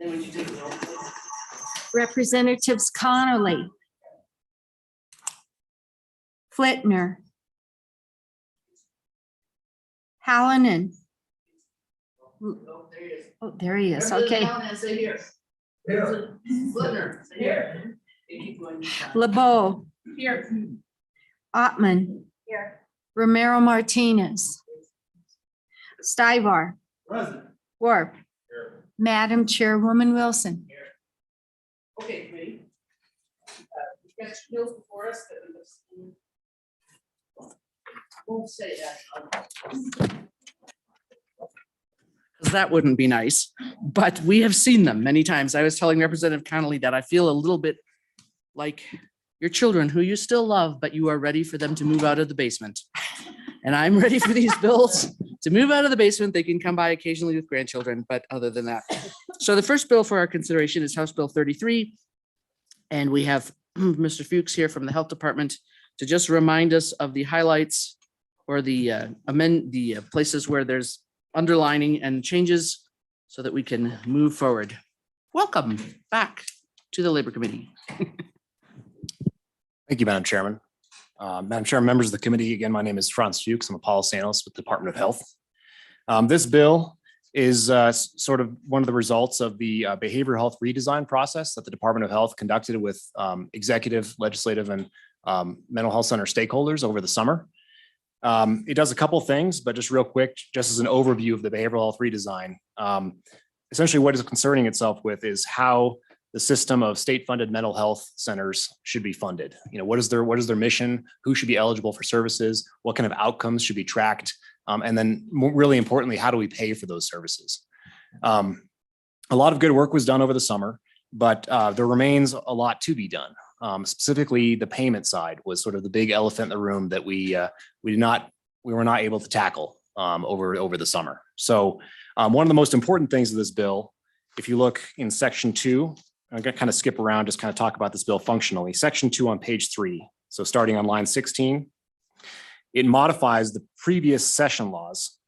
Then would you take the roll, please? Representatives Connolly, Flitner, Hallinan. Oh, there he is. Oh, there he is. Representative Okay. Callahan, say here. Here. Flitner, say here. Okay, keep going. LeBeau, Here. Ottman, Here. Romero Martinez, Stivar, Present. Warp, Here. Madam Chairwoman Wilson. Okay, committee. We've got bills before us that we have seen. Won't say that. Because that wouldn't be nice, but we have seen them many times. I was telling Representative Connolly that I feel a little bit like your children who you still love, but you are ready for them to move out of the basement. And I'm ready for these bills to move out of the basement. They can come by occasionally with grandchildren, but other than that. So the first bill for our consideration is House Bill 33. And we have Mr. Fuchs here from the Health Department to just remind us of the highlights or the places where there's underlining and changes so that we can move forward. Welcome back to the Labor Committee. Thank you, Madam Chairman. Madam Chair, members of the committee, again, my name is Franz Fuchs. I'm a policy analyst with the Department of Health. This bill is sort of one of the results of the behavioral health redesign process that the Department of Health conducted with executive, legislative, and mental health center stakeholders over the summer. It does a couple things, but just real quick, just as an overview of the behavioral health redesign, essentially what is concerning itself with is how the system of state-funded mental health centers should be funded. You know, what is their mission? Who should be eligible for services? What kind of outcomes should be tracked? And then really importantly, how do we pay for those services? A lot of good work was done over the summer, but there remains a lot to be done. Specifically, the payment side was sort of the big elephant in the room that we were not able to tackle over the summer. So one of the most important things of this bill, if you look in section 2, I'm going to kind of skip around, just kind of talk about this bill functionally. Section 2 on page 3. So starting on line 16, it modifies the previous session laws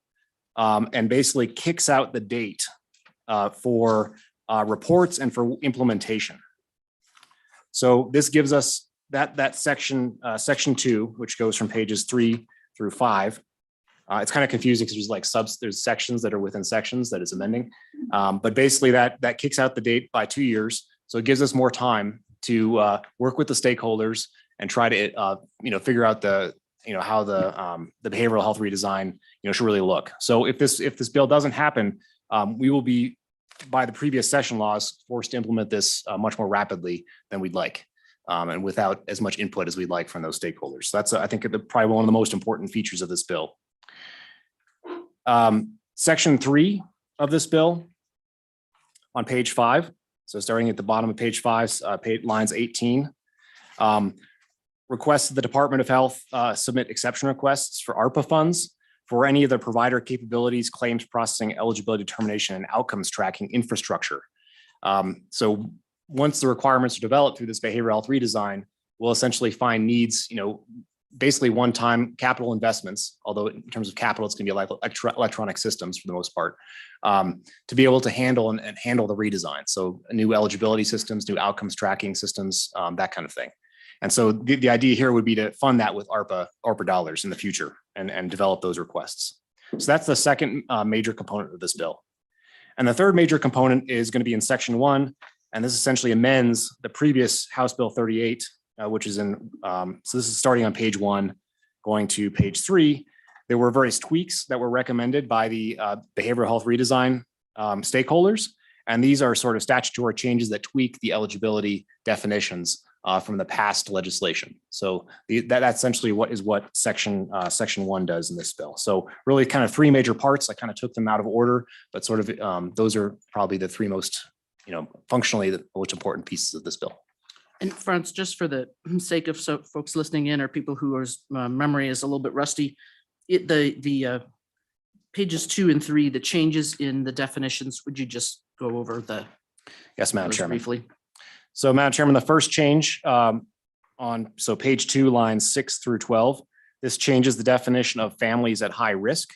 and basically kicks out the date for reports and for implementation. So this gives us that section 2, which goes from pages 3 through 5. It's kind of confusing because there's sections that are within sections that it's amending. But basically that kicks out the date by 2 years. So it gives us more time to work with the stakeholders and try to figure out how the behavioral health redesign should really look. So if this bill doesn't happen, we will be, by the previous session laws, forced to implement this much more rapidly than we'd like, and without as much input as we'd like from those stakeholders. So that's I think probably one of the most important features of this bill. Section 3 of this bill on page 5. So starting at the bottom of page 5, lines 18, requests the Department of Health submit exception requests for ARPA funds for any of the provider capabilities, claims processing, eligibility determination, and outcomes tracking infrastructure. So once the requirements are developed through this behavioral health redesign, we'll essentially find needs, basically one-time capital investments, although in terms of capital, it's going to be like electronic systems for the most part, to be able to handle and handle the redesign. So new eligibility systems, new outcomes tracking systems, that kind of thing. And so the idea here would be to fund that with ARPA dollars in the future and develop those requests. So that's the second major component of this bill. And the third major component is going to be in section 1, and this essentially amends the previous House Bill 38, which is in, so this is starting on page 1, going to page 3. There were various tweaks that were recommended by the behavioral health redesign stakeholders. And these are sort of statutory changes that tweak the eligibility definitions from the past legislation. So that essentially what section 1 does in this bill. So really kind of 3 major parts. I kind of took them out of order, but sort of those are probably the 3 most, functionally the most important pieces of this bill. And Franz, just for the sake of folks listening in or people whose memory is a little bit rusty, the pages 2 and 3, the changes in the definitions, would you just go over the? Yes, Madam Chairman. Briefly. So Madam Chairman, the first change on page 2, lines 6 through 12, this changes the definition of families at high risk.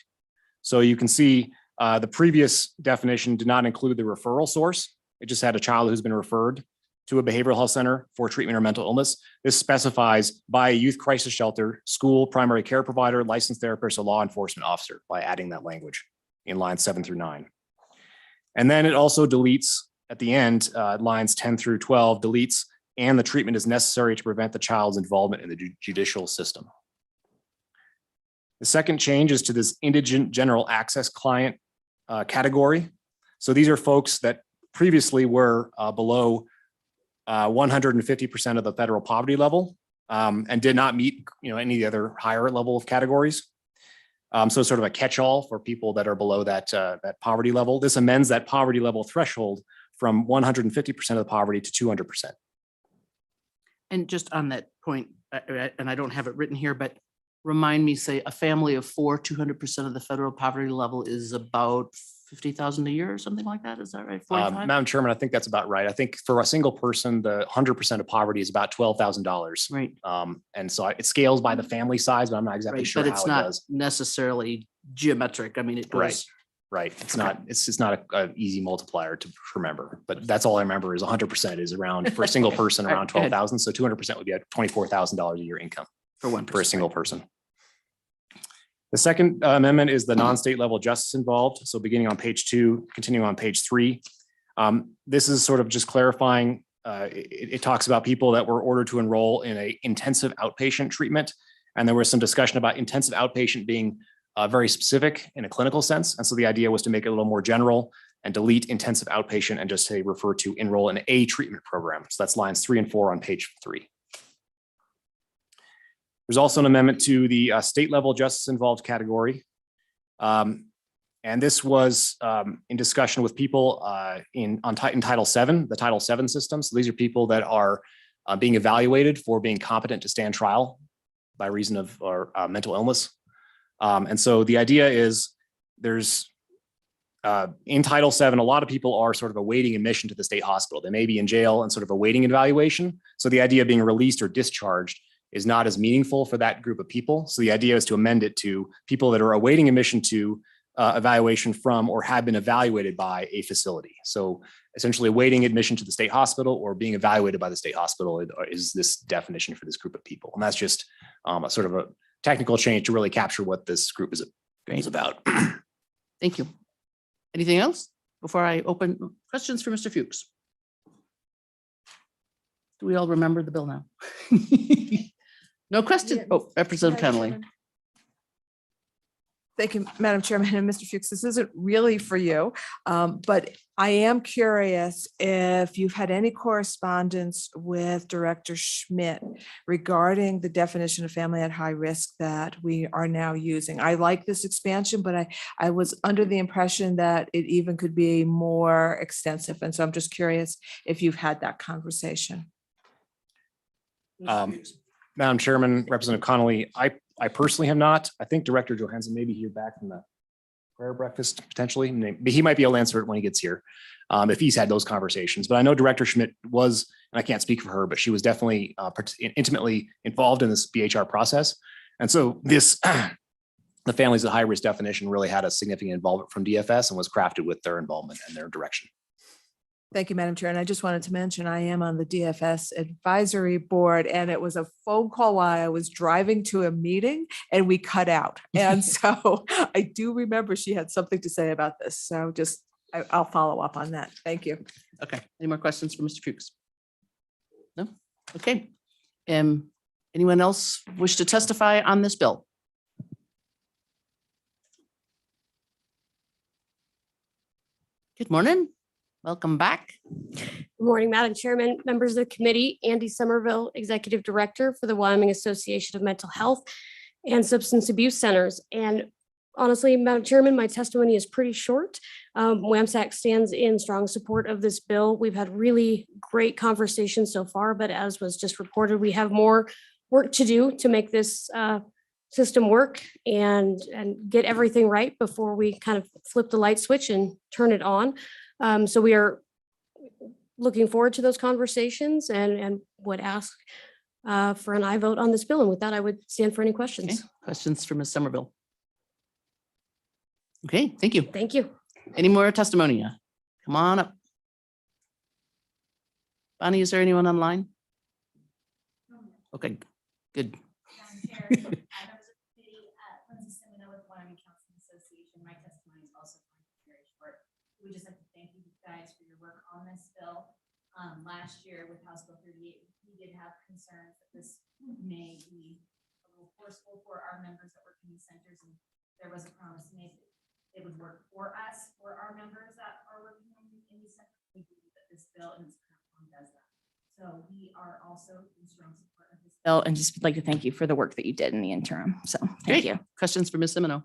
So you can see the previous definition did not include the referral source. It just had a child who's been referred to a behavioral health center for treatment or mental illness. This specifies by a youth crisis shelter, school, primary care provider, licensed therapist, or law enforcement officer by adding that language in lines 7 through 9. And then it also deletes at the end, lines 10 through 12 deletes, and the treatment is necessary to prevent the child's involvement in the judicial system. The second change is to this indigent general access client category. So these are folks that previously were below 150% of the federal poverty level and did not meet, any of the other higher level of categories. So it's sort of a catch-all for people that are below that poverty level. This amends that poverty level threshold from 150% of the poverty to 200%. And just on that point, and I don't have it written here, but remind me, say a family of 4, 200% of the federal poverty level is about 50,000 a year or something like that. Is that right? 45? Madam Chairman, I think that's about right. I think for a single person, the 100% of poverty is about $12,000. Right. And so it scales by the family size, but I'm not exactly Right, sure but how it's it not does. necessarily geometric. I mean, it goes. Right. It's just not an easy multiplier to remember, but that's all I remember is 100% is around for a single person All right, around go ahead. 12,000. So 200% would be at $24,000 a year income For one for a person, single right. person. The second amendment is the non-state level justice involved. So beginning on page 2, continuing on page 3. This is sort of just clarifying. It talks about people that were ordered to enroll in a intensive outpatient treatment. And there was some discussion about intensive outpatient being very specific in a clinical sense. And so the idea was to make it a little more general and delete intensive outpatient and just say refer to enroll in a treatment program. So that's lines 3 and 4 on page 3. There's also an amendment to the state level justice involved category. And this was in discussion with people in Title VII, the Title VII system. So these are people that are being evaluated for being competent to stand trial by reason of mental illness. And so the idea is there's in Title VII, a lot of people are sort of awaiting admission to the state hospital. They may be in jail and sort of awaiting evaluation. So the idea of being released or discharged is not as meaningful for that group of people. So the idea is to amend it to people that are awaiting admission to evaluation from or have been evaluated by a facility. So essentially awaiting admission to the state hospital or being evaluated by the state hospital is this definition for this group of people. And that's just a sort of a technical change to really capture what this group is about. Thank you. Anything else before I open questions for Mr. Fuchs? Do we all remember the bill now? No question. Oh, Representative Connolly. Thank you, Madam Chairman and Mr. Fuchs. This isn't really for you, but I am curious if you've had any correspondence with Director Schmidt regarding the definition of family at high risk that we are now using. I like this expansion, but I was under the impression that it even could be more extensive. And so I'm just curious if you've had that conversation. Madam Chairman, Representative Connolly, I personally have not. I think Director Johansson may be here back from the prayer breakfast potentially. He might be able to answer it when he gets here if he's had those conversations. But I know Director Schmidt was, and I can't speak for her, but she was definitely intimately involved in this BHR process. And so this, the families at high risk definition really had a significant involvement from DFS and was crafted with their involvement and their direction. Thank you, Madam Chair. And I just wanted to mention, I am on the DFS advisory board, and it was a phone call while I was driving to a meeting and we cut out. And so I do remember she had something to say about this. So just, I'll follow up on that. Thank you. Okay. Any more questions for Mr. Fuchs? No? Okay. Anyone else wish to testify on this bill? Good morning. Welcome back. Good morning, Madam Chairman, members of the committee, Andy Somerville, Executive Director for the Wyoming Association of Mental Health and Substance Abuse Centers. And honestly, Madam Chairman, my testimony is pretty short. WAMSAC stands in strong support of this bill. We've had really great conversations so far, but as was just reported, we have more work to do to make this system work and get everything right before we kind of flip the light switch and turn it on. So we are looking forward to those conversations and would ask for an aye vote on this bill. And with that, I would stand for any Okay. questions. Questions for Ms. Somerville? Okay, thank you. Thank you. Any more testimony? Come on up. Bonnie, is there anyone online? Okay, good. Madam Chair, members of the committee, Lindsay Semino with Wyoming Counseling Association. My testimony is also going to be very short. We just have to thank you guys for your work on this bill. Last year with House Bill 38, we did have concerns that this may be a little forceful for our members that work in these centers, and there was a promise made that it would work for us, for our members that are working in these centers. We believe that this bill in its current form does that. So we are also in strong support of this bill, and just would like to thank you for the work that you did in the interim. So thank Great. you. Questions for Ms. Semino?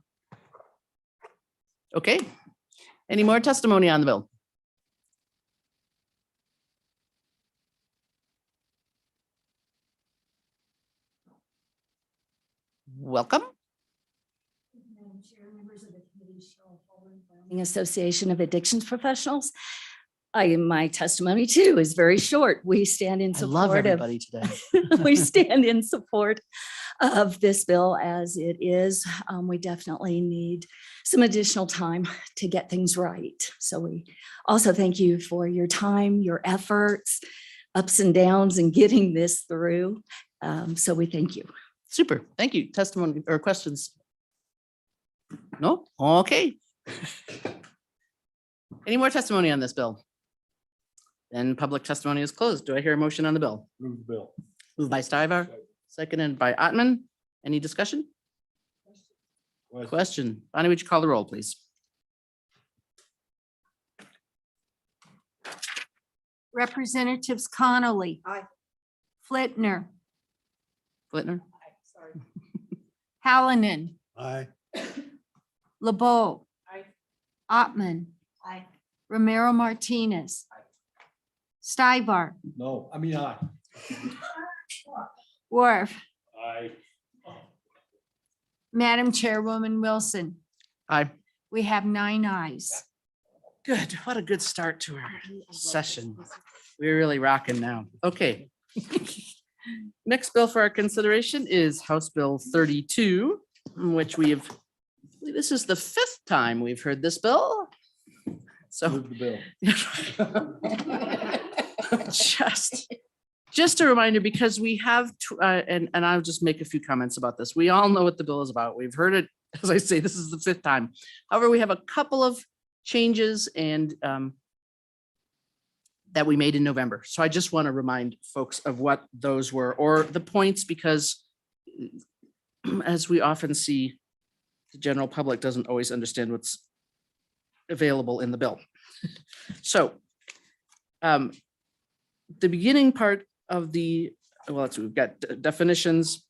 Okay. Any more testimony on the bill? Welcome. Madam Chair, members of the committee, Association of Addictions Professionals. My testimony too is very short. We stand in I love support of, everybody today. we stand in support of this bill as it is. We definitely need some additional time to get things right. So we also thank you for your time, your efforts, ups and downs in getting this through. So we thank you. Super. Thank you. Testimony or questions? No? Okay. Any more testimony on this bill? Then public testimony is closed. Do I hear a motion on the bill? Move the bill. Moved by Stivar, seconded by Ottman. Any discussion? Question. Bonnie, would you call the roll, please? Representatives Connolly. Aye. Flitner, Flitner? Hallinan, Aye. LeBeau. Aye. Ottman. Aye. Romero Martinez. Stivar, No, I mean, aye. Worf. Aye. Madam Chairwoman Wilson, Aye. we have 9 ayes. Good. What a good start to our session. We're really rocking now. Okay. Next bill for our consideration is House Bill 32, which we have, I believe this is the 5th time we've heard this bill. So Move the bill. just a reminder, because we have, and I'll just make a few comments about this. We all know what the bill is about. We've heard it, as I say, this is the 5th time. However, we have a couple of changes and that we made in November. So I just want to remind folks of what those were, or the points, because as we often see, the general public doesn't always understand what's available in the bill. So the beginning part of the, well, we've got definitions.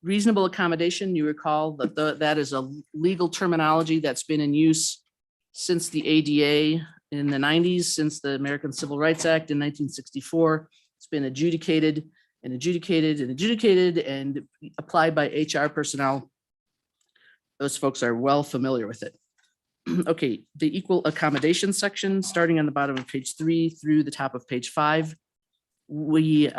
Reasonable accommodation, you recall that that is a legal terminology that's been in use since the ADA in the 90s, since the American Civil Rights Act in 1964. It's been adjudicated and adjudicated and adjudicated and applied by HR personnel. Those folks are well familiar with it. Okay, the equal accommodation section, starting on the bottom of page 3 through the top of page 5, we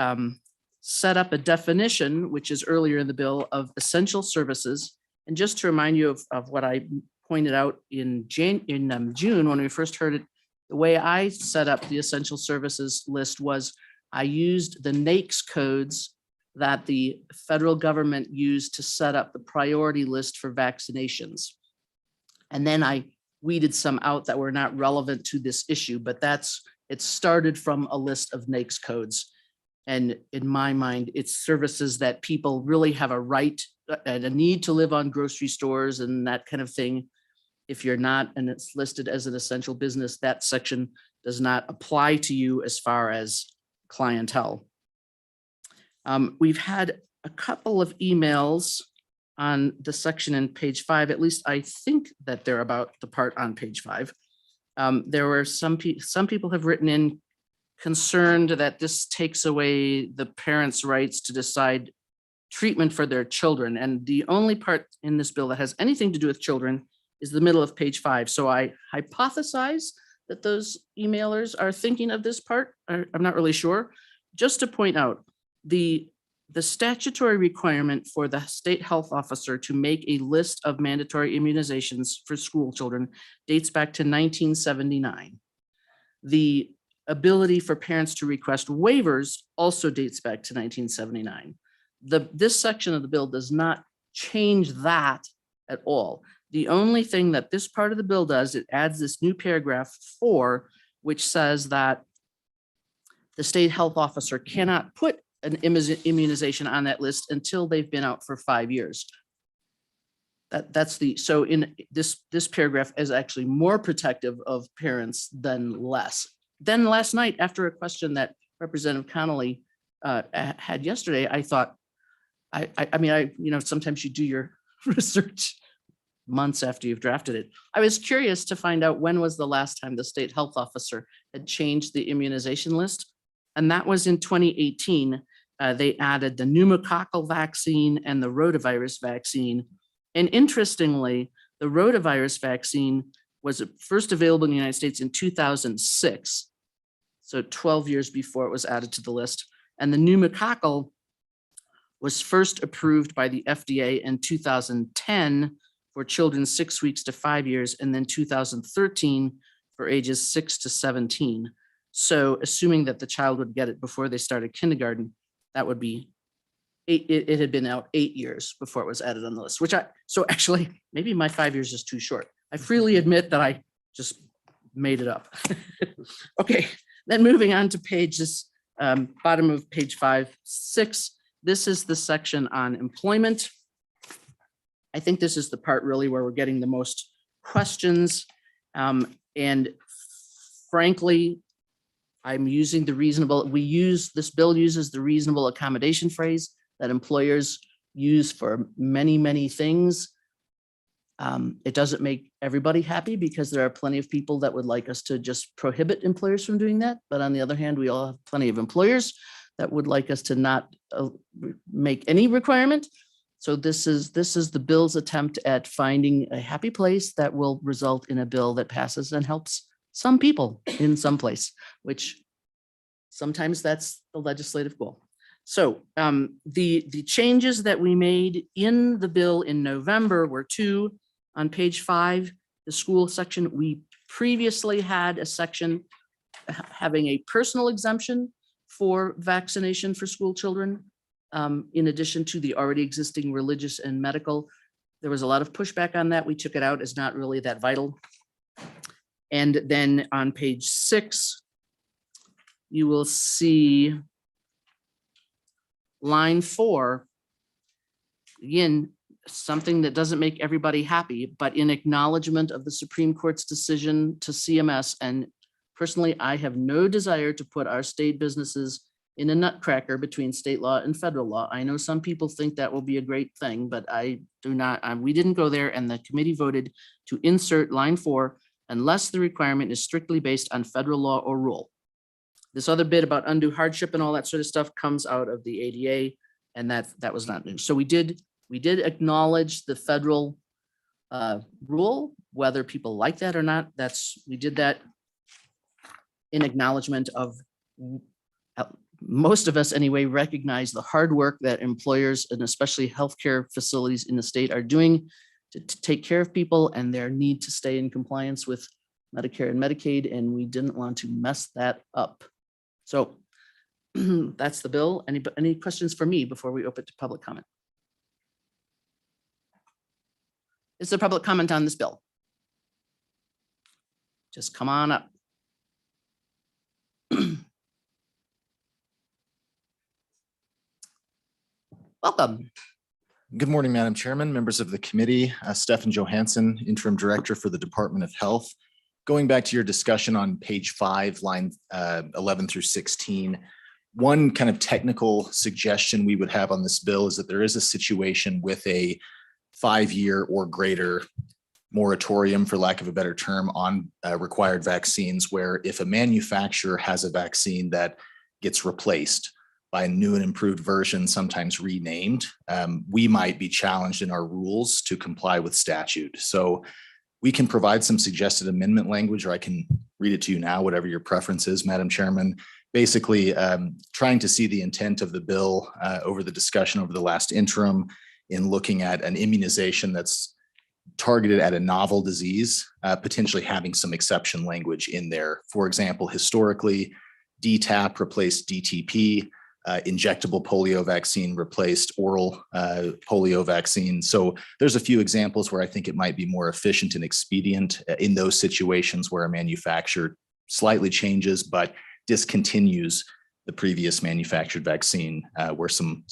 set up a definition, which is earlier in the bill, of essential services. And just to remind you of what I pointed out in June when we first heard it, the way I set up the essential services list was I used the NAICS codes that the federal government used to set up the priority list for vaccinations. And then I weeded some out that were not relevant to this issue, but it started from a list of NAICS codes. And in my mind, it's services that people really have a right and a need to live on grocery stores and that kind of thing. If you're not, and it's listed as an essential business, that section does not apply to you as far as clientele. We've had a couple of emails on the section in page 5, at least I think that they're about the part on page 5. There were some people have written in concerned that this takes away the parents' rights to decide treatment for their children. And the only part in this bill that has anything to do with children is the middle of page 5. So I hypothesize that those emailers are thinking of this part. I'm not really sure. Just to point out, the statutory requirement for the state health officer to make a list of mandatory immunizations for school children dates back to 1979. The ability for parents to request waivers also dates back to 1979. This section of the bill does not change that at all. The only thing that this part of the bill does, it adds this new paragraph 4, which says that the state health officer cannot put an immunization on that list until they've been out for 5 years. So in this paragraph is actually more protective of parents than less. Then last night, after a question that Representative Connolly had yesterday, I thought, I mean, sometimes you do your research months after you've drafted it. I was curious to find out when was the last time the state health officer had changed the immunization list. And that was in 2018. They added the pneumococcal vaccine and the rotavirus vaccine. And interestingly, the rotavirus vaccine was first available in the United States in 2006. So 12 years before it was added to the list. And the pneumococcal was first approved by the FDA in 2010 for children 6 weeks to 5 years, and then 2013 for ages 6 to 17. So assuming that the child would get it before they started kindergarten, that would be it had been out 8 years before it was added on the list, so actually maybe my 5 years is too short. I freely admit that I just made it up. Okay, then moving on to pages, bottom of page 5, 6. This is the section on employment. I think this is the part really where we're getting the most questions. And frankly, I'm using the reasonable, this bill uses the reasonable accommodation phrase that employers use for many, many things. It doesn't make everybody happy because there are plenty of people that would like us to just prohibit employers from doing that. But on the other hand, we all have plenty of employers that would like us to not make any requirement. So this is the bill's attempt at finding a happy place that will result in a bill that passes and helps some people in some place, which sometimes that's the legislative goal. So the changes that we made in the bill in November were 2. On page 5, the school section, we previously had a section having a personal exemption for vaccination for school children. In addition to the already existing religious and medical. There was a lot of pushback on that. We took it out as not really that vital. And then on page 6, you will see line 4. Again, something that doesn't make everybody happy, but in acknowledgement of the Supreme Court's decision to CMS. And personally, I have no desire to put our state businesses in a nutcracker between state law and federal law. I know some people think that will be a great thing, but I do not. We didn't go there, and the committee voted to insert line 4 unless the requirement is strictly based on federal law or rule. This other bit about undue hardship and all that sort of stuff comes out of the ADA, and that was not new. So we did acknowledge the federal rule, whether people like that or not. We did that in acknowledgement of most of us anyway recognize the hard work that employers and especially healthcare facilities in the state are doing to take care of people and their need to stay in compliance with Medicare and Medicaid, and we didn't want to mess that up. So that's the bill. Any questions for me before we open to public comment? Is there public comment on this bill? Just come on up. Welcome. Good morning, Madam Chairman, members of the committee, Stefan Johansson, Interim Director for the Department of Health. Going back to your discussion on page 5, line 11 through 16, one kind of technical suggestion we would have on this bill is that there is a situation with a 5-year or greater moratorium, for lack of a better term, on required vaccines, where if a manufacturer has a vaccine that gets replaced by a new and improved version, sometimes renamed, we might be challenged in our rules to comply with statute. So we can provide some suggested amendment language, or I can read it to you now, whatever your preference is, Madam Chairman. Basically, trying to see the intent of the bill over the discussion over the last interim in looking at an immunization that's targeted at a novel disease, potentially having some exception language in there. For example, historically, DTaP replaced DTP, injectable polio vaccine replaced oral polio vaccine. So there's a few examples where I think it might be more efficient and expedient in those situations where a manufacturer slightly changes but discontinues the previous manufactured vaccine, where some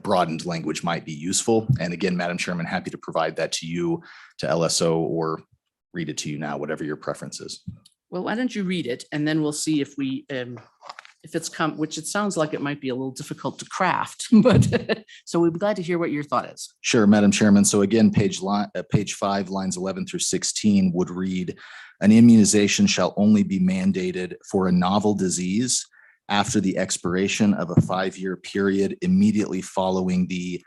broadened language might be useful. And again, Madam Chairman, happy to provide that to you, to LSO, or read it to you now, whatever your preference is. Well, why don't you read it and then we'll see if we, if it's which it sounds like it might be a little difficult to craft, but so we'd be glad to hear what your thought is. Sure, Madam Chairman. So again, page 5, lines 11 through 16 would read, an immunization shall only be mandated for a novel disease after the expiration of a 5-year period immediately following the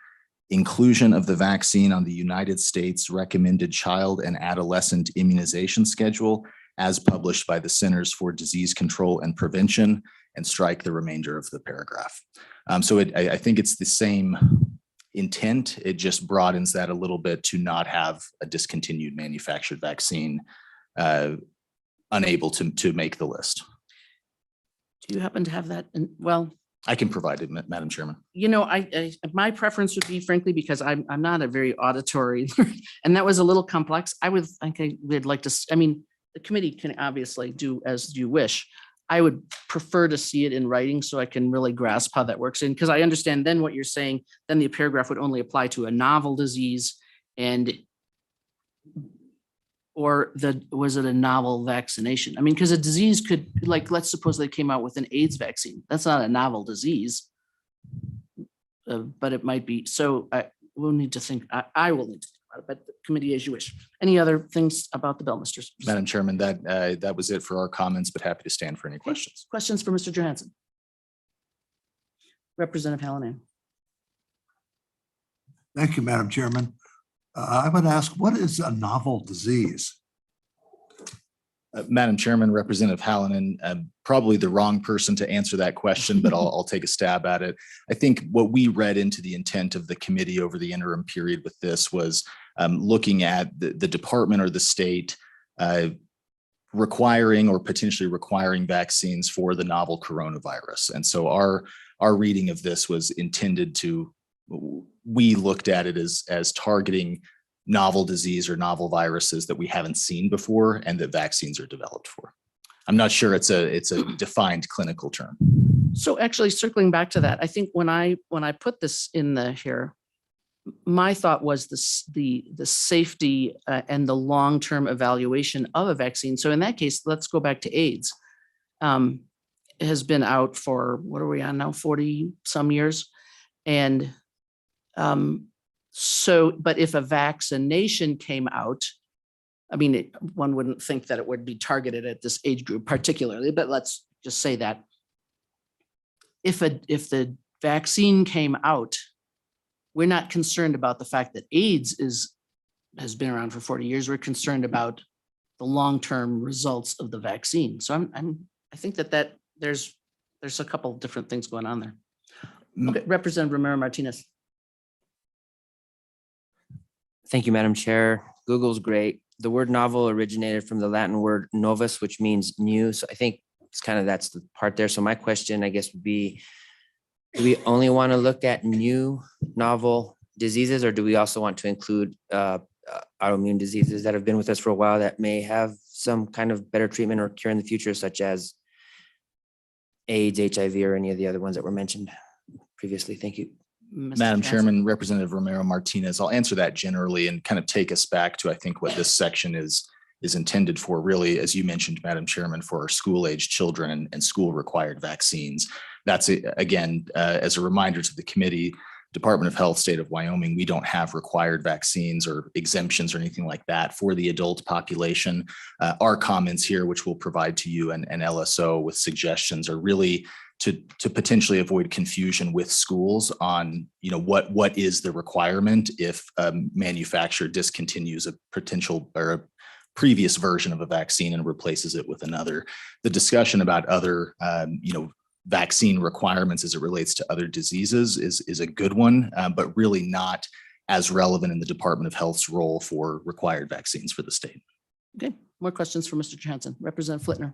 inclusion of the vaccine on the United States recommended child and adolescent immunization schedule as published by the Centers for Disease Control and Prevention, and strike the remainder of the paragraph. So I think it's the same intent. It just broadens that a little bit to not have a discontinued manufactured vaccine unable to make the list. Do you happen to have that? Well, I can provide it, Madam Chairman. you know, my preference would be frankly, because I'm not a very auditory, and that was a little complex. I would think we'd like to, I mean, the committee can obviously do as you wish. I would prefer to see it in writing so I can really grasp how that works in, because I understand then what you're saying, then the paragraph would only apply to a novel disease and or was it a novel vaccination? I mean, because a disease could, like, let's suppose they came out with an AIDS vaccine. That's not a novel disease. But it might be. So we'll need to think, I will need to think about it, but the committee as you wish. Any other things about the bill, Mr. Madam Chairman, that was it for our comments, but happy to stand for any questions. Questions for Mr. Johansson? Representative Hallinan. Thank you, Madam Chairman. I would ask, what is a novel disease? Madam Chairman, Representative Hallinan, probably the wrong person to answer that question, but I'll take a stab at it. I think what we read into the intent of the committee over the interim period with this was looking at the department or the state requiring or potentially requiring vaccines for the novel coronavirus. And so our reading of this was intended to, we looked at it as targeting novel disease or novel viruses that we haven't seen before and that vaccines are developed for. I'm not sure it's a defined clinical term. So actually circling back to that, I think when I put this in here, my thought was the safety and the long-term evaluation of a vaccine. So in that case, let's go back to AIDS. It has been out for, what are we on now, 40 some years? And but if a vaccination came out, I mean, one wouldn't think that it would be targeted at this age group particularly, but let's just say that if the vaccine came out, we're not concerned about the fact that AIDS has been around for 40 years. We're concerned about the long-term results of the vaccine. So I think that there's a couple of different things going on there. Okay, Representative Romero Martinez. Thank you, Madam Chair. Google's great. The word novel originated from the Latin word novus, which means new. So I think that's the part there. So my question, I guess, would be, do we only want to look at new novel diseases, or do we also want to include autoimmune diseases that have been with us for a while that may have some kind of better treatment or cure in the future, such as AIDS, HIV, or any of the other ones that were mentioned previously? Thank you. Madam Chairman, Representative Romero Martinez, I'll answer that generally and kind of take us back to, I think, what this section is intended for, really, as you mentioned, Madam Chairman, for our school-age children and school-required vaccines. That's, again, as a reminder to the committee, Department of Health, State of Wyoming, we don't have required vaccines or exemptions or anything like that for the adult population. Our comments here, which we'll provide to you and LSO with suggestions, are really to potentially avoid confusion with schools on, what is the requirement if a manufacturer discontinues a potential or a previous version of a vaccine and replaces it with another. The discussion about other, vaccine requirements as it relates to other diseases is a good one, but really not as relevant in the Department of Health's role for required vaccines for the state. Okay, more questions for Mr. Johansson. Representative Flitner.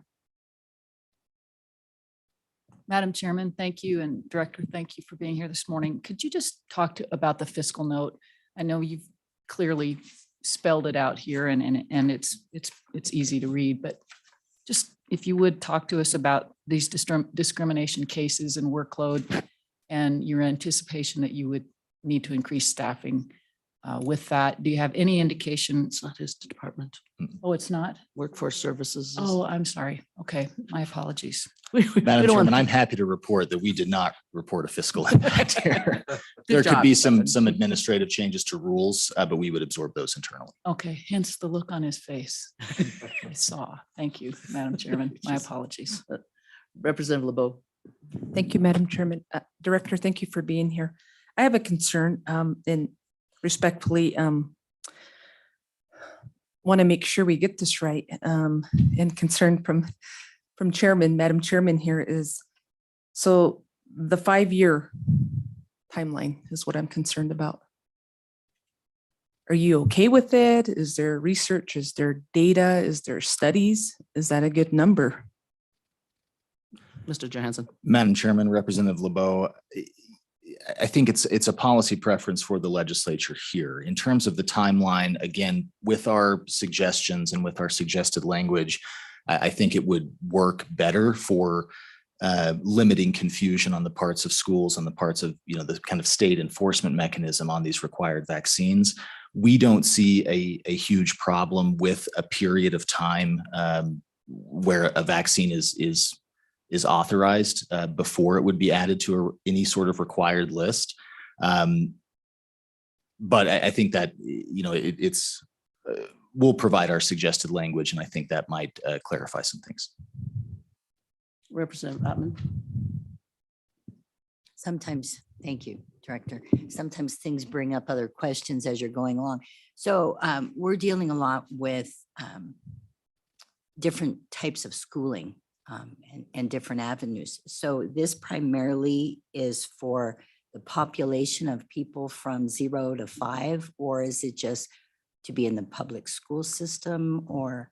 Madam Chairman, thank you, and Director, thank you for being here this morning. Could you just talk about the fiscal note? I know you've clearly spelled it out here and it's easy to read, but just if you would talk to us about these discrimination cases and workload and your anticipation that you would need to increase staffing with that. Do you have any indication? It's not his department. Oh, it's not? Workforce Services. is- Oh, I'm sorry. Okay, my apologies. We Madam don't want- Chairman, I'm happy to report that we did not report a fiscal impact here. There could job, be Kevin. some administrative changes to rules, but we would absorb those internally. Okay, hence the look on his face. I saw. Thank you, Madam Chairman. My apologies. Representative LeBeau. Thank you, Madam Chairman. Director, thank you for being here. I have a concern and respectfully want to make sure we get this right. And concern from Chairman, Madam Chairman here is, so the 5-year timeline is what I'm concerned about. Are you okay with it? Is there research? Is there data? Is there studies? Is that a good number? Mr. Johansson. Madam Chairman, Representative LeBeau, I think it's a policy preference for the legislature here. In terms of the timeline, again, with our suggestions and with our suggested language, I think it would work better for limiting confusion on the parts of schools, on the parts of, the kind of state enforcement mechanism on these required vaccines. We don't see a huge problem with a period of time where a vaccine is authorized before it would be added to any sort of required list. But I think that, we'll provide our suggested language, and I think that might clarify some things. Representative Ottman. Sometimes, thank you, Director. Sometimes things bring up other questions as you're going along. So we're dealing a lot with different types of schooling and different avenues. So this primarily is for the population of people from 0 to 5, or is it just to be in the public school system, or?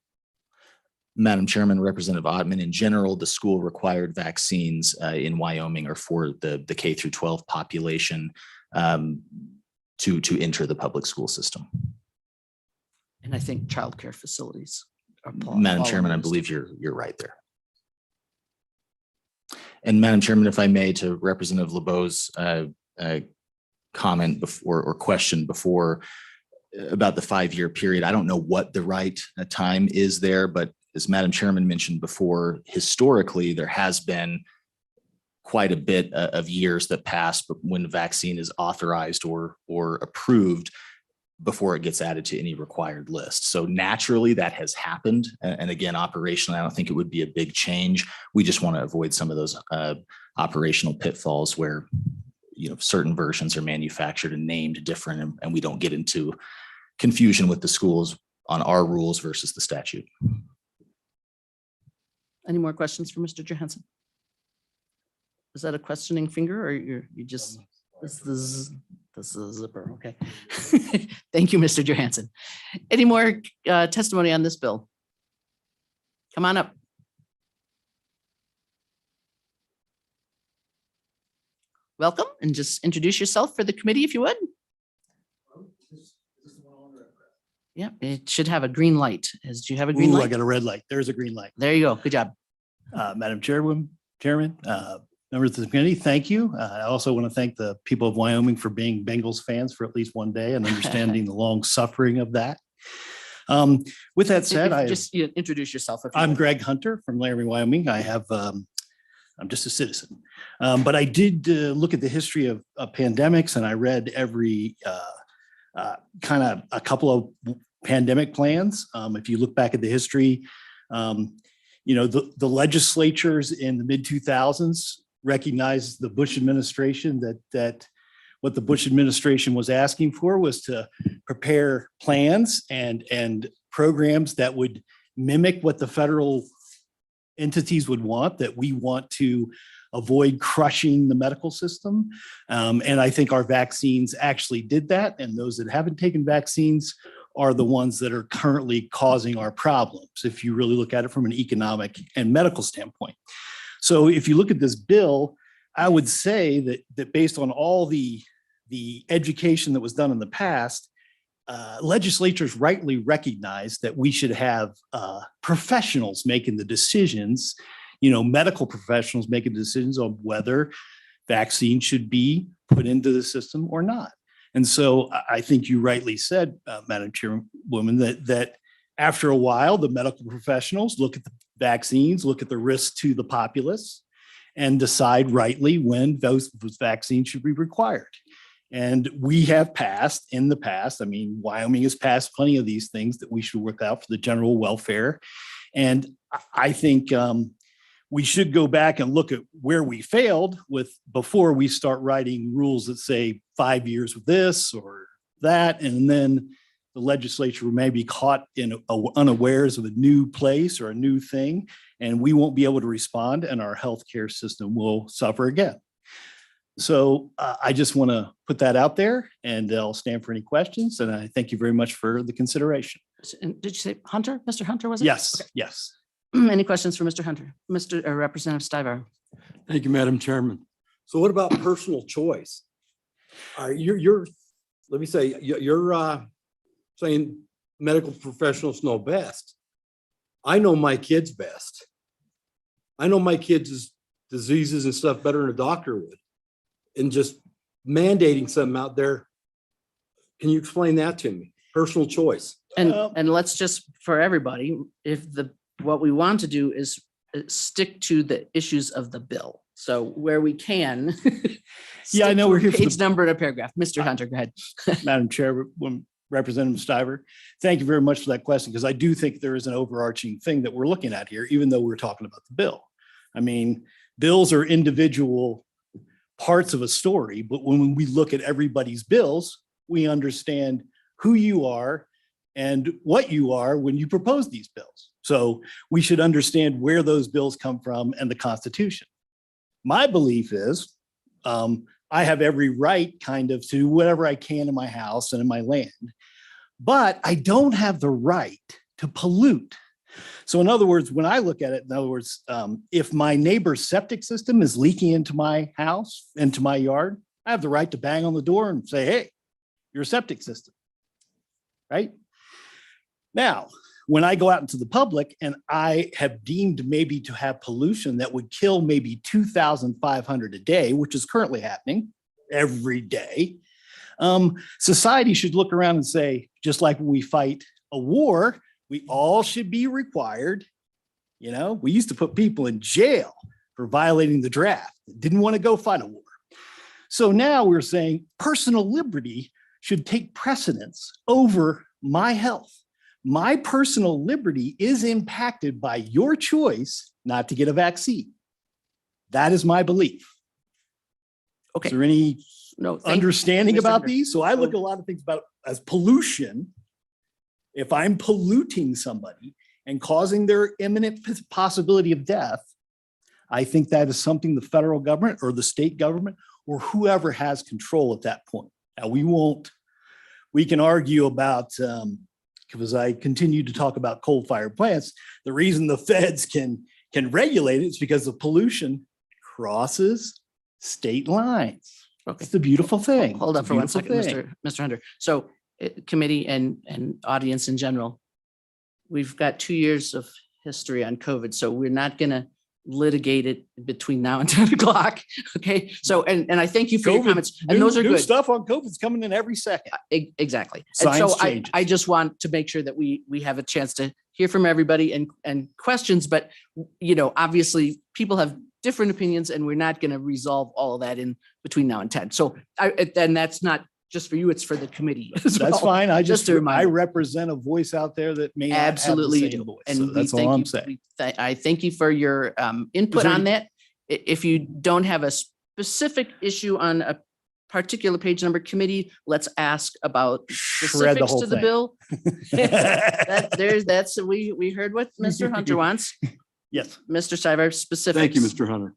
Madam Chairman, Representative Ottman, in general, the school required vaccines in Wyoming are for the K through 12 population to enter the public school system. And I think childcare facilities. are Madam fall Chairman, I on this. believe you're right there. And Madam Chairman, if I may, to Representative LeBeau's comment before or question before about the 5-year period, I don't know what the right time is there, but as Madam Chairman mentioned before, historically, there has been quite a bit of years that pass but when a vaccine is authorized or approved before it gets added to any required list. So naturally that has happened. And again, operationally, I don't think it would be a big change. We just want to avoid some of those operational pitfalls where, certain versions are manufactured and named different, and we don't get into confusion with the schools on our rules versus the statute. Any more questions for Mr. Johansson? Is that a questioning finger or you just, this is the zipper, okay. Thank you, Mr. Johansson. Any more testimony on this bill? Come on up. Welcome, and just introduce yourself for the committee if you would. Yeah, it should have a green light. Do you have a green Ooh, I light? got a red light. There's a green light. There you go. Good job. Madam Chairman, members of the committee, thank you. I also want to thank the people of Wyoming for being Bengals fans for at least one day and understanding the long suffering of that. With that said, Just introduce yourself. if you I'm would. Greg Hunter from Laramie, Wyoming. I'm just a citizen, but I did look at the history of pandemics, and I read every kind of a couple of pandemic plans. If you look back at the history, the legislatures in the mid 2000s recognized the Bush administration that what the Bush administration was asking for was to prepare plans and programs that would mimic what the federal entities would want, that we want to avoid crushing the medical system. And I think our vaccines actually did that. And those that haven't taken vaccines are the ones that are currently causing our problems, if you really look at it from an economic and medical standpoint. So if you look at this bill, I would say that based on all the education that was done in the past, legislatures rightly recognize that we should have professionals making the decisions, medical professionals making decisions on whether vaccine should be put into the system or not. And so I think you rightly said, Madam Chairwoman, that after a while, the medical professionals look at the vaccines, look at the risk to the populace, and decide rightly when those vaccines should be required. And we have passed in the past, Wyoming has passed plenty of these things that we should work out for the general welfare. And I think we should go back and look at where we failed with before we start writing rules that say 5 years with this or that. And then the legislature may be caught in unawares of a new place or a new thing, and we won't be able to respond, and our healthcare system will suffer again. So I just want to put that out there, and I'll stand for any questions. And I thank you very much for the consideration. And did you say Hunter? Mr. Hunter, was it? Yes, Okay. yes. Any questions for Mr. Hunter? Representative Stivar? Thank you, Madam Chairman. So what about personal choice? You're let me say, you're saying medical professionals know best. I know my kids best. I know my kids' diseases and stuff better than a doctor would. And just mandating something out there, can you explain that to me? Personal choice. And let's just, for everybody, what we want to do is stick to the issues of the bill. So where we can. Yeah, I know we're here for page number and a paragraph. Mr. Hunter, go ahead. Madam Chair, Representative Stiver, thank you very much for that question, because I do think there is an overarching thing that we're looking at here, even though we're talking about the bill. Bills are individual parts of a story, but when we look at everybody's bills, we understand who you are and what you are when you propose these bills. So we should understand where those bills come from and the Constitution. My belief is I have every right kind of to whatever I can in my house and in my land, but I don't have the right to pollute. So in other words, when I look at it, if my neighbor's septic system is leaking into my house, into my yard, I have the right to bang on the door and say, hey, your septic system, right? Now, when I go out into the public and I have deemed maybe to have pollution that would kill maybe 2,500 a day, which is currently happening every day, society should look around and say, just like when we fight a war, we all should be required. We used to put people in jail for violating the draft, didn't want to go fight a war. So now we're saying personal liberty should take precedence over my health. My personal liberty is impacted by your choice not to get a vaccine. That is my belief. Okay. Is there any understanding Mr. about Hunter. these? So I look at a lot of things about as pollution. If I'm polluting somebody and causing their imminent possibility of death, I think that is something the federal government or the state government or whoever has control at that point. Now we can argue about, because I continue to talk about coal-fired plants, the reason the feds can regulate it is because the pollution crosses state lines. Okay. It's the beautiful thing. Hold on It's a for 1 beautiful second, thing. Mr. Hunter. So committee and audience in general, we've got 2 years of history on COVID, so we're not going to litigate it between now and 10 o'clock. Okay. So, and I thank you for your comments, and those are New good. stuff on COVID's coming in every second. Exactly. And Science so changes. I just want to make sure that we have a chance to hear from everybody and questions, but obviously people have different opinions and we're not going to resolve all of that in between now and 10. So and that's not just for you, it's for the committee as well. That's fine. I I represent a voice out there that may not have the absolutely you same do. voice. And So we that's thank all I'm you. saying. I thank you for your input there on any- that. If you don't have a specific issue on a particular page number, committee, let's ask about Shred the specifics whole to the thing. bill. We heard what Mr. Hunter wants. Yes. Mr. Stiver, specifics. Thank you, Mr. Hunter.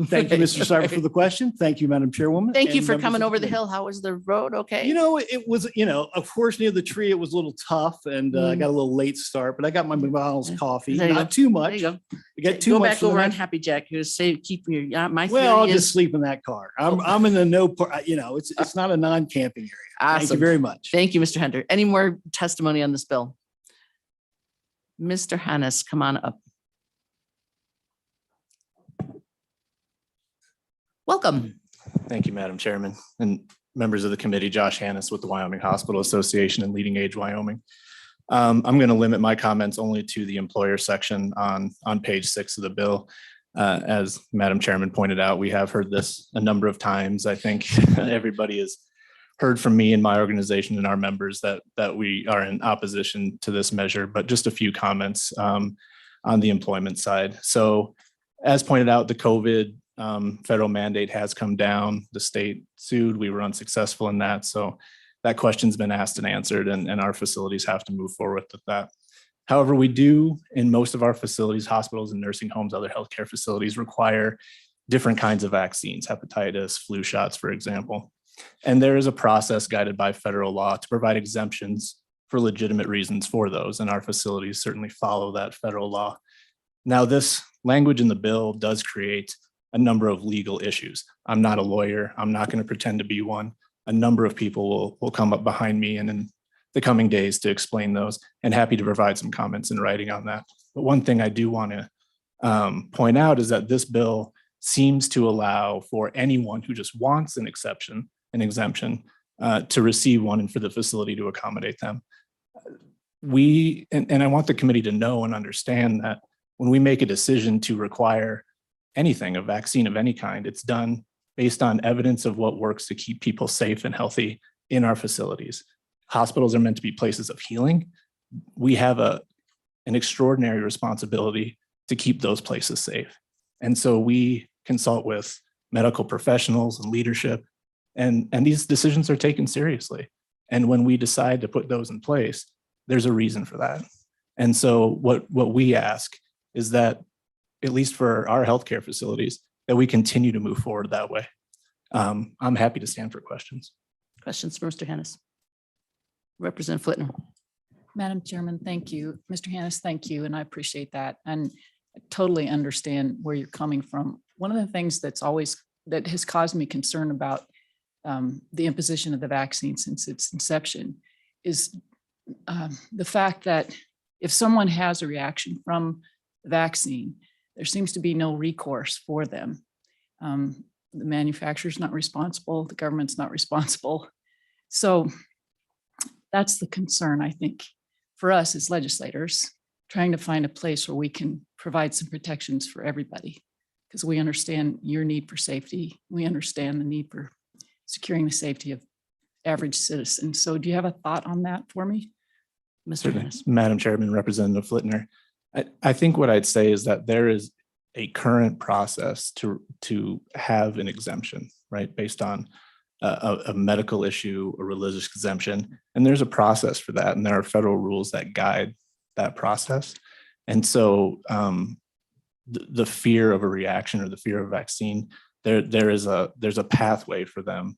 Thank you, Mr. Sarver, for the question. Thank you, Madam Chairwoman. Thank you and for members coming of over the committee. hill. How was the road? Okay. You know, it was, of course, near the tree, it was a little tough and I got a little late start, but I got my McDonald's coffee, There you not go. too There much. you go. I get too Go much back for the over on next- Happy Jack. You say keep your, my Well, I'll theory just is sleep in that car. I'm in the no, it's not a non-camping area. Thank you awesome. very much. Thank you, Mr. Hunter. Any more testimony on this bill? Mr. Hannes, come on up. Welcome. Thank you, Madam Chairman, and members of the committee. Josh Hannes with the Wyoming Hospital Association and Leading Age Wyoming. I'm going to limit my comments only to the employer section on page 6 of the bill. As Madam Chairman pointed out, we have heard this a number of times. I think everybody has heard from me and my organization and our members that we are in opposition to this measure, but just a few comments on the employment side. So as pointed out, the COVID federal mandate has come down. The state sued. We were unsuccessful in that. So that question's been asked and answered, and our facilities have to move forward with that. However, we do, in most of our facilities, hospitals and nursing homes, other healthcare facilities require different kinds of vaccines, hepatitis, flu shots, for example. And there is a process guided by federal law to provide exemptions for legitimate reasons for those, and our facilities certainly follow that federal law. Now, this language in the bill does create a number of legal issues. I'm not a lawyer. I'm not going to pretend to be one. A number of people will come up behind me and in the coming days to explain those, and happy to provide some comments in writing on that. But one thing I do want to point out is that this bill seems to allow for anyone who just wants an exception, an exemption, to receive one and for the facility to accommodate them. And I want the committee to know and understand that when we make a decision to require anything, a vaccine of any kind, it's done based on evidence of what works to keep people safe and healthy in our facilities. Hospitals are meant to be places of healing. We have an extraordinary responsibility to keep those places safe. And so we consult with medical professionals and leadership, and these decisions are taken seriously. And when we decide to put those in place, there's a reason for that. And so what we ask is that, at least for our healthcare facilities, that we continue to move forward that way. I'm happy to stand for questions. Questions for Mr. Hannes? Representative Flitner. Madam Chairman, thank you. Mr. Hannes, thank you. And I appreciate that. And I totally understand where you're coming from. One of the things that has caused me concern about the imposition of the vaccine since its inception is the fact that if someone has a reaction from the vaccine, there seems to be no recourse for them. The manufacturer's not responsible, the government's not responsible. So that's the concern, I think, for us as legislators, trying to find a place where we can provide some protections for everybody, because we understand your need for safety. We understand the need for securing the safety of average citizens. So do you have a thought on that for me? Mr. Hannes. Madam Chairman, Representative Flitner, I think what I'd say is that there is a current process to have an exemption, right, based on a medical issue, a religious exemption, and there's a process for that, and there are federal rules that guide that process. And so the fear of a reaction or the fear of a vaccine, there's a pathway for them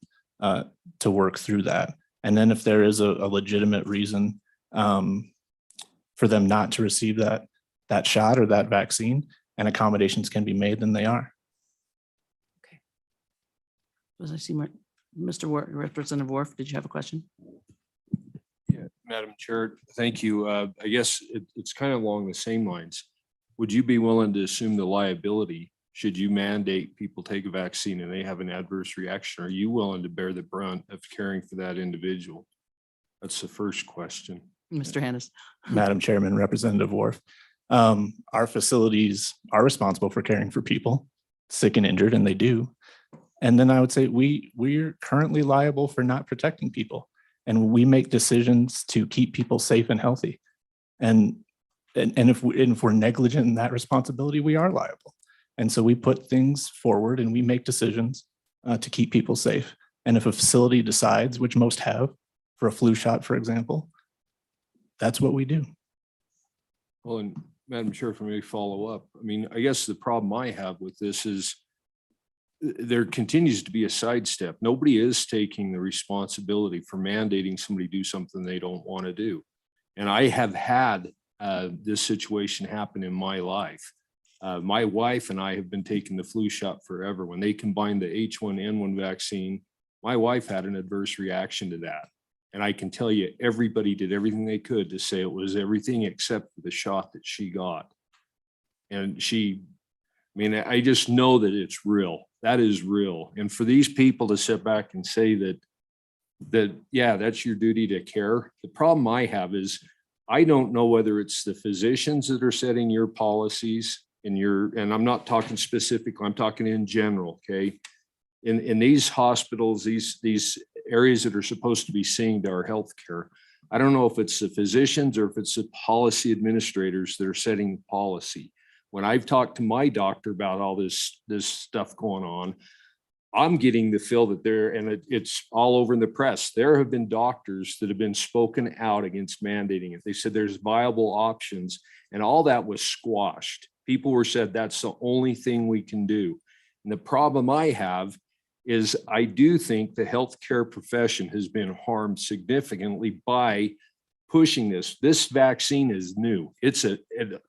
to work through that. And then if there is a legitimate reason for them not to receive that shot or that vaccine, and accommodations can be made, then they are. Was I see Mr. Representative Worf, did you have a question? Yeah, Madam Chair, thank you. I guess it's kind of along the same lines. Would you be willing to assume the liability should you mandate people take a vaccine and they have an adverse reaction? Are you willing to bear the brunt of caring for that individual? That's the first question. Mr. Hannes. Madam Chairman, Representative Worf, our facilities are responsible for caring for people sick and injured, and they do. And then I would say we're currently liable for not protecting people, and we make decisions to keep people safe and healthy. And if we're negligent in that responsibility, we are liable. And so we put things forward and we make decisions to keep people safe. And if a facility decides, which most have, for a flu shot, for example, that's what we do. Well, and Madam Chair, if I may follow up, I mean, I guess the problem I have with this is there continues to be a sidestep. Nobody is taking the responsibility for mandating somebody do something they don't want to do. And I have had this situation happen in my life. My wife and I have been taking the flu shot forever. When they combined the H1N1 vaccine, my wife had an adverse reaction to that. And I can tell you, everybody did everything they could to say it was everything except for the shot that she got. And I just know that it's real. That is real. And for these people to sit back and say that, yeah, that's your duty to care. The problem I have is I don't know whether it's the physicians that are setting your policies and I'm not talking specifically, I'm talking in general, okay? In these hospitals, these areas that are supposed to be seeing to our healthcare, I don't know if it's the physicians or if it's the policy administrators that are setting policy. When I've talked to my doctor about all this stuff going on, I'm getting the feel that it's all over in the press. There have been doctors that have been spoken out against mandating it. They said there's viable options, and all that was squashed. People were said that's the only thing we can do. And the problem I have is I do think the healthcare profession has been harmed significantly by pushing this. This vaccine is new.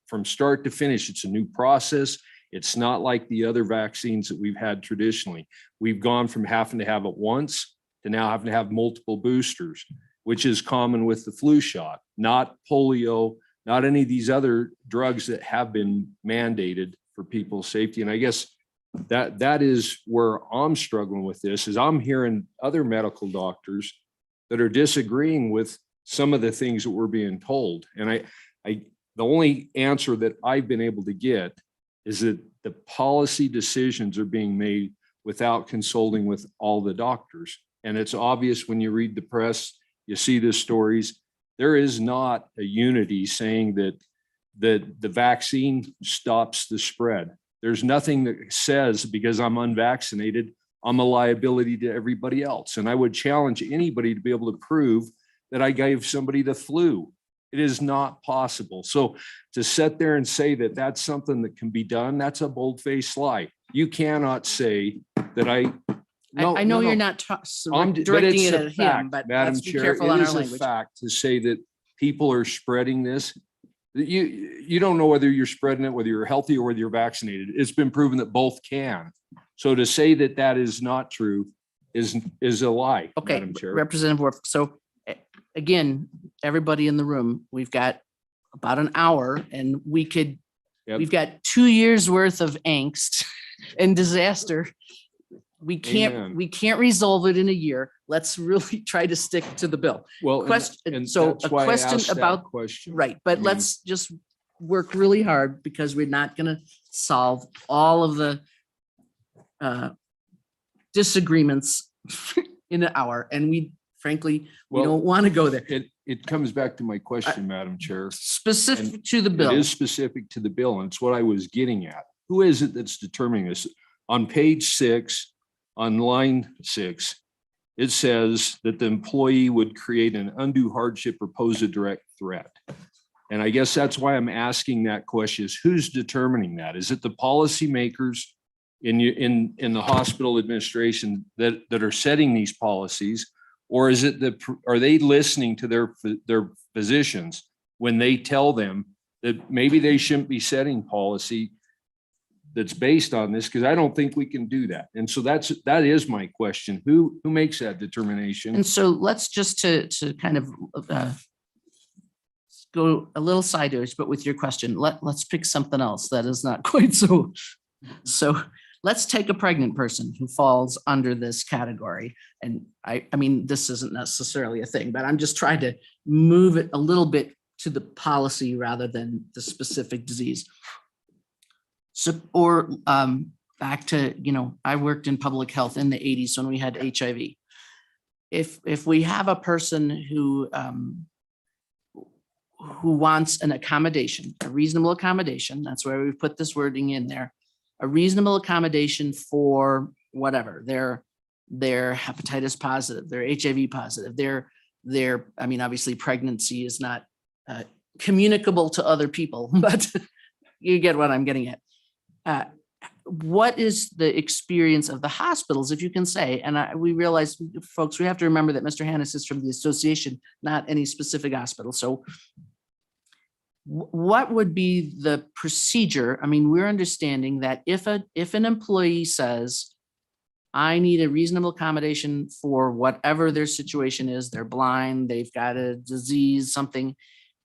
From start to finish, it's a new process. It's not like the other vaccines that we've had traditionally. We've gone from having to have it once to now having to have multiple boosters, which is common with the flu shot, not polio, not any of these other drugs that have been mandated for people's safety. And I guess that is where I'm struggling with this, is I'm hearing other medical doctors that are disagreeing with some of the things that we're being told. And the only answer that I've been able to get is that the policy decisions are being made without consulting with all the doctors. And it's obvious when you read the press, you see the stories, there is not a unity saying that the vaccine stops the spread. There's nothing that says because I'm unvaccinated, I'm a liability to everybody else. And I would challenge anybody to be able to prove that I gave somebody the flu. It is not possible. So to sit there and say that that's something that can be done, that's a bold-faced lie. You cannot say that I know you're not but directing it's it a at fact, him, but Madam let's be Chair, careful it on our is a language. fact to say that people are spreading this. You don't know whether you're spreading it, whether you're healthy or whether you're vaccinated. It's been proven that both can. So to say that that is not true is a lie, Okay, Madam Chair. Representative Worf. So again, everybody in the room, we've got about an hour and Yep. we've got 2 years worth of angst and disaster. We Amen. can't resolve it in a year. Let's really try to stick to the bill. Well, Question, so a question about, question. right, but I mean, let's just work really hard because we're not gonna solve all of the disagreements in an hour. And we frankly, we Well, don't want to go there. It comes back to my question, Madam Chair. Specific to the It bill. is specific to the bill, and it's what I was getting at. Who is it that's determining this? On page 6, on line 6, it says that the employee would create an undue hardship or pose a direct threat. And I guess that's why I'm asking that question, is who's determining that? Is it the policymakers in the hospital administration that are setting these policies? Or is it are they listening to their physicians when they tell them that maybe they shouldn't be setting policy that's based on this? Because I don't think we can do that. And so that is my question. Who makes that determination? And so let's just to kind of go a little sideways, but with your question, let's pick something else that is not quite so. So let's take a pregnant person who falls under this category. And I mean, this isn't necessarily a thing, but I'm just trying to move it a little bit to the policy rather than the specific disease. So, or back to, I worked in public health in the 80s when we had HIV. If we have a person who wants an accommodation, a reasonable accommodation, that's where we put this wording in there, a reasonable accommodation for whatever, they're hepatitis positive, they're HIV positive, I mean, obviously pregnancy is not communicable to other people, but you get what I'm getting at. What is the experience of the hospitals, if you can say? And we realize, folks, we have to remember that Mr. Hannes is from the association, not any specific hospital. So what would be the procedure? I mean, we're understanding that if an employee says, I need a reasonable accommodation for whatever their situation is, they're blind, they've got a disease, something,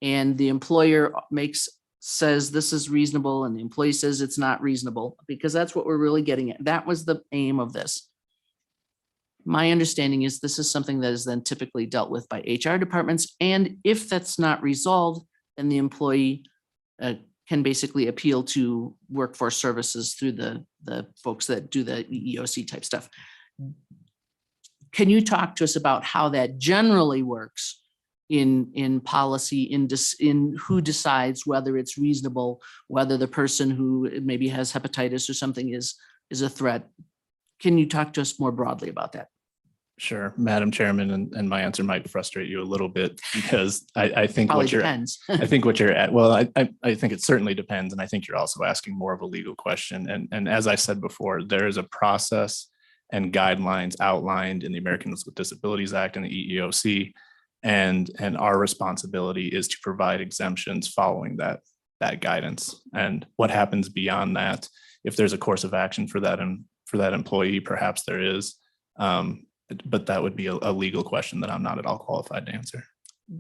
and the employer says this is reasonable and the employee says it's not reasonable, because that's what we're really getting at. That was the aim of this. My understanding is this is something that is then typically dealt with by HR departments. And if that's not resolved, then the employee can basically appeal to workforce services through the folks that do the EEOC type stuff. Can you talk to us about how that generally works in policy, in who decides whether it's reasonable, whether the person who maybe has hepatitis or something is a threat? Can you talk to us more broadly about that? Sure, Madam Chairman, and my answer might frustrate you a little bit because I think Probably what you're, depends. I think what you're at, well, I think it certainly depends. And I think you're also asking more of a legal question. And as I said before, there is a process and guidelines outlined in the Americans with Disabilities Act and the EEOC. And our responsibility is to provide exemptions following that guidance. And what happens beyond that, if there's a course of action for that and for that employee, perhaps there is. But that would be a legal question that I'm not at all qualified to answer.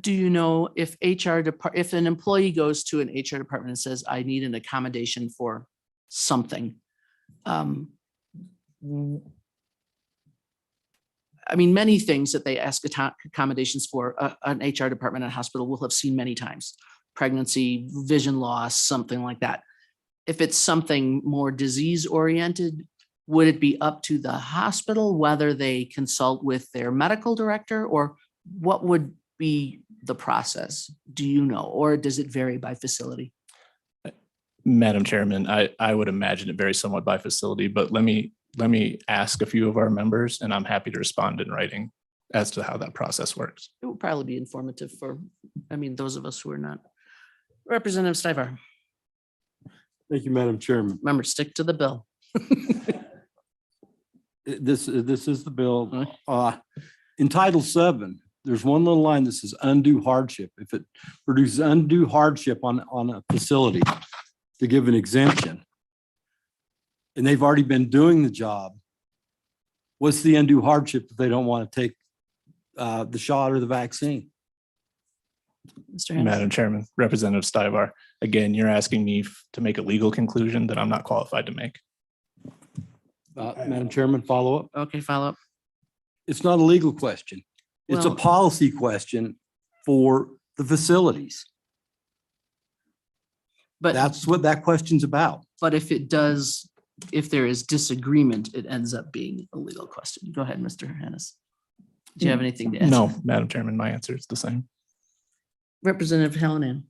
Do you know if if an employee goes to an HR department and says, I need an accommodation for something? I mean, many things that they ask accommodations for, an HR department at a hospital will have seen many times. Pregnancy, vision loss, something like that. If it's something more disease oriented, would it be up to the hospital whether they consult with their medical director, or what would be the process? Do you know, or does it vary by facility? Madam Chairman, I would imagine it varies somewhat by facility, but let me ask a few of our members and I'm happy to respond in writing as to how that process works. It would probably be informative for, those of us who are not. Representative Stivar. Thank you, Madam Chairman. Remember, stick to the bill. This is the bill. In Title VII, there's one little line that says undue hardship. If it produces undue hardship on a facility to give an exemption, and they've already been doing the job, what's the undue hardship if they don't want to take the shot or the vaccine? Mr. Hannes. Madam Chairman, Representative Stivar, again, you're asking me to make a legal conclusion that I'm not qualified to make. Madam Chairman, follow up. Okay, follow up. It's not a legal question. It's a Well- policy question for the facilities. But That's what that question's about. But if there is disagreement, it ends up being a legal question. Go ahead, Mr. Hannes. Do you have anything to add? No, Madam Chairman, my answer is the same. Representative Hallinan.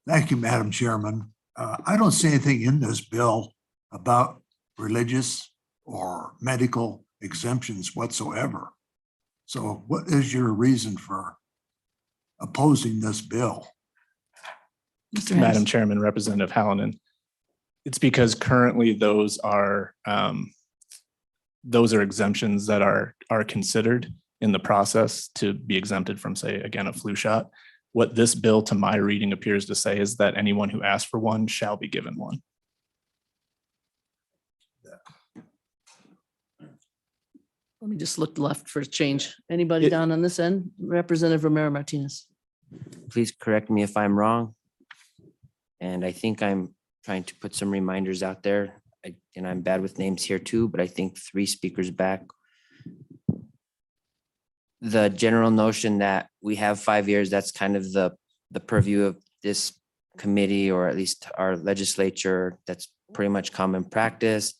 Thank you, Madam Chairman. I don't see anything in this bill about religious or medical exemptions whatsoever. So what is your reason for opposing this bill? Mr. Hannes. Madam Chairman, Representative Hallinan, it's because currently those are exemptions that are considered in the process to be exempted from, say, again, a flu shot. What this bill, to my reading, appears to say is that anyone who asks for one shall be given one. Let me just look left for a change. Anybody down on this end? Representative Romero Martinez. Please correct me if I'm wrong. And I think I'm trying to put some reminders out there. And I'm bad with names here too, but I think 3 speakers back. The general notion that we have 5 years, that's kind of the purview of this committee, or at least our legislature. That's pretty much common practice.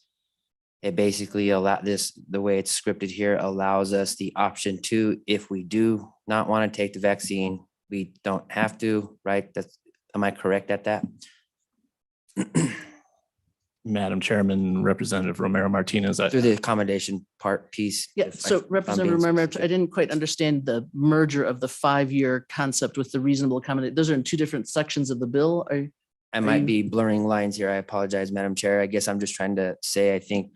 It basically the way it's scripted here allows us the option to, if we do not want to take the vaccine, we don't have to, right? Am I correct at that? Madam Chairman, Representative Romero Martinez. Through the accommodation part piece. Yeah, if so I'm Representative being Romero, I specific. didn't quite understand the merger of the 5-year concept with the reasonable accommodation. Those are in two different sections of the bill. I Are might you- be blurring lines here. I apologize, Madam Chair. I guess I'm just trying to say, I think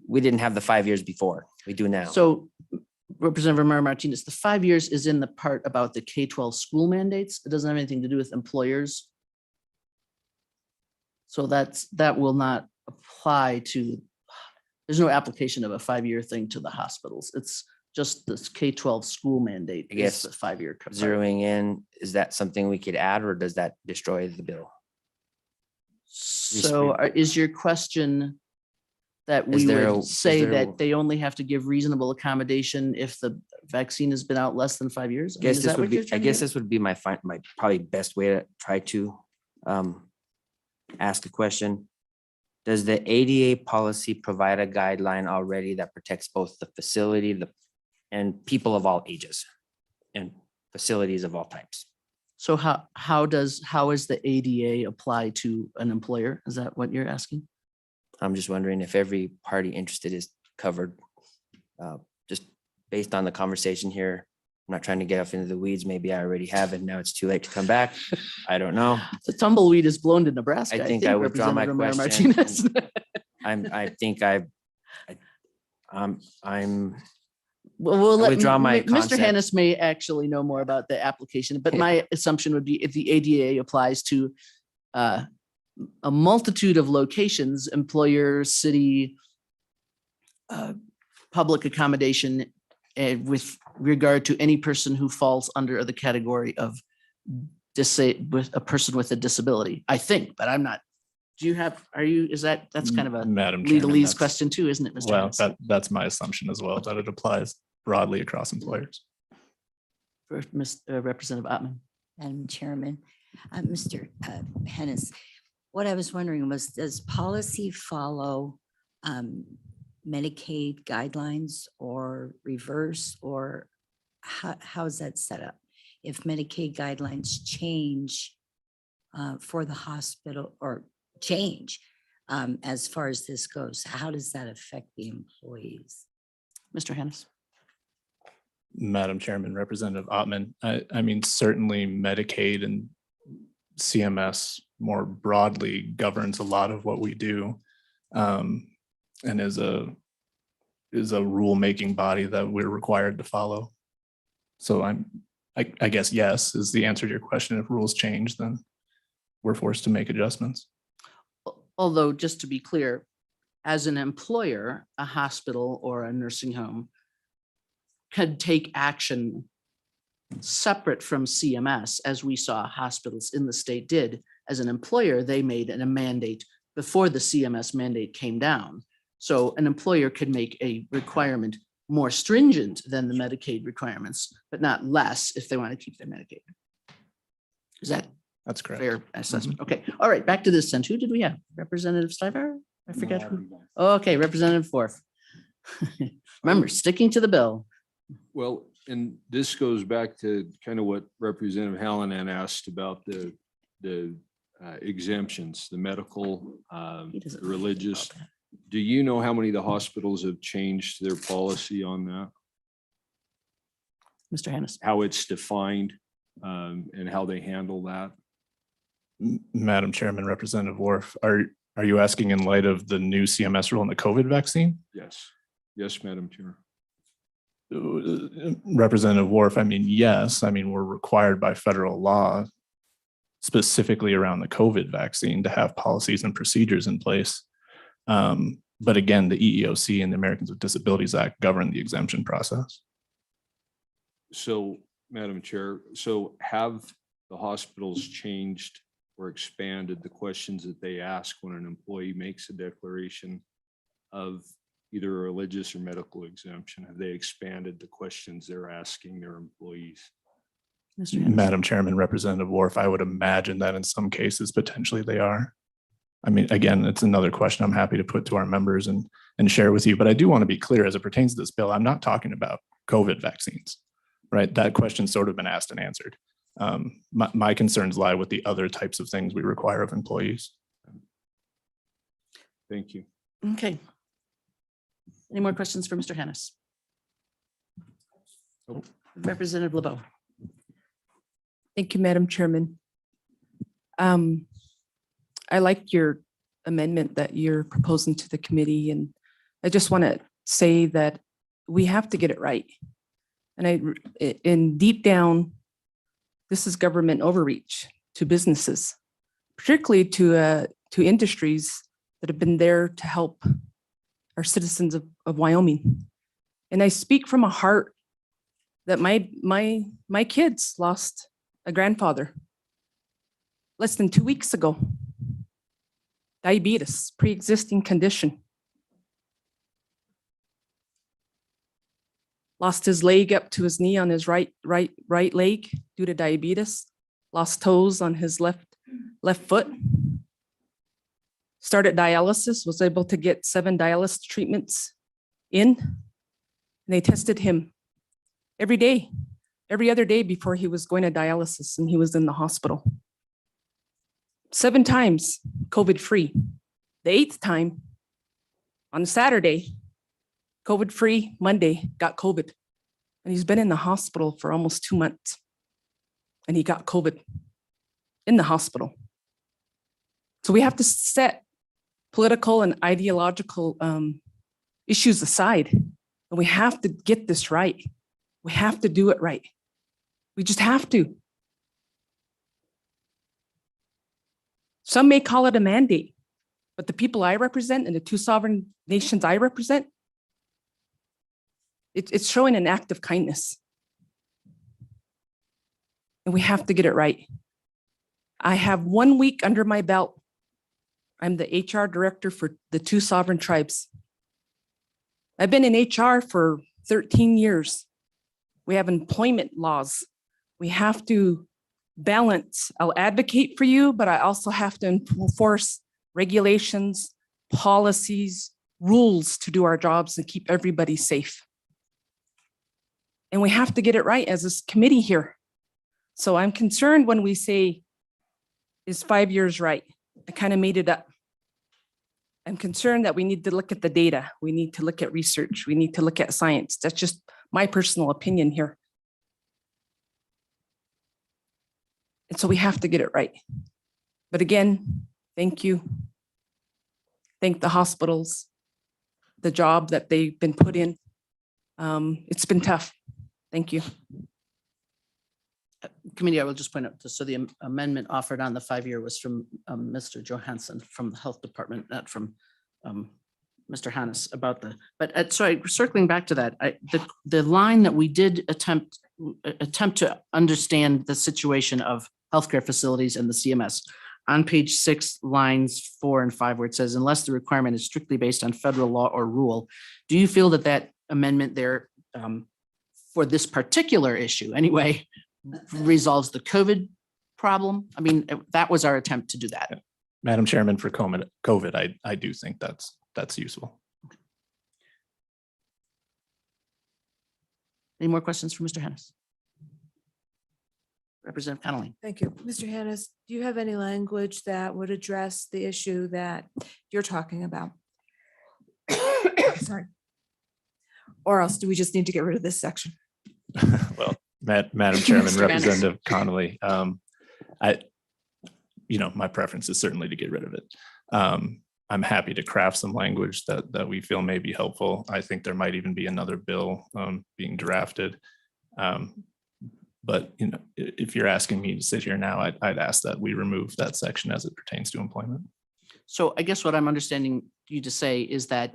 we didn't have the 5 years before. We do now. So Representative Romero Martinez, the 5 years is in the part about the K-12 school mandates. It doesn't have anything to do with employers. So that will not apply to, there's no application of a 5-year thing to the hospitals. It's just this K-12 school mandate. I guess is the 5-year. Zeroing in, is that something we could add or does that destroy the bill? So is your question that Is we there would a- say is there a- that they only have to give reasonable accommodation if the vaccine has been out less than 5 years? I mean, Guess is this that would what be, you're I trying to guess get? this would be my probably best way to try to ask a question. Does the ADA policy provide a guideline already that protects both the facility and people of all ages and facilities of all types? So how is the ADA apply to an employer? Is that what you're asking? I'm just wondering if every party interested is covered. Just based on the conversation here, I'm not trying to get off into the weeds. Maybe I already have, and now it's too late to come back. I don't know. The tumbleweed is blown to Nebraska. I think I withdraw my Representative Romero question. Martinez. I think I'm We'll I let withdraw my Mr. concept. Hannes may actually know more about the application, but my assumption would be if the ADA applies to a multitude of locations, employer, city, public accommodation, with regard to any person who falls under the category of with a person with a disability, I think, but I'm not. Do you have, that's kind of a Madam Chairman, legalese that's- question too, isn't it, Mr. Well, Hannes? that's my assumption as well, that it applies broadly across employers. For Representative Ottman. Madam Chairman, Mr. Hennis, what I was wondering was, does policy follow Medicaid guidelines or reverse, or how is that set up? If Medicaid guidelines change for the hospital or change as far as this goes, how does that affect the employees? Mr. Hannes. Madam Chairman, Representative Ottman, I mean, certainly Medicaid and CMS more broadly governs a lot of what we do. And is a rulemaking body that we're required to follow. So I guess yes is the answer to your question. If rules change, then we're forced to make adjustments. Although, just to be clear, as an employer, a hospital or a nursing home could take action separate from CMS, as we saw hospitals in the state did. As an employer, they made a mandate before the CMS mandate came down. So an employer could make a requirement more stringent than the Medicaid requirements, but not less if they want to keep their Medicaid. Is that That's correct. fair assessment? Okay, all right, back to this then. Who did we have? Representative Stiver? I forget who. Okay, Representative Forth. Remember, sticking to the bill. Well, and this goes back to kind of what Representative Hallinan asked about the exemptions, the medical, He doesn't the know anything religious. about that. Do you know how many of the hospitals have changed their policy on that? Mr. Hannes. How it's defined and how they handle that? Madam Chairman, Representative Worf, are you asking in light of the new CMS rule on the COVID vaccine? Yes. Yes, Madam Chair. Representative Worf, I mean, yes, I mean, we're required by federal law specifically around the COVID vaccine to have policies and procedures in place. But again, the EEOC and the Americans with Disabilities Act govern the exemption process. So, Madam Chair, so have the hospitals changed or expanded the questions that they ask when an employee makes a declaration of either a religious or medical exemption? Have they expanded the questions they're asking their employees? Mr. Hannes. Madam Chairman, Representative Worf, I would imagine that in some cases, potentially they are. I mean, again, it's another question I'm happy to put to our members and share with you, but I do want to be clear as it pertains to this bill, I'm not talking about COVID vaccines, right? That question's sort of been asked and answered. My concerns lie with the other types of things we require of employees. Thank you. Okay. Any more questions for Mr. Hannes? Representative LeBeau. Thank you, Madam Chairman. I like your amendment that you're proposing to the committee, and I just want to say that we have to get it right. And in deep down, this is government overreach to businesses, particularly to industries that have been there to help our citizens of Wyoming. And I speak from a heart that my kids lost a grandfather less than 2 weeks ago. Diabetes, pre-existing condition. Lost his leg up to his knee on his right leg due to diabetes. Lost toes on his left foot. Started dialysis, was able to get 7 dialysis treatments in. And they tested him every day, every other day before he was going to dialysis, and he was in the hospital. 7 times COVID-free. The 8th time on Saturday, COVID-free, Monday, got COVID. And he's been in the hospital for almost 2 months. And he got COVID in the hospital. So we have to set political and ideological issues aside. And we have to get this right. We have to do it right. We just have to. Some may call it a mandate, but the people I represent and the 2 sovereign nations I represent, it's showing an act of kindness. And we have to get it right. I have 1 week under my belt. I'm the HR director for the 2 sovereign tribes. I've been in HR for 13 years. We have employment laws. We have to balance. I'll advocate for you, but I also have to enforce regulations, policies, rules to do our jobs and keep everybody safe. And we have to get it right as this committee here. So I'm concerned when we say, is 5 years right? I kind of made it up. I'm concerned that we need to look at the data. We need to look at research. We need to look at science. That's just my personal opinion here. And so we have to get it right. But again, thank you. Thank the hospitals, the job that they've been put in. It's been tough. Thank you. Committee, I will just point out, so the amendment offered on the 5-year was from Mr. Johansson from the Health Department, not from Mr. Hannes about but sorry, circling back to that, the line that we did attempt to understand the situation of healthcare facilities and the CMS on page 6, lines 4 and 5, where it says, unless the requirement is strictly based on federal law or rule, do you feel that amendment there for this particular issue anyway, resolves the COVID problem? I mean, that was our attempt to do that. Madam Chairman, for COVID, I do think that's useful. Any more questions for Mr. Hannes? Representative Connolly. Thank you. Mr. Hannes, do you have any language that would address the issue that you're talking about? Sorry. Or else do we just need to get rid of this section? Well, Madam Chairman, Mr. Hannes. Representative Connolly, my preference is certainly to get rid of it. I'm happy to craft some language that we feel may be helpful. I think there might even be another bill being drafted. But if you're asking me to sit here now, I'd ask that we remove that section as it pertains to employment. So I guess what I'm understanding you to say is that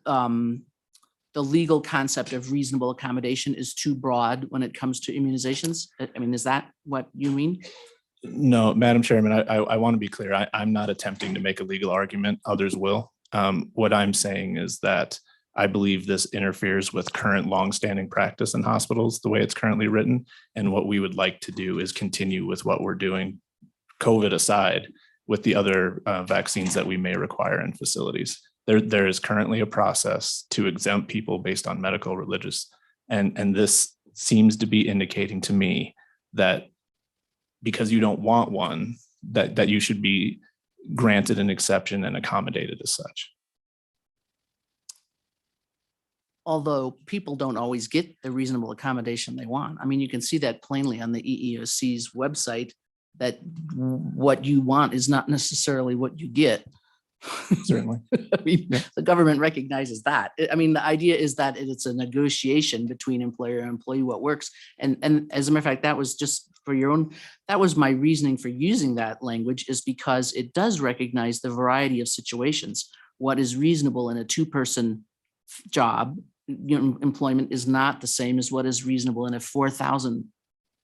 the legal concept of reasonable accommodation is too broad when it comes to immunizations. I mean, is that what you mean? No, Madam Chairman, I want to be clear. I'm not attempting to make a legal argument. Others will. What I'm saying is that I believe this interferes with current longstanding practice in hospitals, the way it's currently written. And what we would like to do is continue with what we're doing, COVID aside, with the other vaccines that we may require in facilities. There is currently a process to exempt people based on medical, religious, and this seems to be indicating to me that because you don't want one, that you should be granted an exception and accommodated as such. Although people don't always get the reasonable accommodation they want. I mean, you can see that plainly on the EEOC's website, that what you want is not necessarily what you get. Certainly. I mean, the government recognizes that. I mean, the idea is that it's a negotiation between employer and employee, what works. And as a matter of fact, that was just for your own, that was my reasoning for using that language, is because it does recognize the variety of situations. What is reasonable in a two-person job, employment, is not the same as what is reasonable in a 4,000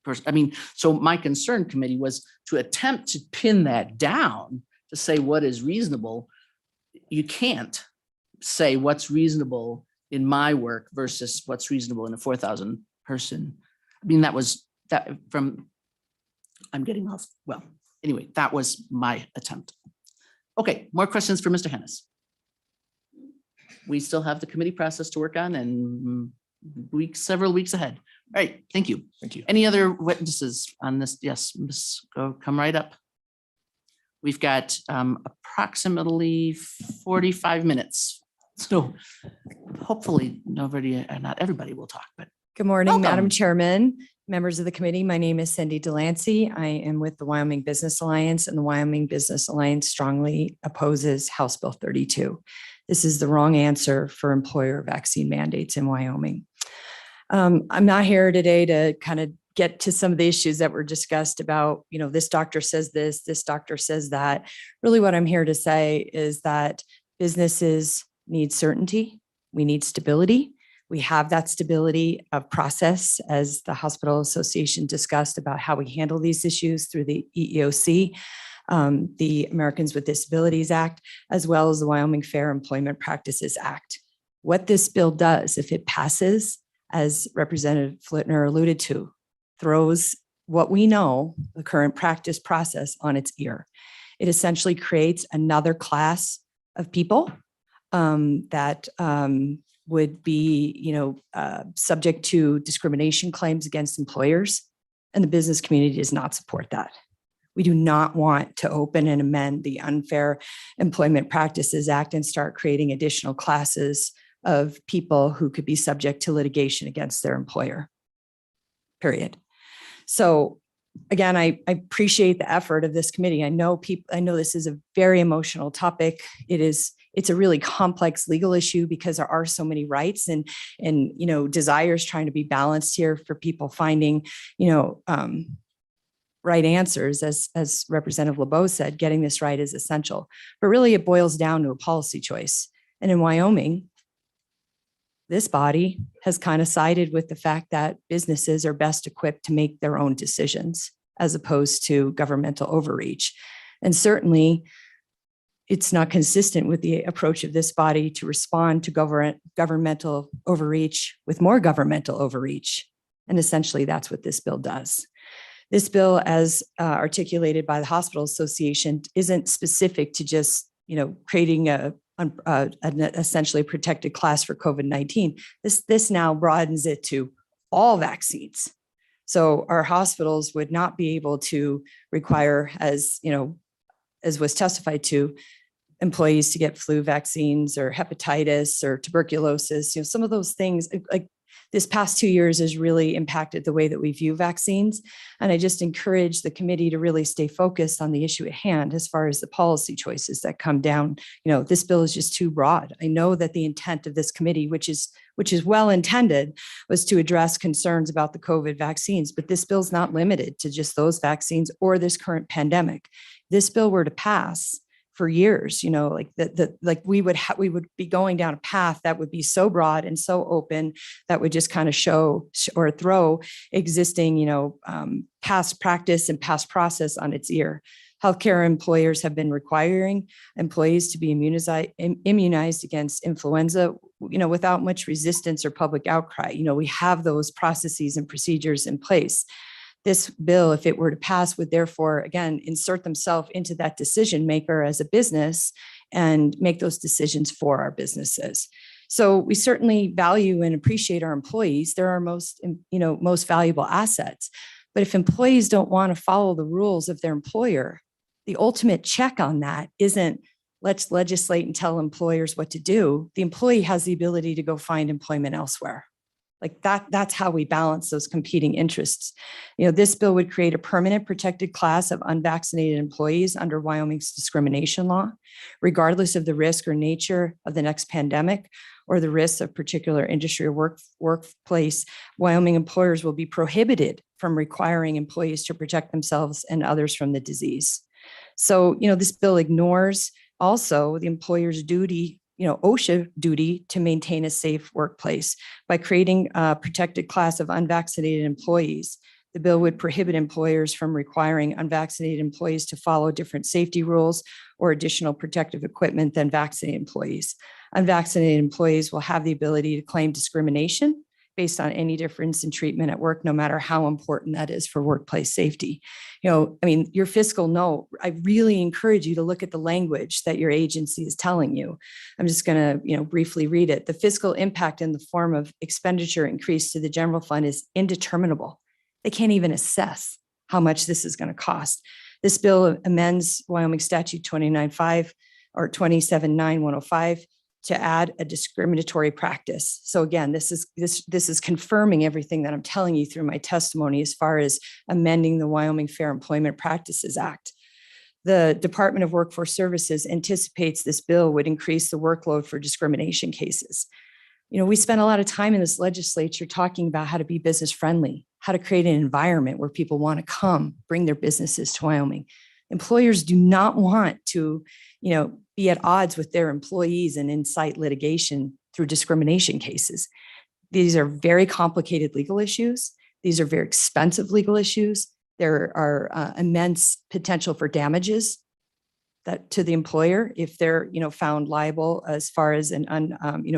person. I mean, so my concern, committee, was to attempt to pin that down, to say what is reasonable. You can't say what's reasonable in my work versus what's reasonable in a 4,000 person. I mean, that was that from, I'm getting off. Well, anyway, that was my attempt. Okay, more questions for Mr. Hennis? We still have the committee process to work on and several weeks ahead. All right, thank you. Thank you. Any other witnesses on this? Yes, Ms. Go, come right up. We've got approximately 45 minutes. So hopefully nobody, not everybody will talk, but Good morning, Welcome. Madam Chairman, members of the committee. My name is Cindy Delancey. I am with the Wyoming Business Alliance, and the Wyoming Business Alliance strongly opposes House Bill 32. This is the wrong answer for employer vaccine mandates in Wyoming. I'm not here today to kind of get to some of the issues that were discussed about, this doctor says this doctor says that. Really what I'm here to say is that businesses need certainty. We need stability. We have that stability of process, as the Hospital Association discussed about how we handle these issues through the EEOC, the Americans with Disabilities Act, as well as the Wyoming Fair Employment Practices Act. What this bill does, if it passes, as Representative Flitner alluded to, throws what we know, the current practice process, on its ear. It essentially creates another class of people that would be, subject to discrimination claims against employers, and the business community does not support that. We do not want to open and amend the Unfair Employment Practices Act and start creating additional classes of people who could be subject to litigation against their employer, period. So again, I appreciate the effort of this committee. I know this is a very emotional topic. It's a really complex legal issue because there are so many rights and desires trying to be balanced here for people finding, right answers. As Representative LeBeau said, getting this right is essential. But really it boils down to a policy choice. And in Wyoming, this body has kind of sided with the fact that businesses are best equipped to make their own decisions as opposed to governmental overreach. And certainly it's not consistent with the approach of this body to respond to governmental overreach with more governmental overreach. And essentially that's what this bill does. This bill, as articulated by the Hospital Association, isn't specific to just, creating an essentially protected class for COVID-19. This now broadens it to all vaccines. So our hospitals would not be able to require, as was testified to, employees to get flu vaccines or hepatitis or tuberculosis. Some of those things, like this past 2 years, has really impacted the way that we view vaccines. And I just encourage the committee to really stay focused on the issue at hand as far as the policy choices that come down. This bill is just too broad. I know that the intent of this committee, which is well intended, was to address concerns about the COVID vaccines, but this bill is not limited to just those vaccines or this current pandemic. This bill were to pass for years, we would be going down a path that would be so broad and so open that would just kind of show or throw existing, past practice and past process on its ear. Healthcare employers have been requiring employees to be immunized against influenza, without much resistance or public outcry. We have those processes and procedures in place. This bill, if it were to pass, would therefore, again, insert themselves into that decision maker as a business and make those decisions for our businesses. So we certainly value and appreciate our employees. They're our most valuable assets. But if employees don't want to follow the rules of their employer, the ultimate check on that isn't let's legislate and tell employers what to do. The employee has the ability to go find employment elsewhere. Like that's how we balance those competing interests. This bill would create a permanent protected class of unvaccinated employees under Wyoming's discrimination law, regardless of the risk or nature of the next pandemic or the risks of particular industry or workplace. Wyoming employers will be prohibited from requiring employees to protect themselves and others from the disease. So, this bill ignores also the employer's duty, OSHA duty to maintain a safe workplace. By creating a protected class of unvaccinated employees, the bill would prohibit employers from requiring unvaccinated employees to follow different safety rules or additional protective equipment than vaccinated employees. Unvaccinated employees will have the ability to claim discrimination based on any difference in treatment at work, no matter how important that is for workplace safety. Your fiscal note, I really encourage you to look at the language that your agency is telling you. I'm just going to, briefly read it. The fiscal impact in the form of expenditure increase to the general fund is indeterminable. They can't even assess how much this is going to cost. This bill amends Wyoming Statute 29.5 or 27.9.105 to add a discriminatory practice. So again, this is confirming everything that I'm telling you through my testimony as far as amending the Wyoming Fair Employment Practices Act. The Department of Workforce Services anticipates this bill would increase the workload for discrimination cases. We spent a lot of time in this legislature talking about how to be business friendly, how to create an environment where people want to come bring their businesses to Wyoming. Employers do not want to, be at odds with their employees and incite litigation through discrimination cases. These are very complicated legal issues. These are very expensive legal issues. There are immense potential for damages that to the employer if they're, found liable as far as an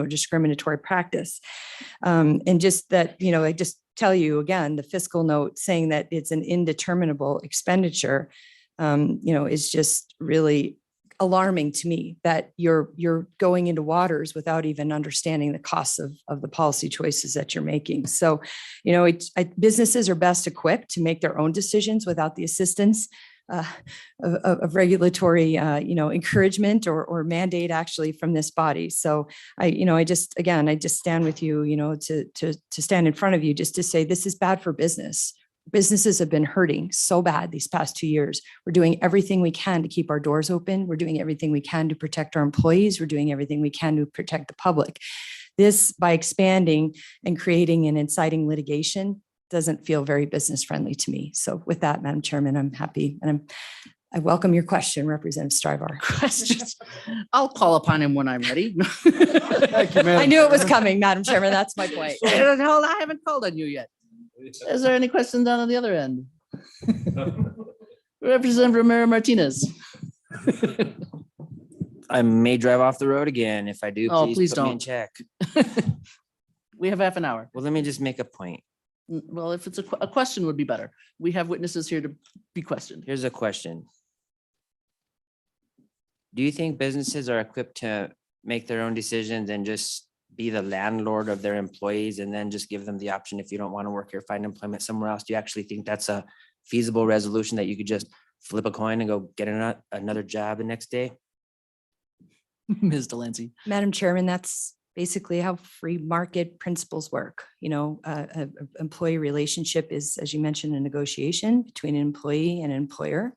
discriminatory practice. And just that, I just tell you again, the fiscal note saying that it's an indeterminable expenditure, is just really alarming to me that you're going into waters without even understanding the costs of the policy choices that you're making. So, businesses are best equipped to make their own decisions without the assistance of regulatory, encouragement or mandate actually from this body. So I just stand with you, to stand in front of you just to say this is bad for business. Businesses have been hurting so bad these past 2 years. We're doing everything we can to keep our doors open. We're doing everything we can to protect our employees. We're doing everything we can to protect the public. This, by expanding and creating and inciting litigation, doesn't feel very business friendly to me. So with that, Madam Chairman, I'm happy and I welcome your question, Representative Stryvar. Questions? I'll call upon him when I'm ready. Thank you, I knew it was coming, Madam Chairman. That's my point. I haven't called on you yet. Is there any questions down on the other end? Representative Romero Martinez. I may drive off the road again. If I do, Oh, please please put me in don't. check. We have half an hour. Well, let me just make a point. Well, if it's a question would be better. We have witnesses here to be questioned. Here's a question. Do you think businesses are equipped to make their own decisions and just be the landlord of their employees and then just give them the option, if you don't want to work here, find employment somewhere else? Do you actually think that's a feasible resolution that you could just flip a coin and go get another job the next day? Ms. Delancey. Madam Chairman, that's basically how free market principles work. Employee relationship is, as you mentioned, a negotiation between an employee and an employer.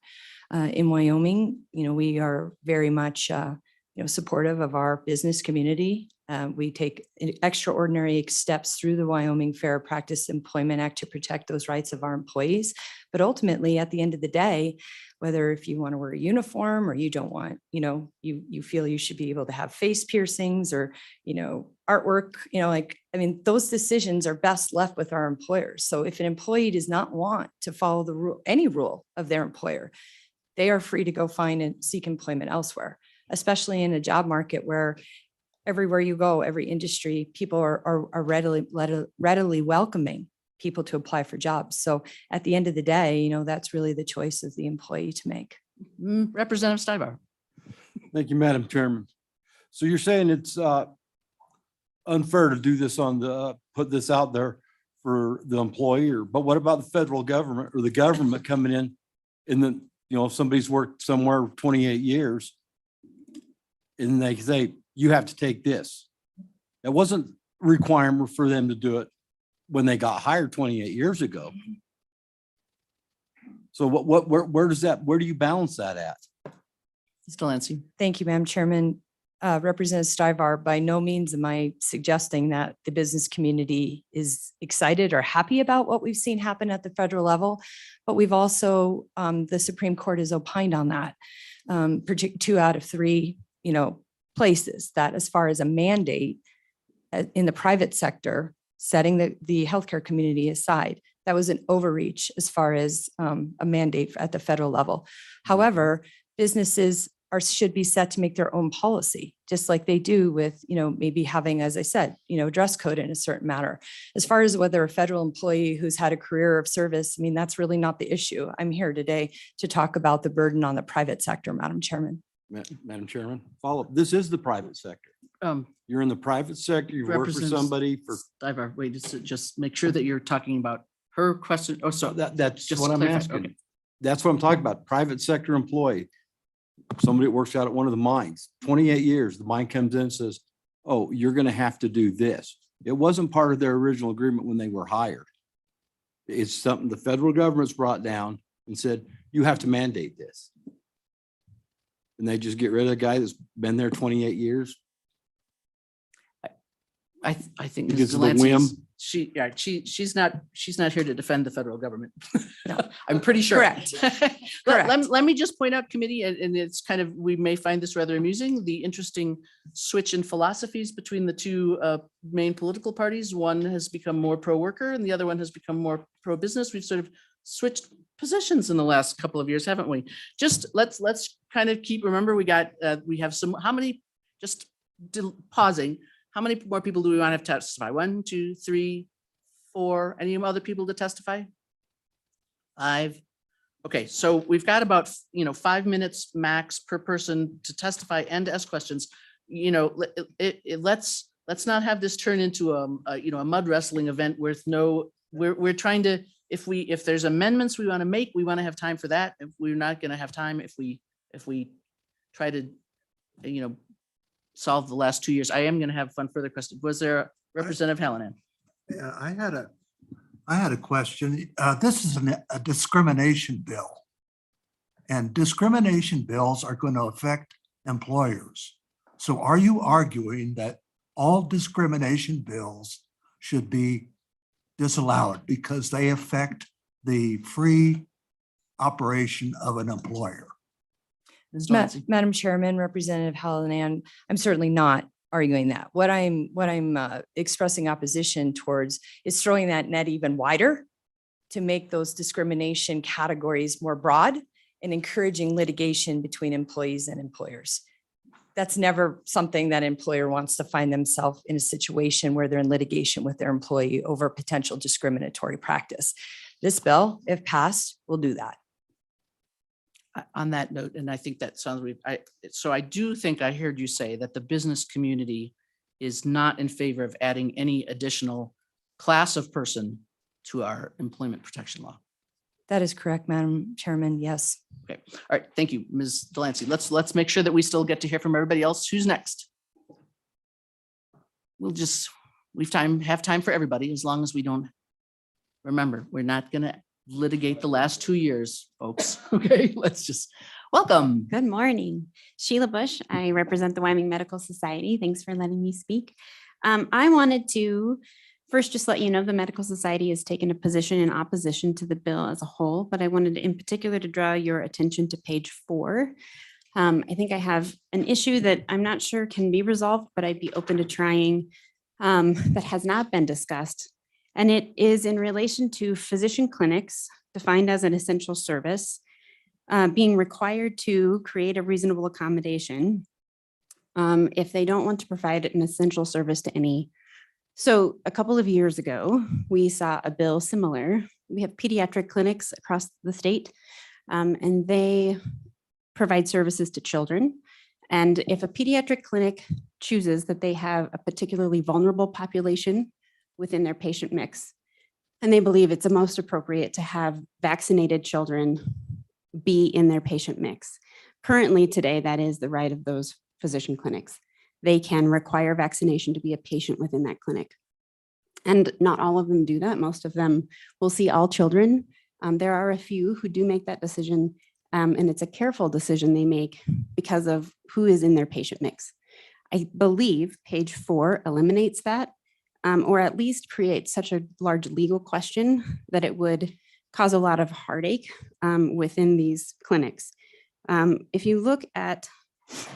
In Wyoming, we are very much, supportive of our business community. We take extraordinary steps through the Wyoming Fair Practice Employment Act to protect those rights of our employees. But ultimately, at the end of the day, whether if you want to wear a uniform or you don't want, you feel you should be able to have face piercings or, artwork, those decisions are best left with our employers. So if an employee does not want to follow any rule of their employer, they are free to go find and seek employment elsewhere, especially in a job market where everywhere you go, every industry, people are readily welcoming people to apply for jobs. So at the end of the day, that's really the choice of the employee to make. Representative Steinbauer. Thank you, Madam Chairman. So you're saying it's unfair to do this put this out there for the employer, but what about the federal government or the government coming in and then You know, if somebody's worked somewhere 28 years and they say, you have to take this. That wasn't a requirement for them to do it when they got hired 28 years ago. So where does that, where do you balance that at? Ms. Delancey. Thank you, Madam Chairman. Representative Stivar, by no means am I suggesting that the business community is excited or happy about what we've seen happen at the federal level, but we've also, the Supreme Court has opined on that. 2 out of 3, places that as far as a mandate in the private sector, setting the healthcare community aside, that was an overreach as far as a mandate at the federal level. However, businesses should be set to make their own policy, just like they do with, maybe having, as I said, dress code in a certain manner. As far as whether a federal employee who's had a career of service, I mean, that's really not the issue. I'm here today to talk about the burden on the private sector, Madam Chairman. Madam Chairman, follow, this is the private sector. You're in the private sector, you work for Representative somebody for. Stivar, wait, just make sure that you're talking about her question. Oh, so That's just what I'm clarify, asking. okay. That's what I'm talking about. Private sector employee. Somebody that works out at one of the mines, 28 years, the mine comes in and says, oh, you're going to have to do this. It wasn't part of their original agreement when they were hired. It's something the federal government's brought down and said, you have to mandate this. And they just get rid of the guy that's been there 28 years. I think Because Ms. of the Delancey whim? she's not here to defend the federal government. No. I'm pretty sure. Correct. Let me just point out, committee, and it's kind of, we may find this rather amusing, the interesting switch in philosophies between the two main political parties. One has become more pro-worker and the other one has become more pro-business. We've sort of switched positions in the last couple of years, haven't we? Just let's kind of remember, we have some, how many, just pausing, how many more people do we want to have testify? 1, 2, 3, 4, any other people to testify? 5. Okay, so we've got about, 5 minutes max per person to testify and to ask questions. Let's not have this turn into a mud wrestling event with we're trying to, if there's amendments we want to make, we want to have time for that. If we're not going to have time, if we try to, solve the last 2 years. I am going to have fun further questions. Was there Representative Hallinan? Yeah, I had a question. This is a discrimination bill. And discrimination bills are going to affect employers. So are you arguing that all discrimination bills should be disallowed because they affect the free operation of an employer? Ms. Delancey? Madam Chairman, Representative Hallinan, I'm certainly not arguing that. What I'm expressing opposition towards is throwing that net even wider to make those discrimination categories more broad and encouraging litigation between employees and employers. That's never something that employer wants to find themselves in a situation where they're in litigation with their employee over potential discriminatory practice. This bill, if passed, will do that. On that note, and I think that sounds weird, so I do think I heard you say that the business community is not in favor of adding any additional class of person to our employment protection law. That is correct, Madam Chairman. Yes. Okay, all right, thank you, Ms. Delancey. Let's make sure that we still get to hear from everybody else. Who's next? We've have time for everybody, as long as we don't, remember, we're not gonna litigate the last 2 years, folks. Okay, welcome. Good morning. Sheila Bush. I represent the Wyoming Medical Society. Thanks for letting me speak. I wanted to first just let you know the Medical Society has taken a position in opposition to the bill as a whole, but I wanted in particular to draw your attention to page 4. I think I have an issue that I'm not sure can be resolved, but I'd be open to trying that has not been discussed. And it is in relation to physician clinics defined as an essential service being required to create a reasonable accommodation if they don't want to provide an essential service to any. So a couple of years ago, we saw a bill similar. We have pediatric clinics across the state, and they provide services to children. And if a pediatric clinic chooses that they have a particularly vulnerable population within their patient mix, and they believe it's the most appropriate to have vaccinated children be in their patient mix. Currently today, that is the right of those physician clinics. They can require vaccination to be a patient within that clinic. And not all of them do that. Most of them will see all children. There are a few who do make that decision, and it's a careful decision they make because of who is in their patient mix. I believe page 4 eliminates that, or at least creates such a large legal question that it would cause a lot of heartache within these clinics. If you look at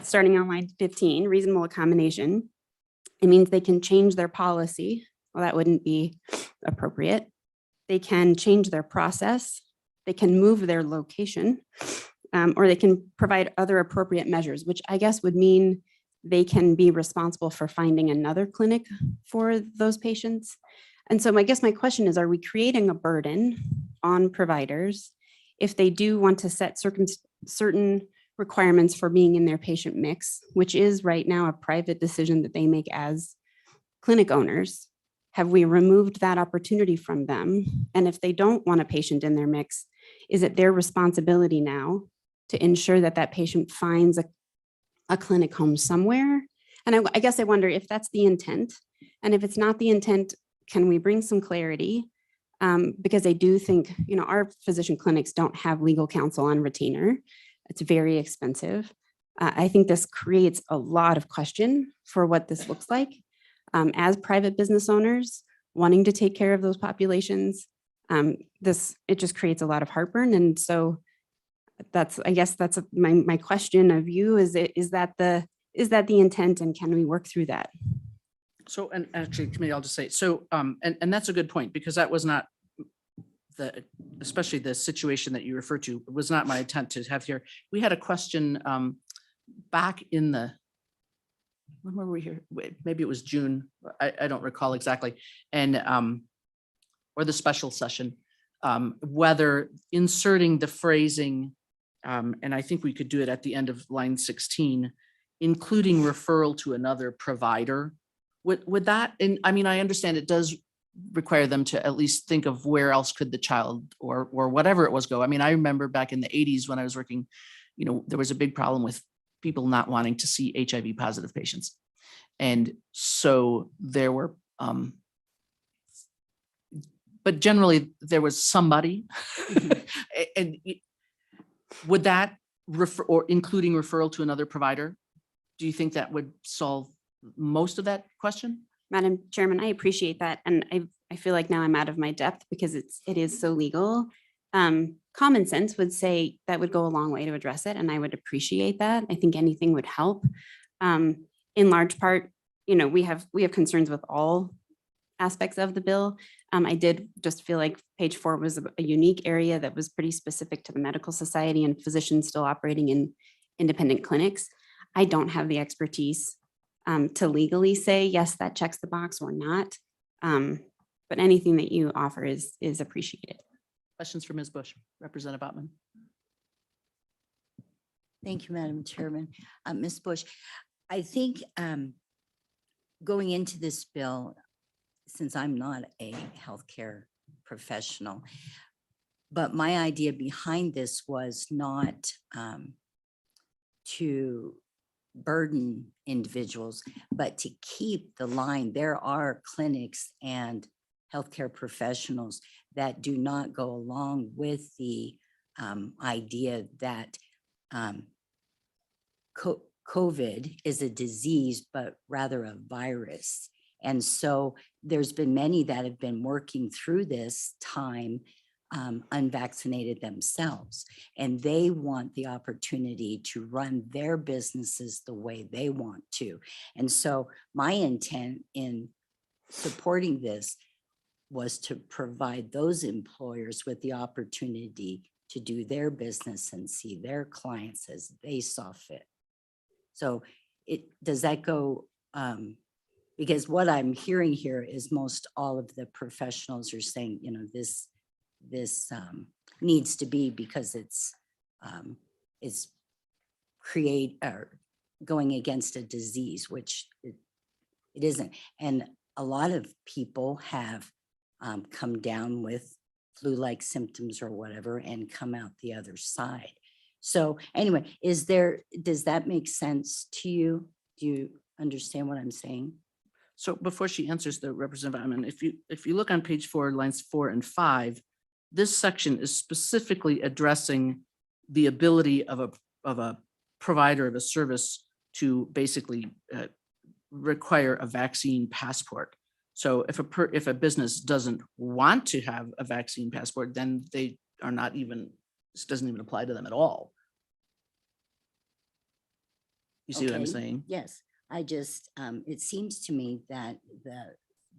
starting on line 15, reasonable accommodation, it means they can change their policy. Well, that wouldn't be appropriate. They can change their process. They can move their location, or they can provide other appropriate measures, which I guess would mean they can be responsible for finding another clinic for those patients. And so I guess my question is, are we creating a burden on providers if they do want to set certain requirements for being in their patient mix, which is right now a private decision that they make as clinic owners? Have we removed that opportunity from them? And if they don't want a patient in their mix, is it their responsibility now to ensure that that patient finds a clinic home somewhere? And I guess I wonder if that's the intent. And if it's not the intent, can we bring some clarity? Because I do think, our physician clinics don't have legal counsel on retainer. It's very expensive. I think this creates a lot of question for what this looks like. As private business owners wanting to take care of those populations, it just creates a lot of heartburn. And so I guess that's my question of you is that the intent, and can we work through that? So, and actually, committee, I'll just say, so, and that's a good point, because that was not especially the situation that you referred to, was not my intent to have here. We had a question back in when were we here? Maybe it was June. I don't recall exactly. And, or the special session, whether inserting the phrasing, and I think we could do it at the end of line 16, including referral to another provider. Would that, and I mean, I understand it does require them to at least think of where else could the child or whatever it was go. I mean, I remember back in the 80s when I was working, there was a big problem with people not wanting to see HIV positive patients. And so there were, but generally there was somebody. And would that refer, or including referral to another provider? Do you think that would solve most of that question? Madam Chairman, I appreciate that. And I feel like now I'm out of my depth because it is so legal. Common sense would say that would go a long way to address it. And I would appreciate that. I think anything would help. In large part, we have concerns with all aspects of the bill. I did just feel like page 4 was a unique area that was pretty specific to the medical society and physicians still operating in independent clinics. I don't have the expertise to legally say, yes, that checks the box or not. But anything that you offer is appreciated. Questions for Ms. Bush, Representative Ottman. Thank you, Madam Chairman. Ms. Bush, I think going into this bill, since I'm not a healthcare professional, but my idea behind this was not to burden individuals, but to keep the line. There are clinics and healthcare professionals that do not go along with the idea that COVID is a disease, but rather a virus. And so there's been many that have been working through this time unvaccinated themselves, and they want the opportunity to run their businesses the way they want to. And so my intent in supporting this was to provide those employers with the opportunity to do their business and see their clients as they saw fit. So does that go, because what I'm hearing here is most all of the professionals are saying, this needs to be because it's going against a disease, which it isn't. And a lot of people have come down with flu-like symptoms or whatever and come out the other side. So anyway, does that make sense to you? Do you understand what I'm saying? So before she answers the representative, I mean, if you look on page 4, lines 4 and 5, this section is specifically addressing the ability of a provider of a service to basically require a vaccine passport. So if a business doesn't want to have a vaccine passport, then they are not even, this doesn't even apply to them at all. You see what I'm Okay, saying? Yes, I just, it seems to me that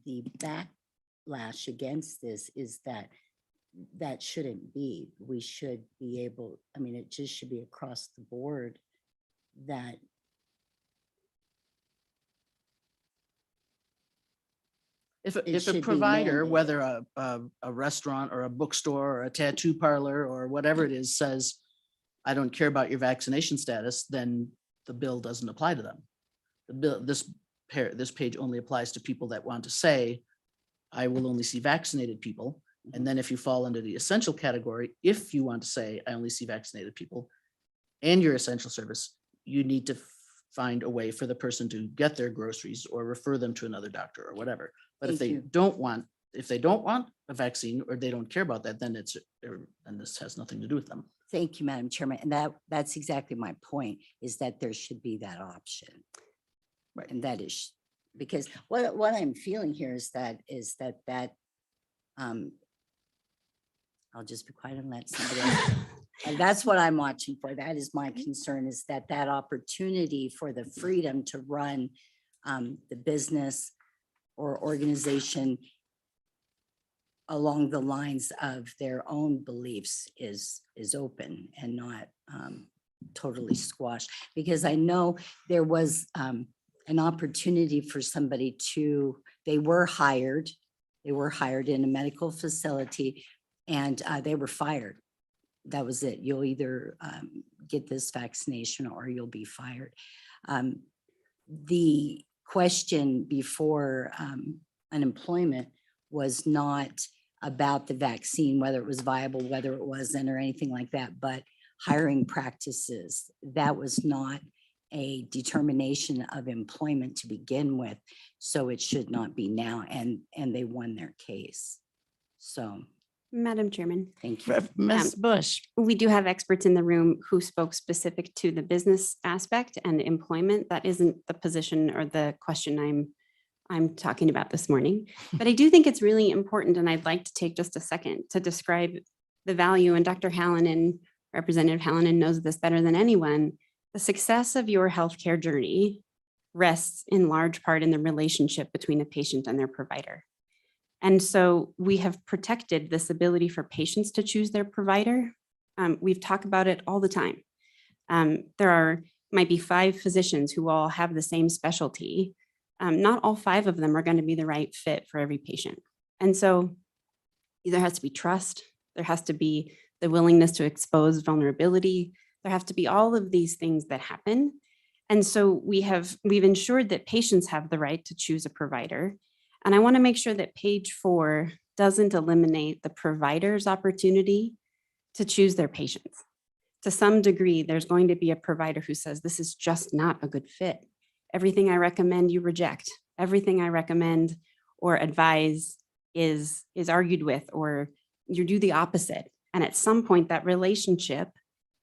the backlash against this is that shouldn't be. We should be able, I mean, it just should be across the board that If It a should be provider, mandated. whether a restaurant or a bookstore or a tattoo parlor or whatever it is, says, I don't care about your vaccination status, then the bill doesn't apply to them. The bill, this page only applies to people that want to say, I will only see vaccinated people. And then if you fall under the essential category, if you want to say, I only see vaccinated people and your essential service, you need to find a way for the person to get their groceries or refer them to another doctor or whatever. But if Thank they you. don't want, a vaccine or they don't care about that, then and this has nothing to do with them. Thank you, Madam Chairman. And that's exactly my point, is that there should be that option. Right. And that is, because what I'm feeling here is that I'll just be quiet and let somebody else. And that's what I'm watching for. That is my concern, is that opportunity for the freedom to run the business or organization along the lines of their own beliefs is open and not totally squashed. Because I know there was an opportunity for somebody they were hired in a medical facility and they were fired. That was it. You'll either get this vaccination or you'll be fired. The question before unemployment was not about the vaccine, whether it was viable, whether it wasn't, or anything like that, but hiring practices. That was not a determination of employment to begin with, so it should not be now, and they won their case. So, Madam Chairman, thank you. Ms. Bush. we do have experts in the room who spoke specific to the business aspect and employment. That isn't the position or the question I'm talking about this morning. But I do think it's really important, and I'd like to take just a second to describe the value, and Dr. Hallinan, Representative Hallinan knows this better than anyone. The success of your healthcare journey rests in large part in the relationship between a patient and their provider. And so we have protected this ability for patients to choose their provider. We've talked about it all the time. Might be 5 physicians who all have the same specialty. Not all 5 of them are going to be the right fit for every patient. And so there has to be trust. There has to be the willingness to expose vulnerability. There have to be all of these things that happen. And so we've ensured that patients have the right to choose a provider. And I want to make sure that page 4 doesn't eliminate the provider's opportunity to choose their patients. To some degree, there's going to be a provider who says, this is just not a good fit. Everything I recommend you reject. Everything I recommend or advise is argued with, or you do the opposite. And at some point, that relationship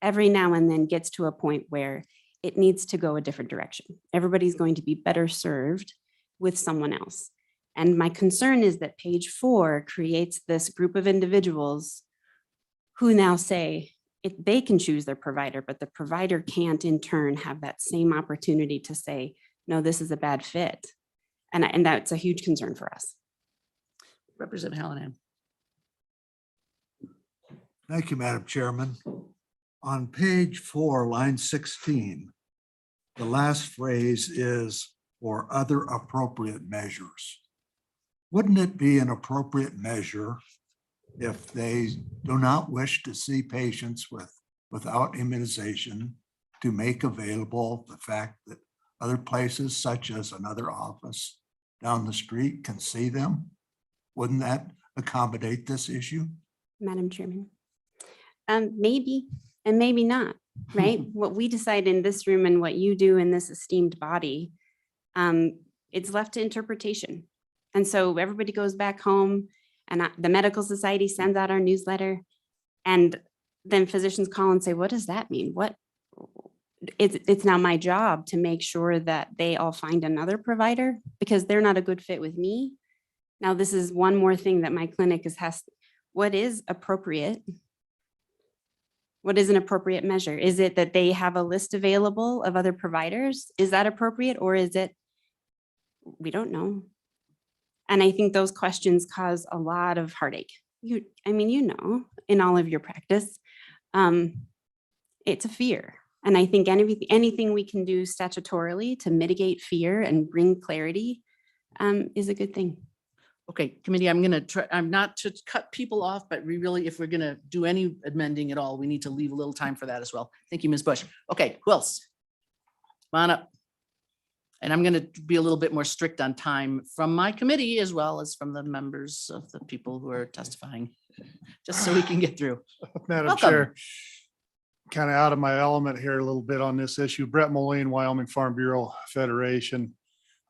every now and then gets to a point where it needs to go a different direction. Everybody's going to be better served with someone else. And my concern is that page 4 creates this group of individuals who now say they can choose their provider, but the provider can't in turn have that same opportunity to say, no, this is a bad fit. And that's a huge concern for us. Representative Hallinan. Thank you, Madam Chairman. On page 4, line 16, the last phrase is "or other appropriate measures." Wouldn't it be an appropriate measure if they do not wish to see patients without immunization to make available the fact that other places, such as another office down the street, can see them? Wouldn't that accommodate this issue? Madam Chairman. Maybe and maybe not, right? What we decide in this room and what you do in this esteemed body, it's left to interpretation. And so everybody goes back home and the medical society sends out our newsletter, and then physicians call and say, what does that mean? It's now my job to make sure that they all find another provider because they're not a good fit with me. Now, this is one more thing that my clinic has. What is appropriate? What is an appropriate measure? Is it that they have a list available of other providers? Is that appropriate, or is it, we don't know. And I think those questions cause a lot of heartache. I mean, in all of your practice, it's a fear. And I think anything we can do statutorily to mitigate fear and bring clarity is a good thing. Okay, committee, I'm not to cut people off, but we really, if we're gonna do any amending at all, we need to leave a little time for that as well. Thank you, Ms. Bush. Okay, who else? Come on up. And I'm gonna be a little bit more strict on time from my committee as well as from the members of the people who are testifying, just so we can get through. Madam Welcome. Chair, kind of out of my element here a little bit on this issue. Brett Moline, Wyoming Farm Bureau Federation.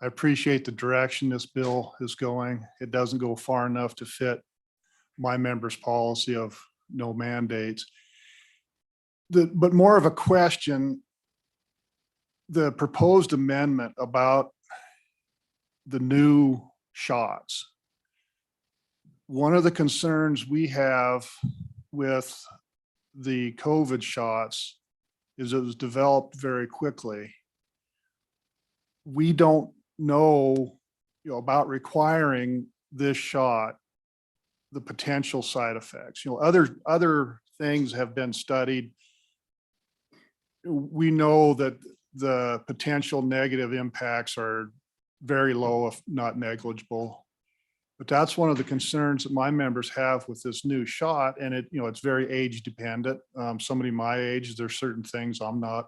I appreciate the direction this bill is going. It doesn't go far enough to fit my members' policy of no mandates. But more of a question, the proposed amendment about the new shots. One of the concerns we have with the COVID shots is it was developed very quickly. We don't know, about requiring this shot, the potential side effects. Other things have been studied. We know that the potential negative impacts are very low, if not negligible. But that's one of the concerns that my members have with this new shot. And it's very age dependent. Somebody my age, there's certain things I'm not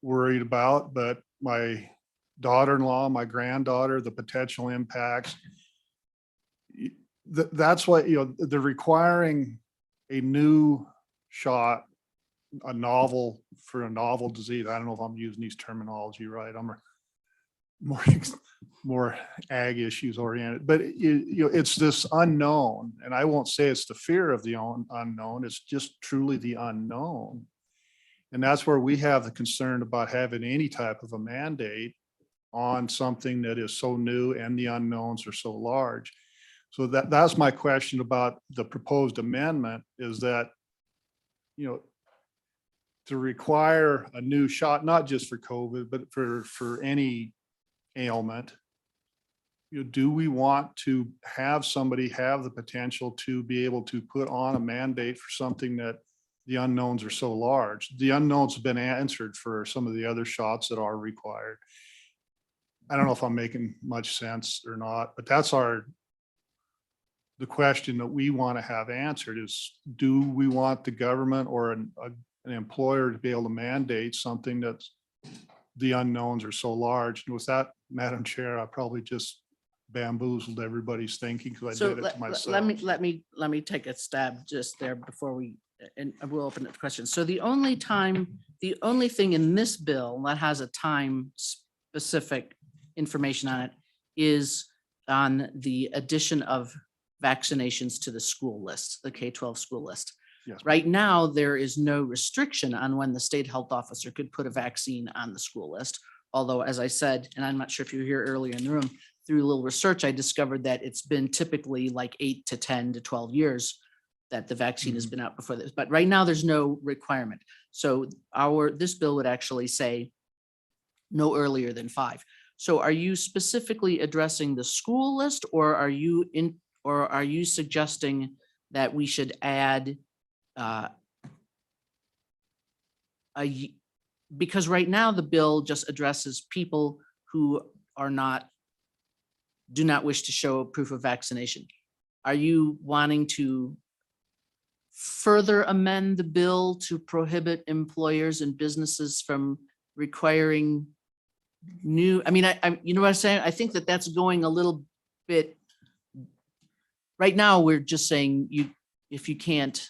worried about, but my daughter-in-law, my granddaughter, the potential impacts. That's why, they're requiring a new shot, for a novel disease. I don't know if I'm using these terminology right. I'm more ag issues oriented, but it's this unknown, and I won't say it's the fear of the unknown. It's just truly the unknown. And that's where we have the concern about having any type of a mandate on something that is so new and the unknowns are so large. So that's my question about the proposed amendment, is that, to require a new shot, not just for COVID, but for any ailment, do we want to have somebody have the potential to be able to put on a mandate for something that the unknowns are so large? The unknowns have been answered for some of the other shots that are required. I don't know if I'm making much sense or not, but that's the question that we want to have answered is, do we want the government or an employer to be able to mandate something that's the unknowns are so large? And with that, Madam Chair, I probably just bamboozled everybody's thinking because I did it to myself. Let me take a stab just there before and we'll open up to questions. So the only thing in this bill that has a time specific information on it is on the addition of vaccinations to the school list, the K-12 school list. Yes. Right now, there is no restriction on when the state health officer could put a vaccine on the school list. Although, as I said, and I'm not sure if you were here earlier in the room, through a little research, I discovered that it's been typically like 8 to 10 to 12 years that the vaccine has been out before this. But right now, there's no requirement. So this bill would actually say no earlier than 5. So are you specifically addressing the school list, or are you suggesting that we should add because right now the bill just addresses people who do not wish to show proof of vaccination. Are you wanting to further amend the bill to prohibit employers and businesses from requiring new, you know what I'm saying? I think that that's going a little bit right now, we're just saying if you can't,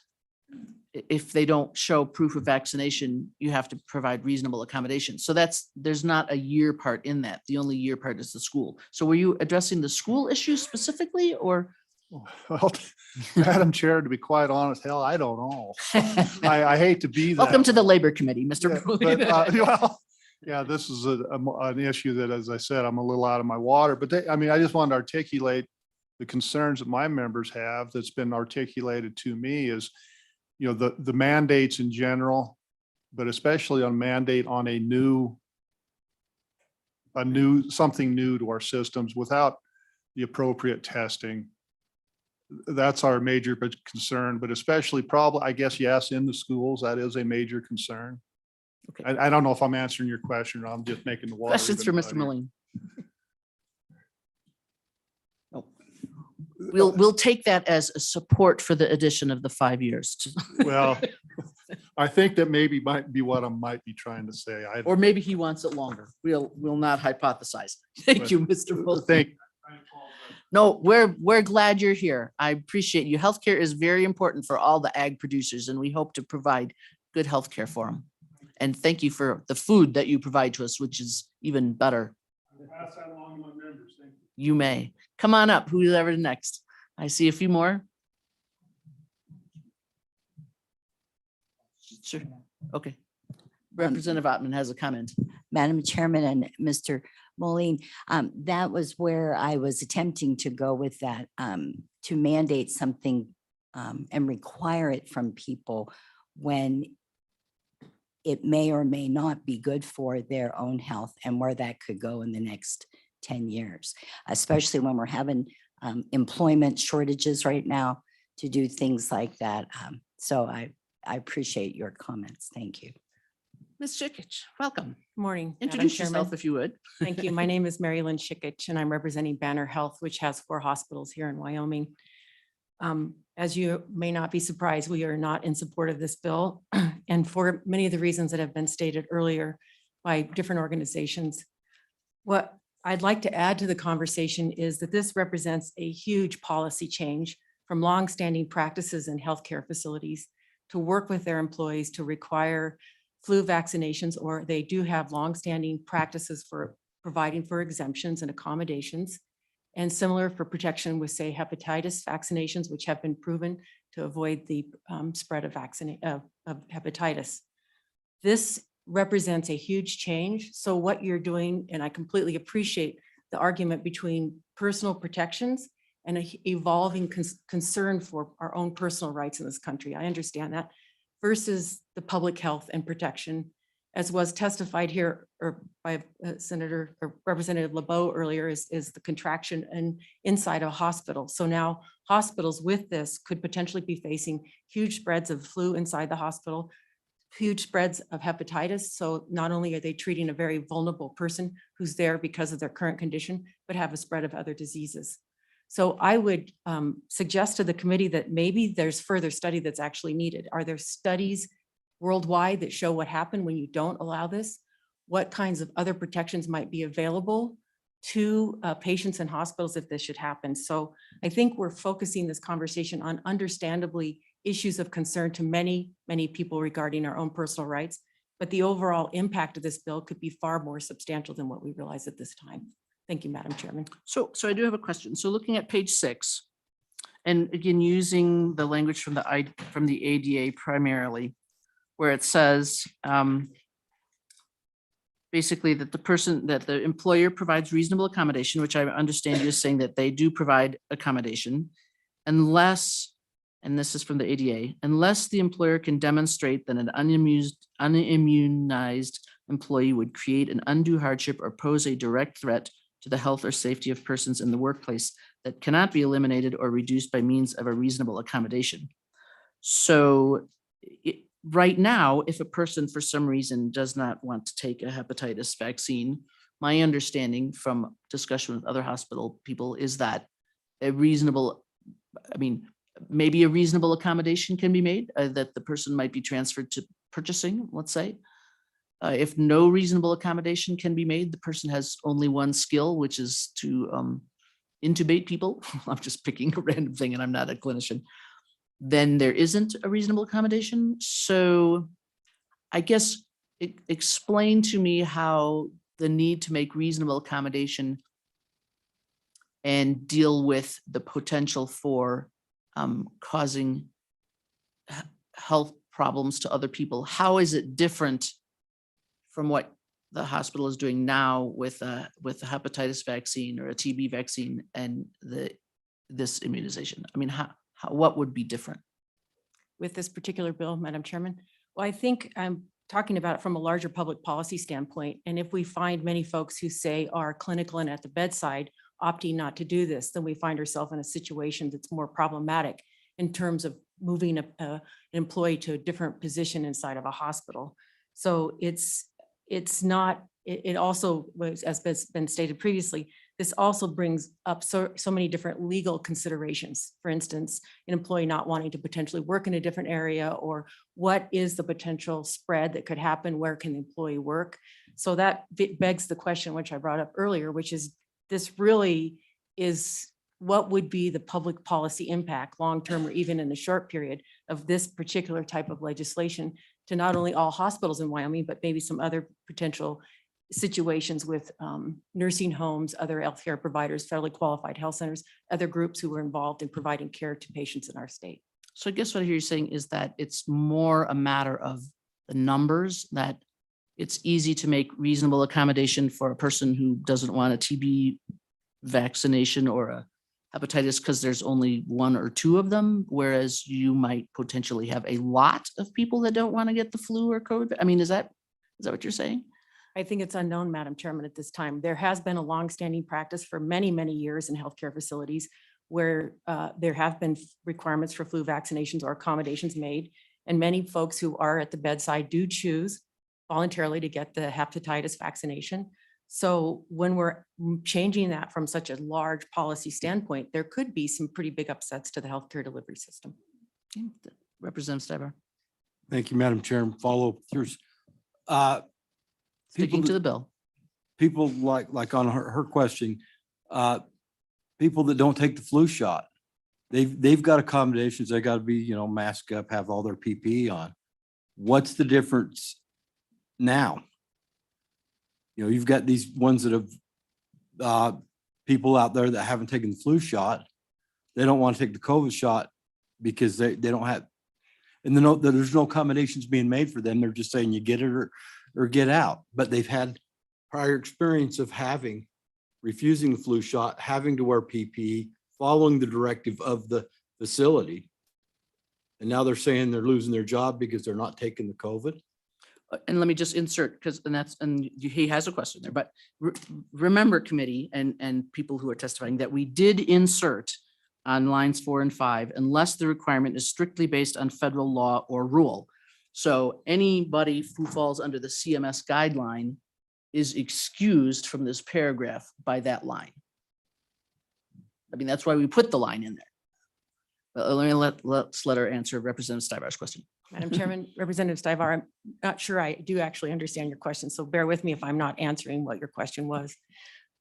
if they don't show proof of vaccination, you have to provide reasonable accommodation. So there's not a year part in that. The only year part is the school. So were you addressing the school issue specifically, or? Well, Madam Chair, to be quite honest, hell, I don't know. I hate to be that. Welcome to the Labor Committee, Yeah, Mr. well, yeah, this is an issue that, as I said, I'm a little out of my water, but I mean, I just wanted to articulate the concerns that my members have that's been articulated to me is, the mandates in general, but especially on mandate on something new to our systems without the appropriate testing. That's our major concern, but especially probably, I guess, yes, in the schools, that is a major concern. Okay. I don't know if I'm answering your question or I'm just making the water. Questions for even Mr. muddier. Mullane? Oh. We'll take that as a support for the addition of the 5 years. Well, I think that maybe might be what I might be trying to say. Or maybe he wants it longer. We'll not hypothesize. Thank you, Mr. Mullane. No, we're glad you're here. I appreciate you. Healthcare is very important for all the ag producers, and we hope to provide good healthcare for them. And thank you for the food that you provide to us, which is even better. Pass that along to my members. Thank you. You may. Come on up, who's ever next. I see a few more. Sure. Okay. Representative Ottman has a comment. Madam Chairman and Mr. Moline, that was where I was attempting to go with that, to mandate something and require it from people when it may or may not be good for their own health and where that could go in the next 10 years, especially when we're having employment shortages right now to do things like that. So I appreciate your comments. Thank you. Ms. Shikic, welcome. Morning. Madam Introduce Chairman. yourself if you would. Thank you. My name is Mary Lynn Shikic, and I'm representing Banner Health, which has 4 hospitals here in Wyoming. As you may not be surprised, we are not in support of this bill, and for many of the reasons that have been stated earlier by different organizations. What I'd like to add to the conversation is that this represents a huge policy change from longstanding practices in healthcare facilities to work with their employees to require flu vaccinations, or they do have longstanding practices for providing for exemptions and accommodations, and similar for protection with, say, hepatitis vaccinations, which have been proven to avoid the spread of hepatitis. This represents a huge change. So what you're doing, and I completely appreciate the argument between personal protections and an evolving concern for our own personal rights in this country. I understand that, versus the public health and protection, as was testified here or by Senator or Representative LeBeau earlier, is the contraction and inside a hospital. So now hospitals with this could potentially be facing huge spreads of flu inside the hospital, huge spreads of hepatitis. So not only are they treating a very vulnerable person who's there because of their current condition, but have a spread of other diseases. So I would suggest to the committee that maybe there's further study that's actually needed. Are there studies worldwide that show what happened when you don't allow this? What kinds of other protections might be available to patients in hospitals if this should happen? So I think we're focusing this conversation on understandably issues of concern to many, many people regarding our own personal rights, but the overall impact of this bill could be far more substantial than what we realize at this time. Thank you, Madam Chairman. So I do have a question. So looking at page 6, and again, using the language from the ADA primarily, where it says basically that the employer provides reasonable accommodation, which I understand you're saying that they do provide accommodation, unless, and this is from the ADA, unless the employer can demonstrate that an unimmunized employee would create an undue hardship or pose a direct threat to the health or safety of persons in the workplace that cannot be eliminated or reduced by means of a reasonable accommodation. So right now, if a person for some reason does not want to take a hepatitis vaccine, my understanding from discussion with other hospital people is that maybe a reasonable accommodation can be made, that the person might be transferred to purchasing, let's say. If no reasonable accommodation can be made, the person has only one skill, which is to intubate people, I'm just picking a random thing and I'm not a clinician, then there isn't a reasonable accommodation. So I guess explain to me how the need to make reasonable accommodation and deal with the potential for causing health problems to other people. How is it different from what the hospital is doing now with a hepatitis vaccine or a TB vaccine and this immunization? I mean, what would be different? With this particular bill, Madam Chairman? Well, I think I'm talking about it from a larger public policy standpoint. And if we find many folks who say are clinical and at the bedside opting not to do this, then we find ourselves in a situation that's more problematic in terms of moving an employee to a different position inside of a hospital. So it's not, it also was, as has been stated previously, this also brings up so many different legal considerations. For instance, an employee not wanting to potentially work in a different area, or what is the potential spread that could happen? Where can the employee work? So that begs the question, which I brought up earlier, which is this really is what would be the public policy impact long-term or even in the short period of this particular type of legislation to not only all hospitals in Wyoming, but maybe some other potential situations with nursing homes, other healthcare providers, federally qualified health centers, other groups who were involved in providing care to patients in our state. So I guess what I hear you saying is that it's more a matter of the numbers, that it's easy to make reasonable accommodation for a person who doesn't want a TB vaccination or a hepatitis because there's only one or two of them, whereas you might potentially have a lot of people that don't want to get the flu or COVID. I mean, is that what you're saying? I think it's unknown, Madam Chairman, at this time. There has been a longstanding practice for many, many years in healthcare facilities where there have been requirements for flu vaccinations or accommodations made. And many folks who are at the bedside do choose voluntarily to get the hepatitis vaccination. So when we're changing that from such a large policy standpoint, there could be some pretty big upsets to the healthcare delivery system. Representative Stibar. Thank you, Madam Chair. Follow up yours. Sticking to the bill. People like on her question, people that don't take the flu shot, they've got accommodations. They got to be, masked up, have all their PPE on. What's the difference now? You've got these ones that have people out there that haven't taken the flu shot. They don't want to take the COVID shot because they don't have, and there's no accommodations being made for them. They're just saying you get it or get out. But they've had prior experience of refusing the flu shot, having to wear PPE, following the directive of the facility. And now they're saying they're losing their job because they're not taking the COVID. And let me just insert, he has a question there, but remember, committee and people who are testifying, that we did insert on lines 4 and 5, unless the requirement is strictly based on federal law or rule. So anybody who falls under the CMS guideline is excused from this paragraph by that line. I mean, that's why we put the line in there. But let's let her answer Representative Stibar's question. Madam Chairman, Representative Stibar, I'm not sure I do actually understand your question, so bear with me if I'm not answering what your question was.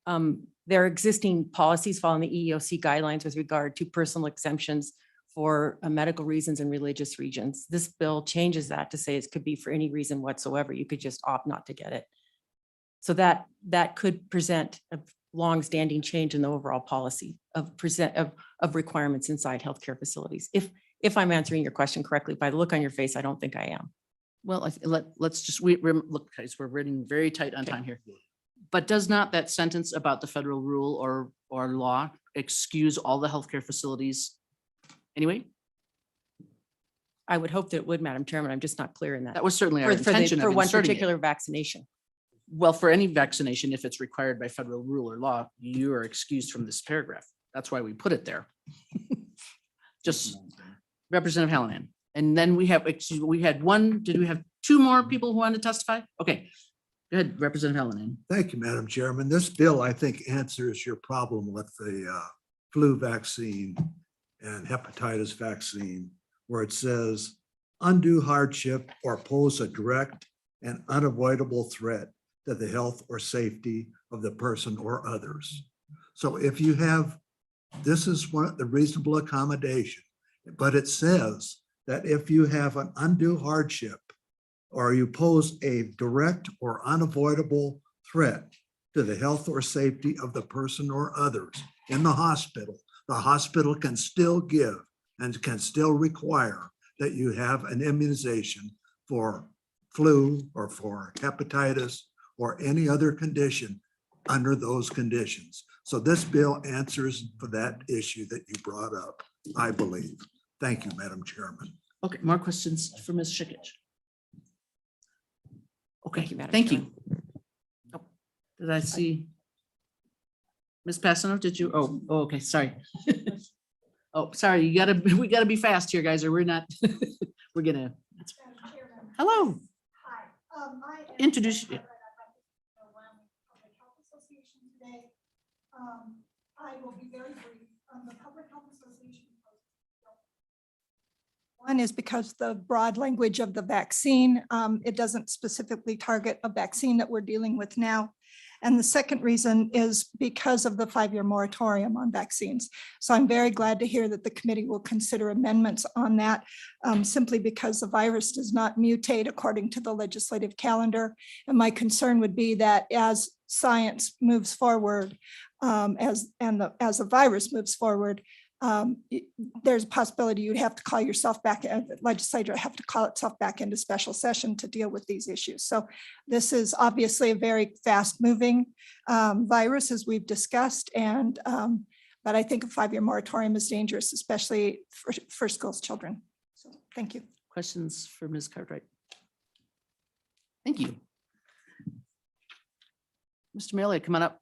There are existing policies following the EEOC guidelines with regard to personal exemptions for medical reasons and religious regions. This bill changes that to say it could be for any reason whatsoever. You could just opt not to get it. So that could present a longstanding change in the overall policy of requirements inside healthcare facilities. If I'm answering your question correctly, by the look on your face, I don't think I am. Well, let's just, look, guys, we're running very tight on time here. But does not that sentence about the federal rule or law excuse all the healthcare facilities anyway? I would hope that it would, Madam Chairman. I'm just not clear in that. That was certainly our intention For of one inserting it. particular vaccination. Well, for any vaccination, if it's required by federal rule or law, you are excused from this paragraph. That's why we put it there. Just Representative Hallinan. And then we had one, did we have two more people who wanted to testify? Okay, go ahead, Representative Hallinan. Thank you, Madam Chairman. This bill, I think, answers your problem with the flu vaccine and hepatitis vaccine, where it says undue hardship or pose a direct and unavoidable threat to the health or safety of the person or others. So if you have This is one of the reasonable accommodation, but it says that if you have an undue hardship or you pose a direct or unavoidable threat to the health or safety of the person or others in the hospital can still give and can still require that you have an immunization for flu or for hepatitis or any other condition under those conditions. So this bill answers for that issue that you brought up, I believe. Thank you, Madam Chairman. Okay, more questions for Ms. Shikkich? Okay, you, Madam thank you. Chairman. Oh, did I see? Ms. Passano, did you? Oh, okay, sorry. Oh, sorry, we gotta be fast here, guys, or we're not, we're gonna. Hello. Introduce you. I will be very brief. The Public Health Association. One is because the broad language of the vaccine, it doesn't specifically target a vaccine that we're dealing with now. And the second reason is because of the 5-year moratorium on vaccines. So I'm very glad to hear that the committee will consider amendments on that, simply because the virus does not mutate according to the legislative calendar. And my concern would be that as science moves forward, as the virus moves forward, there's a possibility you'd have to call yourself back, the legislature have to call itself back into special session to deal with these issues. So this is obviously a very fast moving virus, as we've discussed, and but I think a 5-year moratorium is dangerous, especially for schools children. So thank you. Questions for Ms. Cartwright? Thank you. Mr. Mealy, come on up.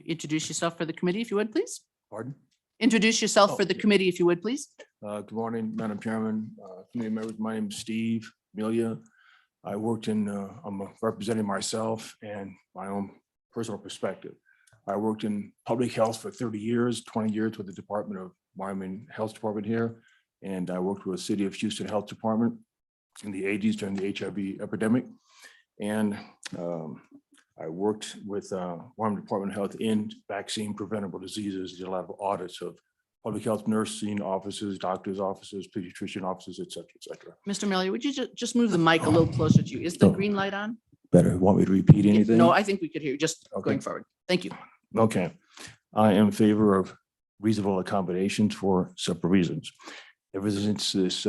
Introduce yourself for the committee, if you would, please. Pardon? Introduce yourself Oh, for the yeah. committee, if you would, please. Good morning, Madam Chairman, committee members. My name is Steve Amelia. I worked in, I'm representing myself and my own personal perspective. I worked in public health for 30 years, 20 years with the Department of Wyoming Health Department here. And I worked with the City of Houston Health Department in the 80s during the HIV epidemic. And I worked with Wyoming Department of Health in vaccine preventable diseases, did a lot of audits of public health nursing offices, doctors' offices, pediatrician offices, et cetera, et cetera. Mr. Mealy, would you just move the mic a little closer to you? Is the green light on? Better, want me to repeat anything? No, I think we could hear you, just Okay. going forward. Thank you. Okay. I am in favor of reasonable accommodations for several reasons. Ever since this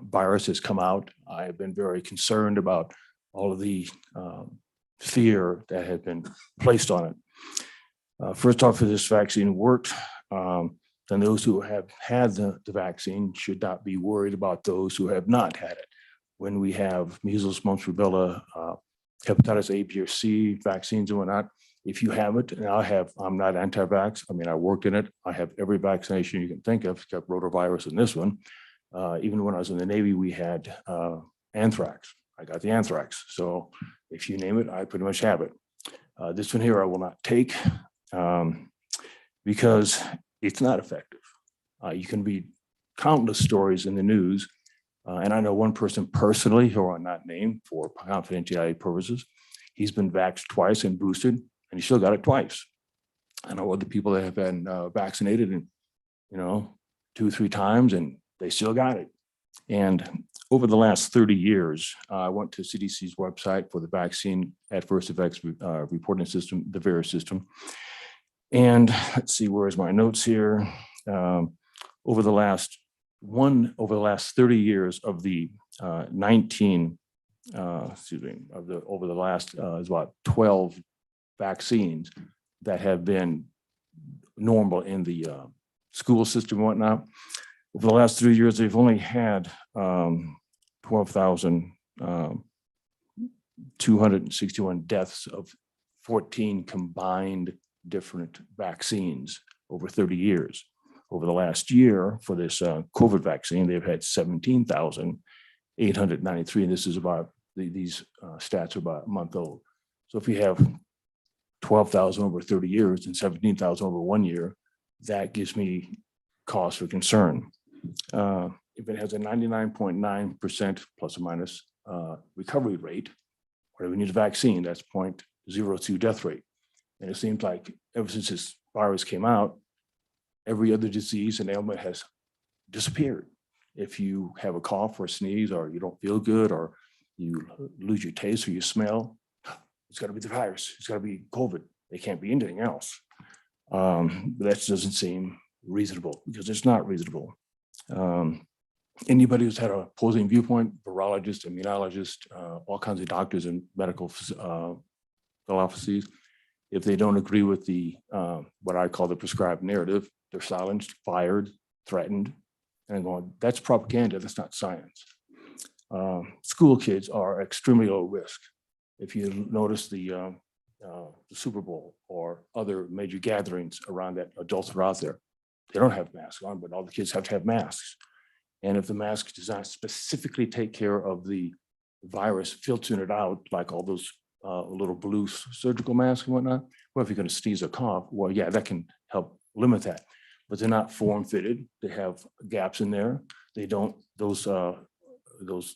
virus has come out, I have been very concerned about all of the fear that had been placed on it. First off, if this vaccine worked, then those who have had the vaccine should not be worried about those who have not had it. When we have measles, mumps, rubella, hepatitis A, B, or C vaccines and whatnot, if you have it, and I'm not anti-vax. I mean, I worked in it. I have every vaccination you can think of, except rotavirus and this one. Even when I was in the Navy, we had anthrax. I got the anthrax. So if you name it, I pretty much have it. This one here I will not take because it's not effective. You can read countless stories in the news. And I know one person personally who are not named for confidentiality purposes. He's been vaxxed twice and boosted, and he still got it twice. I know other people that have been vaccinated and, 2-3 times, and they still got it. And over the last 30 years, I went to CDC's website for the vaccine adverse effects reporting system, the VAERS system. And let's see, where's my notes here? Over the last 30 years of the over the last is about 12 vaccines that have been normal in the school system and whatnot. Over the last 3 years, they've only had 12,261 deaths of 14 combined different vaccines over 30 years. Over the last year for this COVID vaccine, they've had 17,893. And this is about, these stats are about a month old. So if you have 12,000 over 30 years and 17,000 over 1 year, that gives me cause for concern. If it has a 99.9% plus or minus recovery rate. Whenever you need a vaccine, that's 0.02 death rate. And it seems like ever since this virus came out, every other disease and ailment has disappeared. If you have a cough or sneeze, or you don't feel good, or you lose your taste or you smell, it's got to be the virus. It's got to be COVID. It can't be anything else. But that doesn't seem reasonable, because it's not reasonable. Anybody who's had a opposing viewpoint, virologist, immunologist, all kinds of doctors and medical philosophies, if they don't agree with the what I call the prescribed narrative, they're silenced, fired, threatened, and I'm going, that's propaganda. That's not science. School kids are extremely low risk. If you notice the Super Bowl or other major gatherings around that adults are out there, they don't have masks on, but all the kids have to have masks. And if the mask does not specifically take care of the virus, filtering it out, like all those little blue surgical masks and whatnot, well, if you're going to sneeze or cough, well, yeah, that can help limit that. But they're not form-fitted. They have gaps in there. They don't, those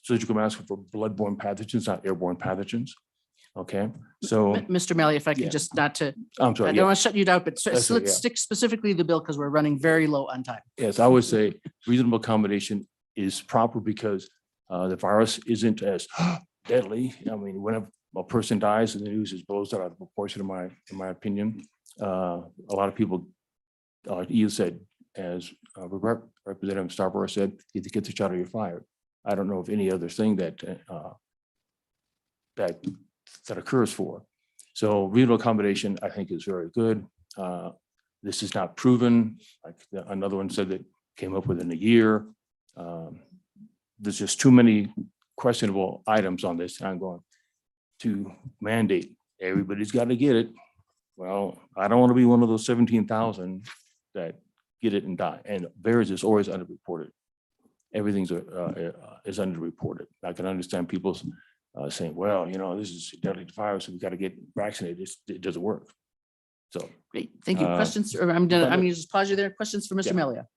surgical masks are for bloodborne pathogens, not airborne pathogens. Okay, so. Mr. Malley, if I Yeah. could just not to, I'm sorry. I yeah. don't want to shut you down, but That's right, let's yeah. stick specifically to the bill because we're running very low on time. Yes, I would say reasonable accommodation is proper because the virus isn't as deadly. I mean, whenever a person dies, the news is blows out of proportion, in my opinion. A lot of people, you said, as Representative Starborough said, either get the shot or you're fired. I don't know of any other thing that that occurs for. So reasonable accommodation, I think, is very good. This is not proven. Like another one said that came up within a year. There's just too many questionable items on this. And I'm going to mandate everybody's got to get it. Well, I don't want to be one of those 17,000 that get it and die. And VAERS is always underreported. Everything's is underreported. I can understand people's saying, well, you know, this is a deadly virus, so we got to get vaccinated. It doesn't work. So. Great, thank you. Questions? Or I'm going to just pause you there. Questions for Mr. Yeah. Melia?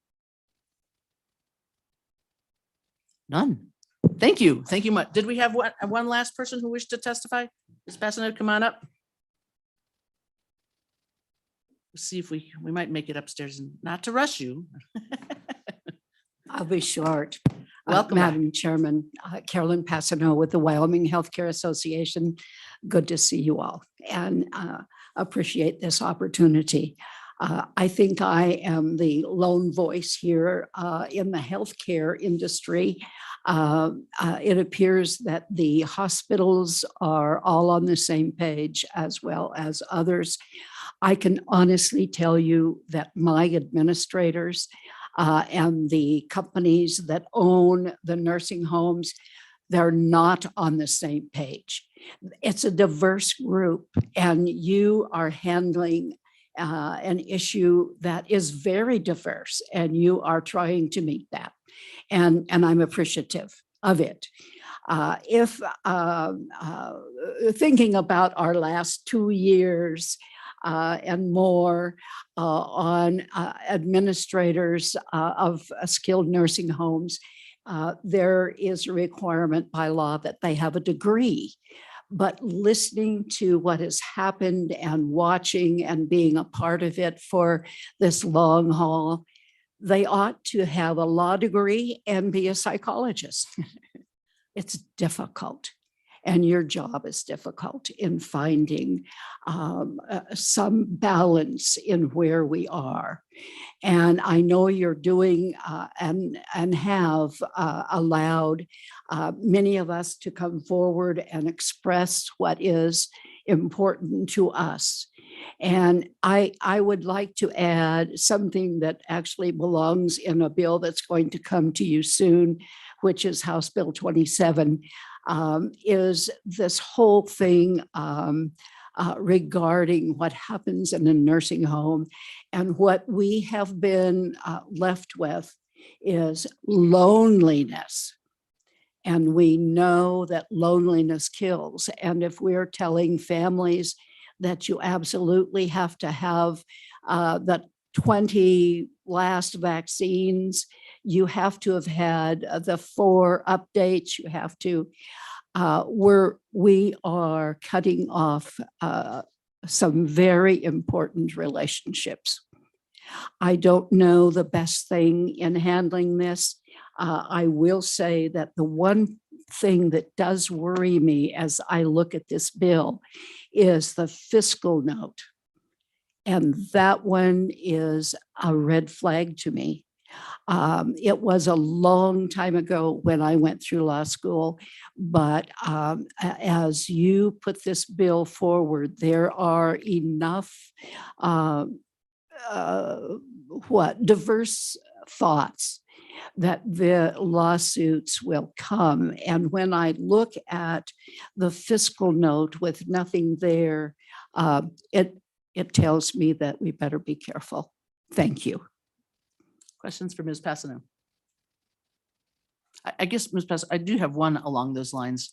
None. Thank you. Thank you much. Did we have one last person who wished to testify? Ms. Bassinet, come on up. Let's see if we might make it upstairs, and not to rush you. I'll be short. Welcome back. Madam Chairman, Carolyn Passano with the Wyoming Healthcare Association. Good to see you all and appreciate this opportunity. I think I am the lone voice here in the healthcare industry. It appears that the hospitals are all on the same page as well as others. I can honestly tell you that my administrators and the companies that own the nursing homes, they're not on the same page. It's a diverse group, and you are handling an issue that is very diverse, and you are trying to meet that. And I'm appreciative of it. If thinking about our last 2 years and more on administrators of skilled nursing homes, there is a requirement by law that they have a degree. But listening to what has happened and watching and being a part of it for this long haul, they ought to have a law degree and be a psychologist. It's difficult. And your job is difficult in finding some balance in where we are. And I know you're doing and have allowed many of us to come forward and express what is important to us. And I would like to add something that actually belongs in a bill that's going to come to you soon, which is House Bill 27. Is this whole thing regarding what happens in a nursing home. And what we have been left with is loneliness. And we know that loneliness kills. And if we're telling families that you absolutely have to have the 20 last vaccines, you have to have had the 4 updates, you have to, we are cutting off some very important relationships. I don't know the best thing in handling this. I will say that the one thing that does worry me as I look at this bill is the fiscal note. And that one is a red flag to me. It was a long time ago when I went through law school, but as you put this bill forward, there are enough diverse thoughts that the lawsuits will come. And when I look at the fiscal note with nothing there, it tells me that we better be careful. Thank you. Questions for Ms. Passano? I guess, Ms. Passano, I do have one along those lines.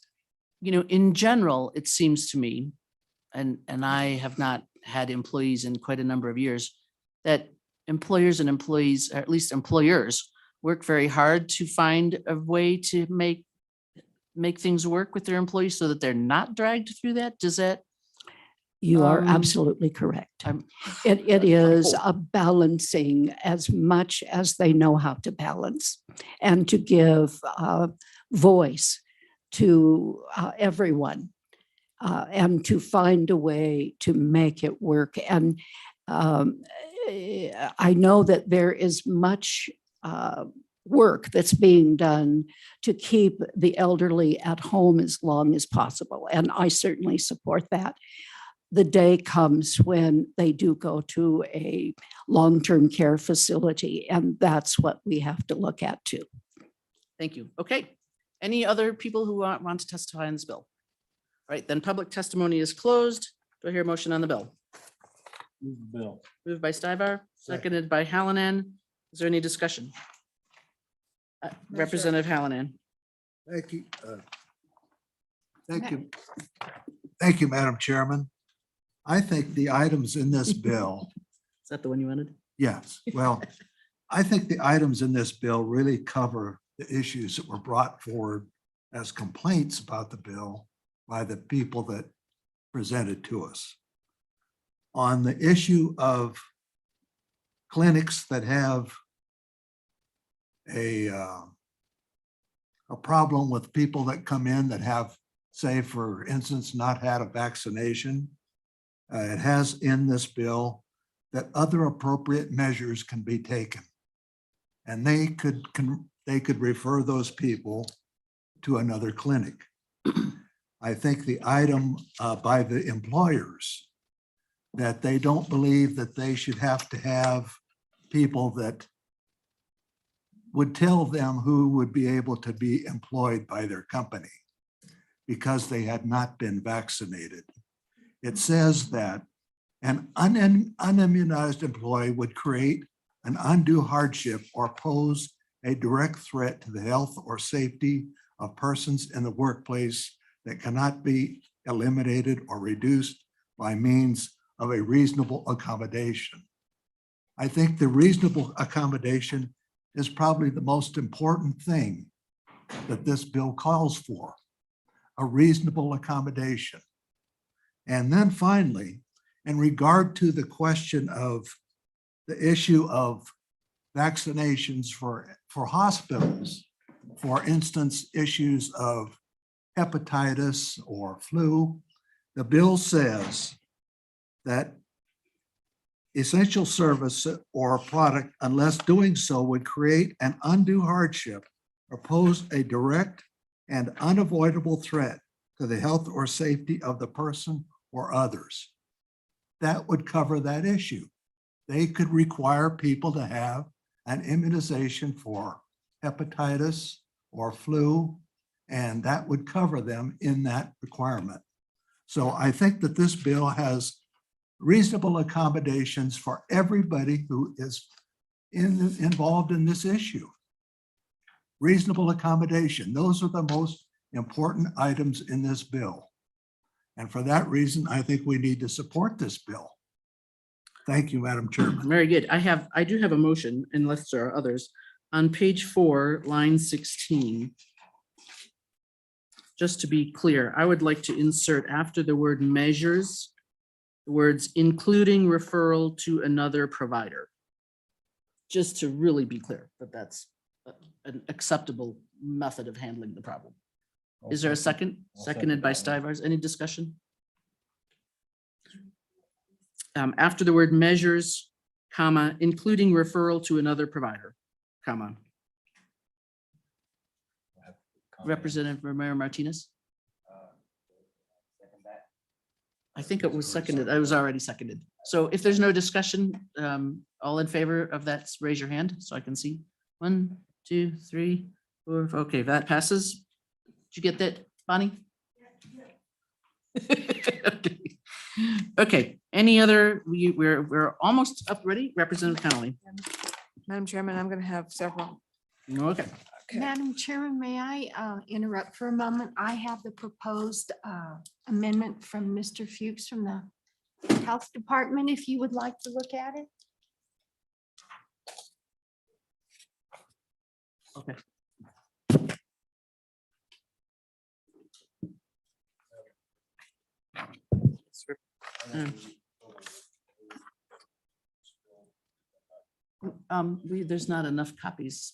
You know, in general, it seems to me, and I have not had employees in quite a number of years, that employers and employees, or at least employers, work very hard to find a way to make things work with their employees so that they're not dragged through that. Does that? You are absolutely correct. It is a balancing as much as they know how to balance and to give voice to everyone and to find a way to make it work. And I know that there is much work that's being done to keep the elderly at home as long as possible. And I certainly support that. The day comes when they do go to a long-term care facility, and that's what we have to look at too. Thank you. Okay. Any other people who want to testify on this bill? All right, then public testimony is closed. Do I hear a motion on the bill? Move the bill. Moved by Stivar, seconded by Hallinan. Is there any discussion? Representative Hallinan. Thank you. Thank you. Thank you, Madam Chairman. I think the items in this bill, Is that the one you wanted? yes, well, I think the items in this bill really cover the issues that were brought forward as complaints about the bill by the people that presented to us. On the issue of clinics that have a problem with people that come in that have, say, for instance, not had a vaccination, it has in this bill that other appropriate measures can be taken. And they could refer those people to another clinic. I think the item by the employers that they don't believe that they should have to have people that would tell them who would be able to be employed by their company because they had not been vaccinated. It says that an unimmunized employee would create an undue hardship or pose a direct threat to the health or safety of persons in the workplace that cannot be eliminated or reduced by means of a reasonable accommodation. I think the reasonable accommodation is probably the most important thing that this bill calls for, a reasonable accommodation. And then finally, in regard to the question of the issue of vaccinations for hospitals, for instance, issues of hepatitis or flu, the bill says that essential service or product, unless doing so would create an undue hardship or pose a direct and unavoidable threat to the health or safety of the person or others. That would cover that issue. They could require people to have an immunization for hepatitis or flu, and that would cover them in that requirement. So I think that this bill has reasonable accommodations for everybody who is involved in this issue. Reasonable accommodation. Those are the most important items in this bill. And for that reason, I think we need to support this bill. Thank you, Madam Chairman. Very good. I do have a motion, unless there are others, on page 4, line 16. just to be clear, I would like to insert after the word measures, the words including referral to another provider. Just to really be clear that that's an acceptable method of handling the problem. Is there a second? Seconded by Stivers. Any discussion? After the word measures, comma, including referral to another provider, comma. Representative Romero Martinez? I think it was seconded. I was already seconded. So if there's no discussion, all in favor of that, raise your hand so I can see. 1, 2, 3, 4. Okay, that passes. Did you get that, Bonnie? Okay. Okay, any other, we're almost up ready. Representative Connolly. Madam Chairman, I'm going to have several. Okay. Madam Chairman, may I interrupt for a moment? I have the proposed amendment from Mr. Fuchs from the Health Department, if you would like to look at it. Okay. There's not enough copies.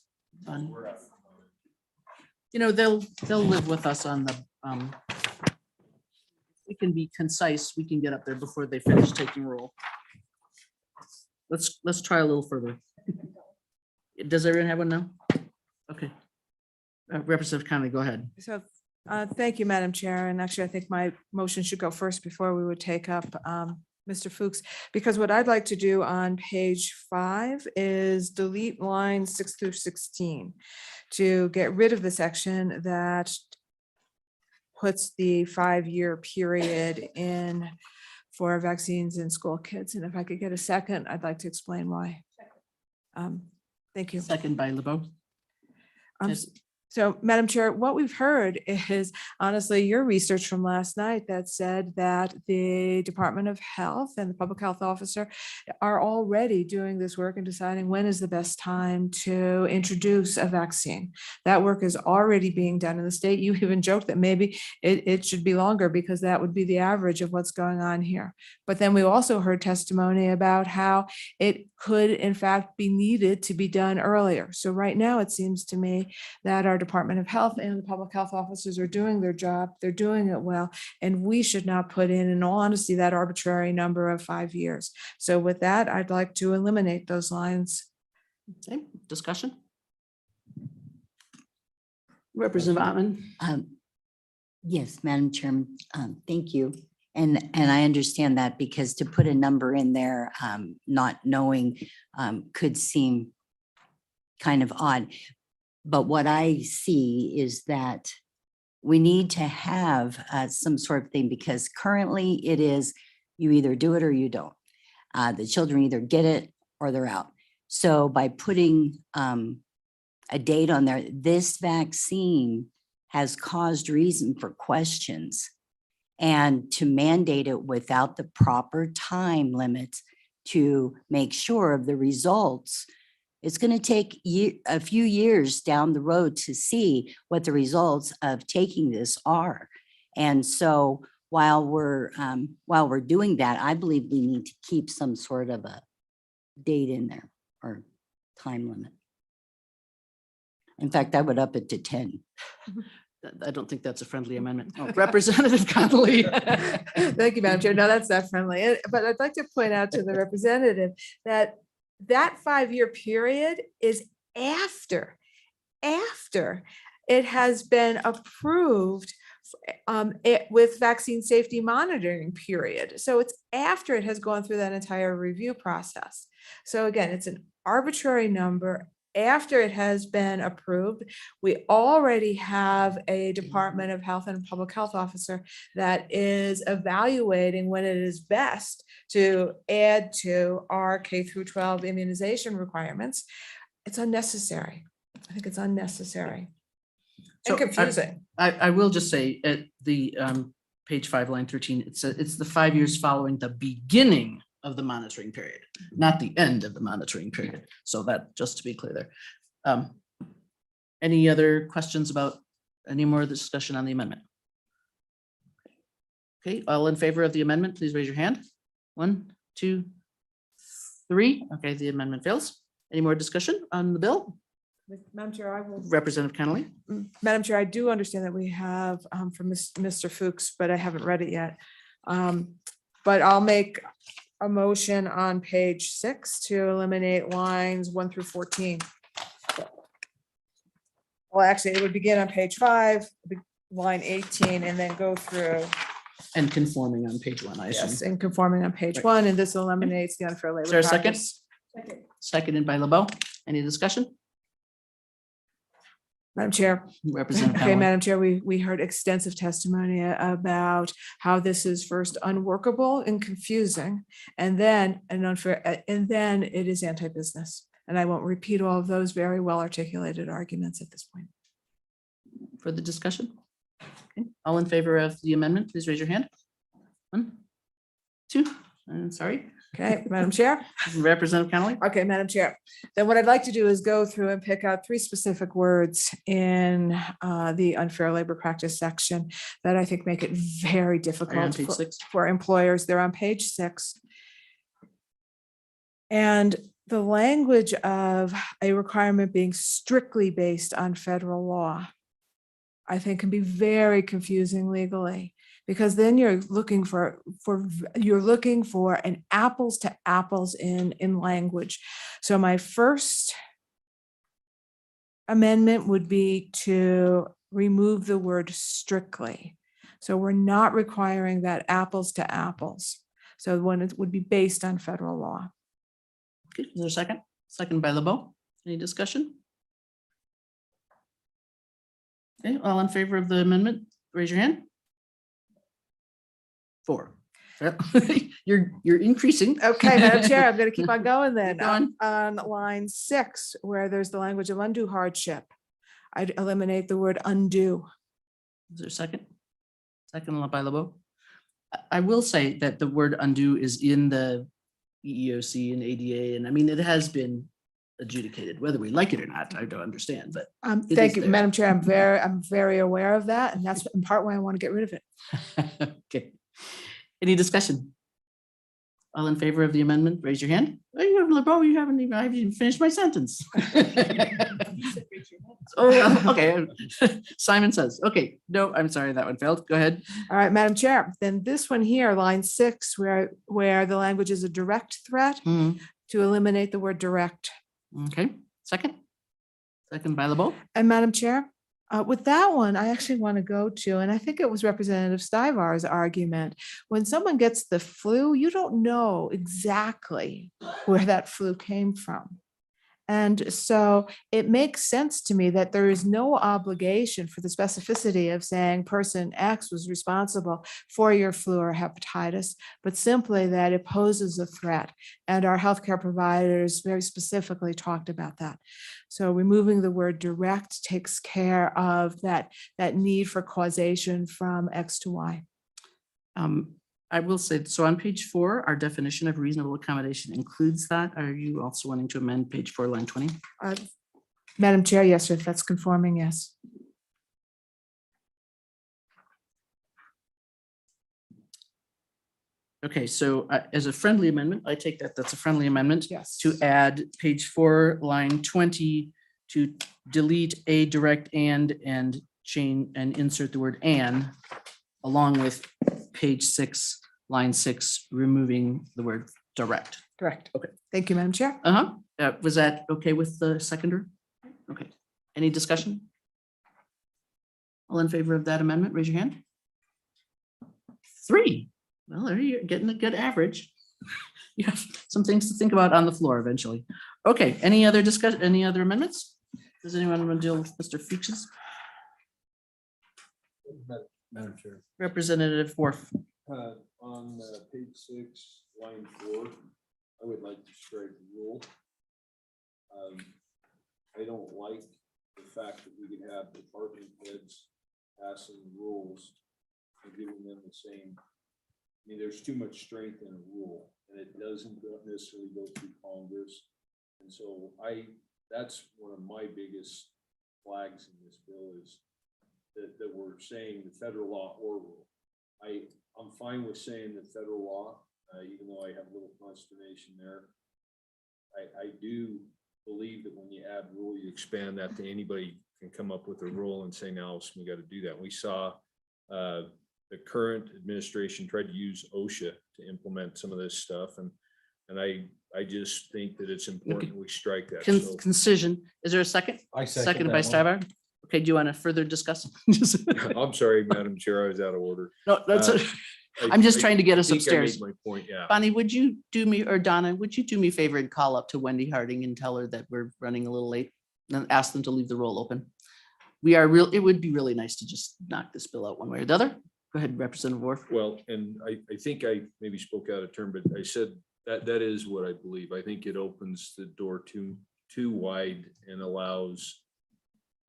You know, they'll live with us on the, we can be concise, we can get up there before they finish taking roll. Let's try a little further. Does everyone have one now? Okay. Representative Conley, go ahead. So thank you, Madam Chair. And actually, I think my motion should go first before we would take up Mr. Fuchs, because what I'd like to do on page 5 is delete lines 6 through 16 to get rid of the section that puts the 5-year period in for vaccines in school kids. And if I could get a second, I'd like to explain why. Thank you. Second by LeBeau. Yes. So, Madam Chair, what we've heard is honestly your research from last night that said that the Department of Health and the Public Health Officer are already doing this work and deciding when is the best time to introduce a vaccine. That work is already being done in the state. You even joked that maybe it should be longer because that would be the average of what's going on here. But then we also heard testimony about how it could in fact be needed to be done earlier. So right now, it seems to me that our Department of Health and the public health officers are doing their job. They're doing it well. And we should not put in all honesty, that arbitrary number of 5 years. So with that, I'd like to eliminate those lines. Okay, discussion. Representative Ottman. Yes, Madam Chairman, thank you. And I understand that because to put a number in there, not knowing could seem kind of odd. But what I see is that we need to have some sort of thing because currently it is you either do it or you don't. The children either get it or they're out. So by putting a date on there, this vaccine has caused reason for questions, and to mandate it without the proper time limits to make sure of the results, it's going to take a few years down the road to see what the results of taking this are. And so while we're doing that, I believe we need to keep some sort of a date in there or time limit. In fact, I would up it to 10. I don't think that's a friendly amendment. Oh, Representative Connolly. Thank you, Madam Chair. No, that's not friendly. But I'd like to point out to the representative that 5-year period is after it has been approved with vaccine safety monitoring period. So it's after it has gone through that entire review process. So again, it's an arbitrary number after it has been approved. We already have a Department of Health and Public Health Officer that is evaluating when it is best to add to our K through 12 immunization requirements. It's unnecessary. I think it's unnecessary and confusing. I will just say at the page 5, line 13, it's the 5 years following the beginning of the monitoring period, not the end of the monitoring period. So that, just to be clear there. Any other questions about any more discussion on the amendment? Okay, all in favor of the amendment, please raise your hand. 1, 2, 3. Okay, the amendment fails. Any more discussion on the bill? Madam Chair, I will. Representative Connolly? Madam Chair, I do understand that we have from Mr. Fuchs, but I haven't read it yet. But I'll make a motion on page 6 to eliminate lines 1 through 14. Well, actually, it would begin on page 5, line 18, and then go through. And conforming on page 1, I Yes, assume. and conforming on page Right. 1, and this eliminates the unfair labor. Is there a second? practice. Seconded by LeBeau. Any discussion? Madam Chair. Representative Okay, Connolly? Madam Chair, we heard extensive testimony about how this is first unworkable and confusing, and then an unfair, and then it is anti-business. And I won't repeat all of those very well articulated arguments at this point. Further discussion? Okay, all in favor of the amendment, please raise your hand. 1, 2, I'm sorry. Okay, Madam Chair. Representative Connolly? Okay, Madam Chair. Then what I'd like to do is go through and pick out 3 specific words in the unfair labor practice section that I think make it very difficult page 6? for employers. They're on page 6. And the language of a requirement being strictly based on federal law, I think can be very confusing legally, because then you're looking for an apples to apples in language. So my first amendment would be to remove the word strictly. So we're not requiring that apples to apples. So when it would be based on federal law. Okay, is there a second? Second by LeBeau. Any discussion? Okay, all in favor of the amendment, raise your hand. 4. Yep. You're increasing. Okay, Madam Chair, I'm going to keep on going then. Keep going. On line 6, where there's the language of undue hardship, I'd eliminate the word undue. Is there a second? Second by LeBeau. I will say that the word undue is in the EEOC and ADA, and I mean, it has been adjudicated, whether we like it or not, I don't understand, but. it Thank is you, there. Madam Chair. I'm very aware of that, and that's in part why I want to get rid of it. Okay. Any discussion? All in favor of the amendment, raise your hand. Oh, LeBeau, I haven't even finished my sentence. Oh, okay. Simon says, okay, no, I'm sorry, that one failed. Go ahead. All right, Madam Chair, then this one here, line 6, where the language is a direct threat, to eliminate the word direct. Okay, second. Second by LeBeau. And Madam Chair, with that one, I actually want to go to, and I think it was Representative Stivar's argument, when someone gets the flu, you don't know exactly where that flu came from. And so it makes sense to me that there is no obligation for the specificity of saying person X was responsible for your flu or hepatitis, but simply that it poses a threat. And our healthcare providers very specifically talked about that. So removing the word direct takes care of that need for causation from X to Y. I will say, so on page 4, our definition of reasonable accommodation includes that. Are you also wanting to amend page 4, line 20? Madam Chair, yes, if that's conforming, yes. Okay, so as a friendly amendment, I take that that's a friendly amendment. Yes. To add page 4, line 20, to delete a direct and change and insert the word and, along with page 6, line 6, removing the word direct. Correct. Okay. Thank you, Madam Chair. Was that okay with the seconder? Okay. Any discussion? All in favor of that amendment, raise your hand. 3. Well, there you're getting a good average. You have some things to think about on the floor eventually. Okay, any other discussion, any other amendments? Does anyone want to deal with Mr. Fuchs? Madam Chair. Representative Worf. On page 6, line 4, I would like to strike rule. I don't like the fact that we can have department heads passing rules and giving them the same. I mean, there's too much strength in a rule, and it doesn't necessarily go through Congress. And so that's one of my biggest flags in this bill is that we're saying the federal law or rule. I'm fine with saying the federal law, even though I have a little consternation there. I do believe that when you add rule, you expand that to anybody can come up with a rule and say, now we got to do that. We saw the current administration tried to use OSHA to implement some of this stuff. And I just think that it's important we strike that. So Concision. Is there a second? I Seconded by Stivar. Okay, do you want to further discuss? I'm sorry, Madam Chair, I was out of order. No, that's, I'm just trying to get us upstairs. My point, yeah. Bonnie, would you do me, or Donna, would you do me a favor and call up to Wendy Harding and tell her that we're running a little late and ask them to leave the roll open? It would be really nice to just knock this bill out one way or the other. Go ahead, Representative Worf. Well, and I think I maybe spoke out of turn, but I said that is what I believe. I think it opens the door too wide and allows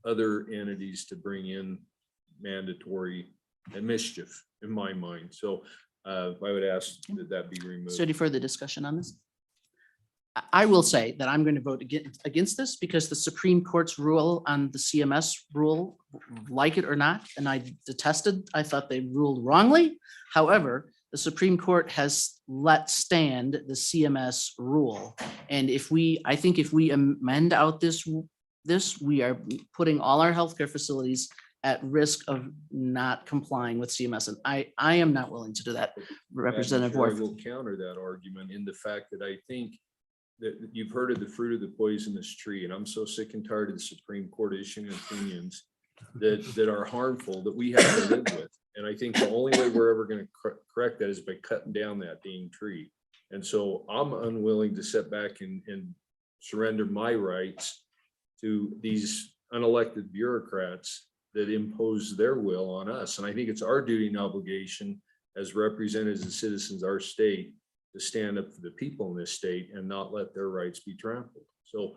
other entities to bring in mandatory and mischief in my mind. So I would ask that that be removed. Is there any further discussion on this? I will say that I'm going to vote against this because the Supreme Court's rule on the CMS rule, like it or not, and I thought they ruled wrongly. However, the Supreme Court has let stand the CMS rule. And I think if we amend out this, we are putting all our healthcare facilities at risk of not complying with CMS. And I am not willing to do that, Representative Madam Worf. Chair, I will counter that argument in the fact that I think that you've heard of the fruit of the poisonous tree, and I'm so sick and tired of the Supreme Court issuing opinions that are harmful that we have to live with. And I think the only way we're ever going to correct that is by cutting down that dang tree. And so I'm unwilling to sit back and surrender my rights to these unelected bureaucrats that impose their will on us. And I think it's our duty and obligation as representatives of citizens, our state, to stand up for the people in this state and not let their rights be trampled. So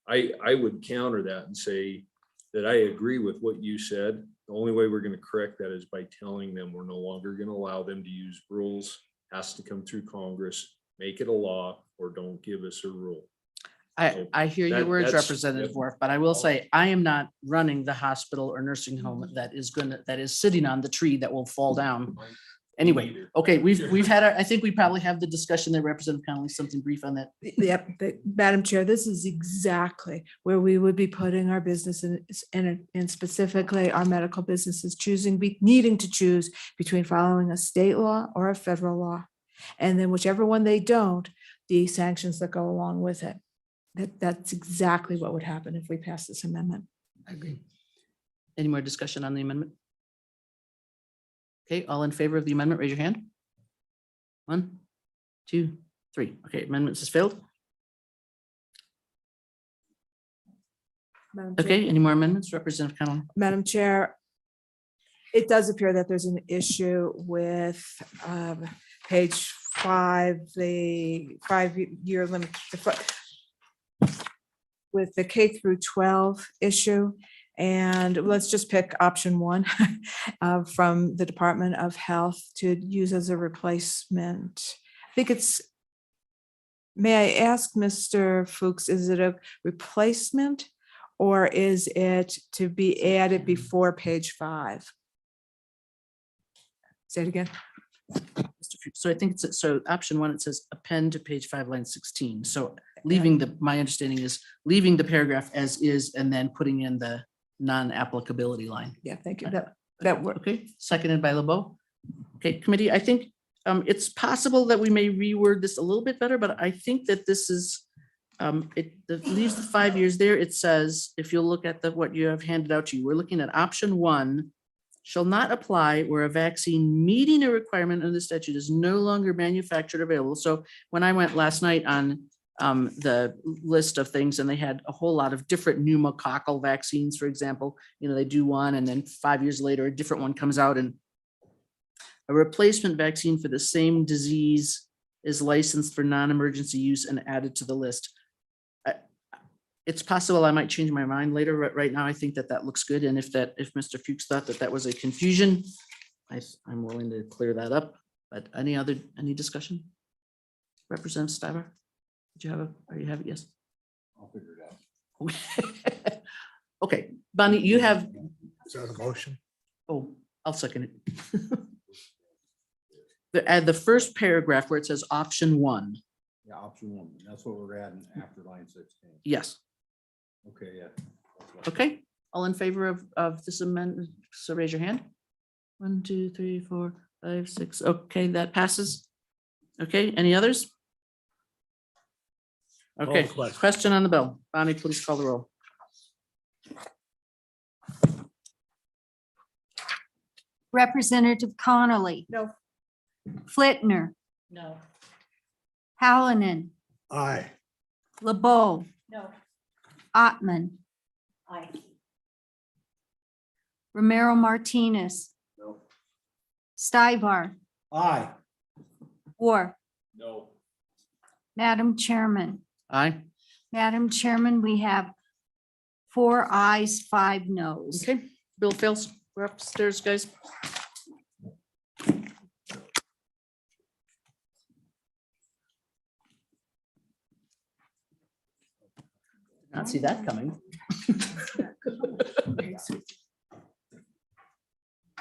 I would counter that and say that I agree with what you said. The only way we're going to correct that is by telling them we're no longer going to allow them to use rules, has to come through Congress, make it a law, or don't give us a rule. I hear your words, Representative yep. Worf, but I will say, I am not running the hospital or nursing home that is sitting on the tree that will fall down. Anyway, okay, we've had, I think we probably have the discussion that Representative Connolly, something brief on that. Yep, Madam Chair, this is exactly where we would be putting our business and specifically our medical businesses needing to choose between following a state law or a federal law. And then whichever one they don't, the sanctions that go along with it. That's exactly what would happen if we pass this amendment. I agree. Any more discussion on the amendment? Okay, all in favor of the amendment, raise your hand. 1, 2, 3. Okay, amendments has failed. Madam Chair. Okay, any more amendments? Representative Connolly. Madam Chair, it does appear that there's an issue with page 5, the 5-year limit, with the K through 12 issue. And let's just pick option 1 from the Department of Health to use as a replacement. I think may I ask Mr. Fuchs, is it a replacement or is it to be added before page 5? Say it again. So I think it's, so option 1, it says append to page 5, line 16. So leaving my understanding is leaving the paragraph as is and then putting in the non-applicability line. Yeah, thank you. That worked. Okay, seconded by LeBeau. Okay, committee, I think it's possible that we may reword this a little bit better, but I think that this is, it leaves the 5 years there. It says, if you'll look at what you have handed out to you, we're looking at option 1, shall not apply where a vaccine meeting a requirement under the statute is no longer manufactured or available. So when I went last night on the list of things and they had a whole lot of different pneumococcal vaccines, for example, they do one and then 5 years later, a different one comes out, and a replacement vaccine for the same disease is licensed for non-emergency use and added to the list. It's possible I might change my mind later. Right now, I think that looks good. And if Mr. Fuchs thought that was a confusion, I'm willing to clear that up. But any discussion? Representative Stiver? Did you have it? Yes. I'll figure it out. Okay, Bonnie, you have. Is that a motion? Oh, I'll second it. The first paragraph where it says option 1. Yeah, option 1. That's what we're adding after line 16. Yes. Okay, yeah. Okay. All in favor of this amendment, so raise your hand. 1, 2, 3, 4, 5, 6. Okay, that passes. Okay, any others? Okay, the question. question on the bill. Bonnie, please call the roll. Representative Connolly. No. Flitner, No. Hallinan, Aye. LeBeau, No. Ottman, Aye. Romero Martinez. No. Stivar, Aye. War. No. Madam Chairman. Aye. Madam Chairman, we have 4 ayes, 5 noes. Okay, bill fails. We're upstairs, guys. Not see that coming.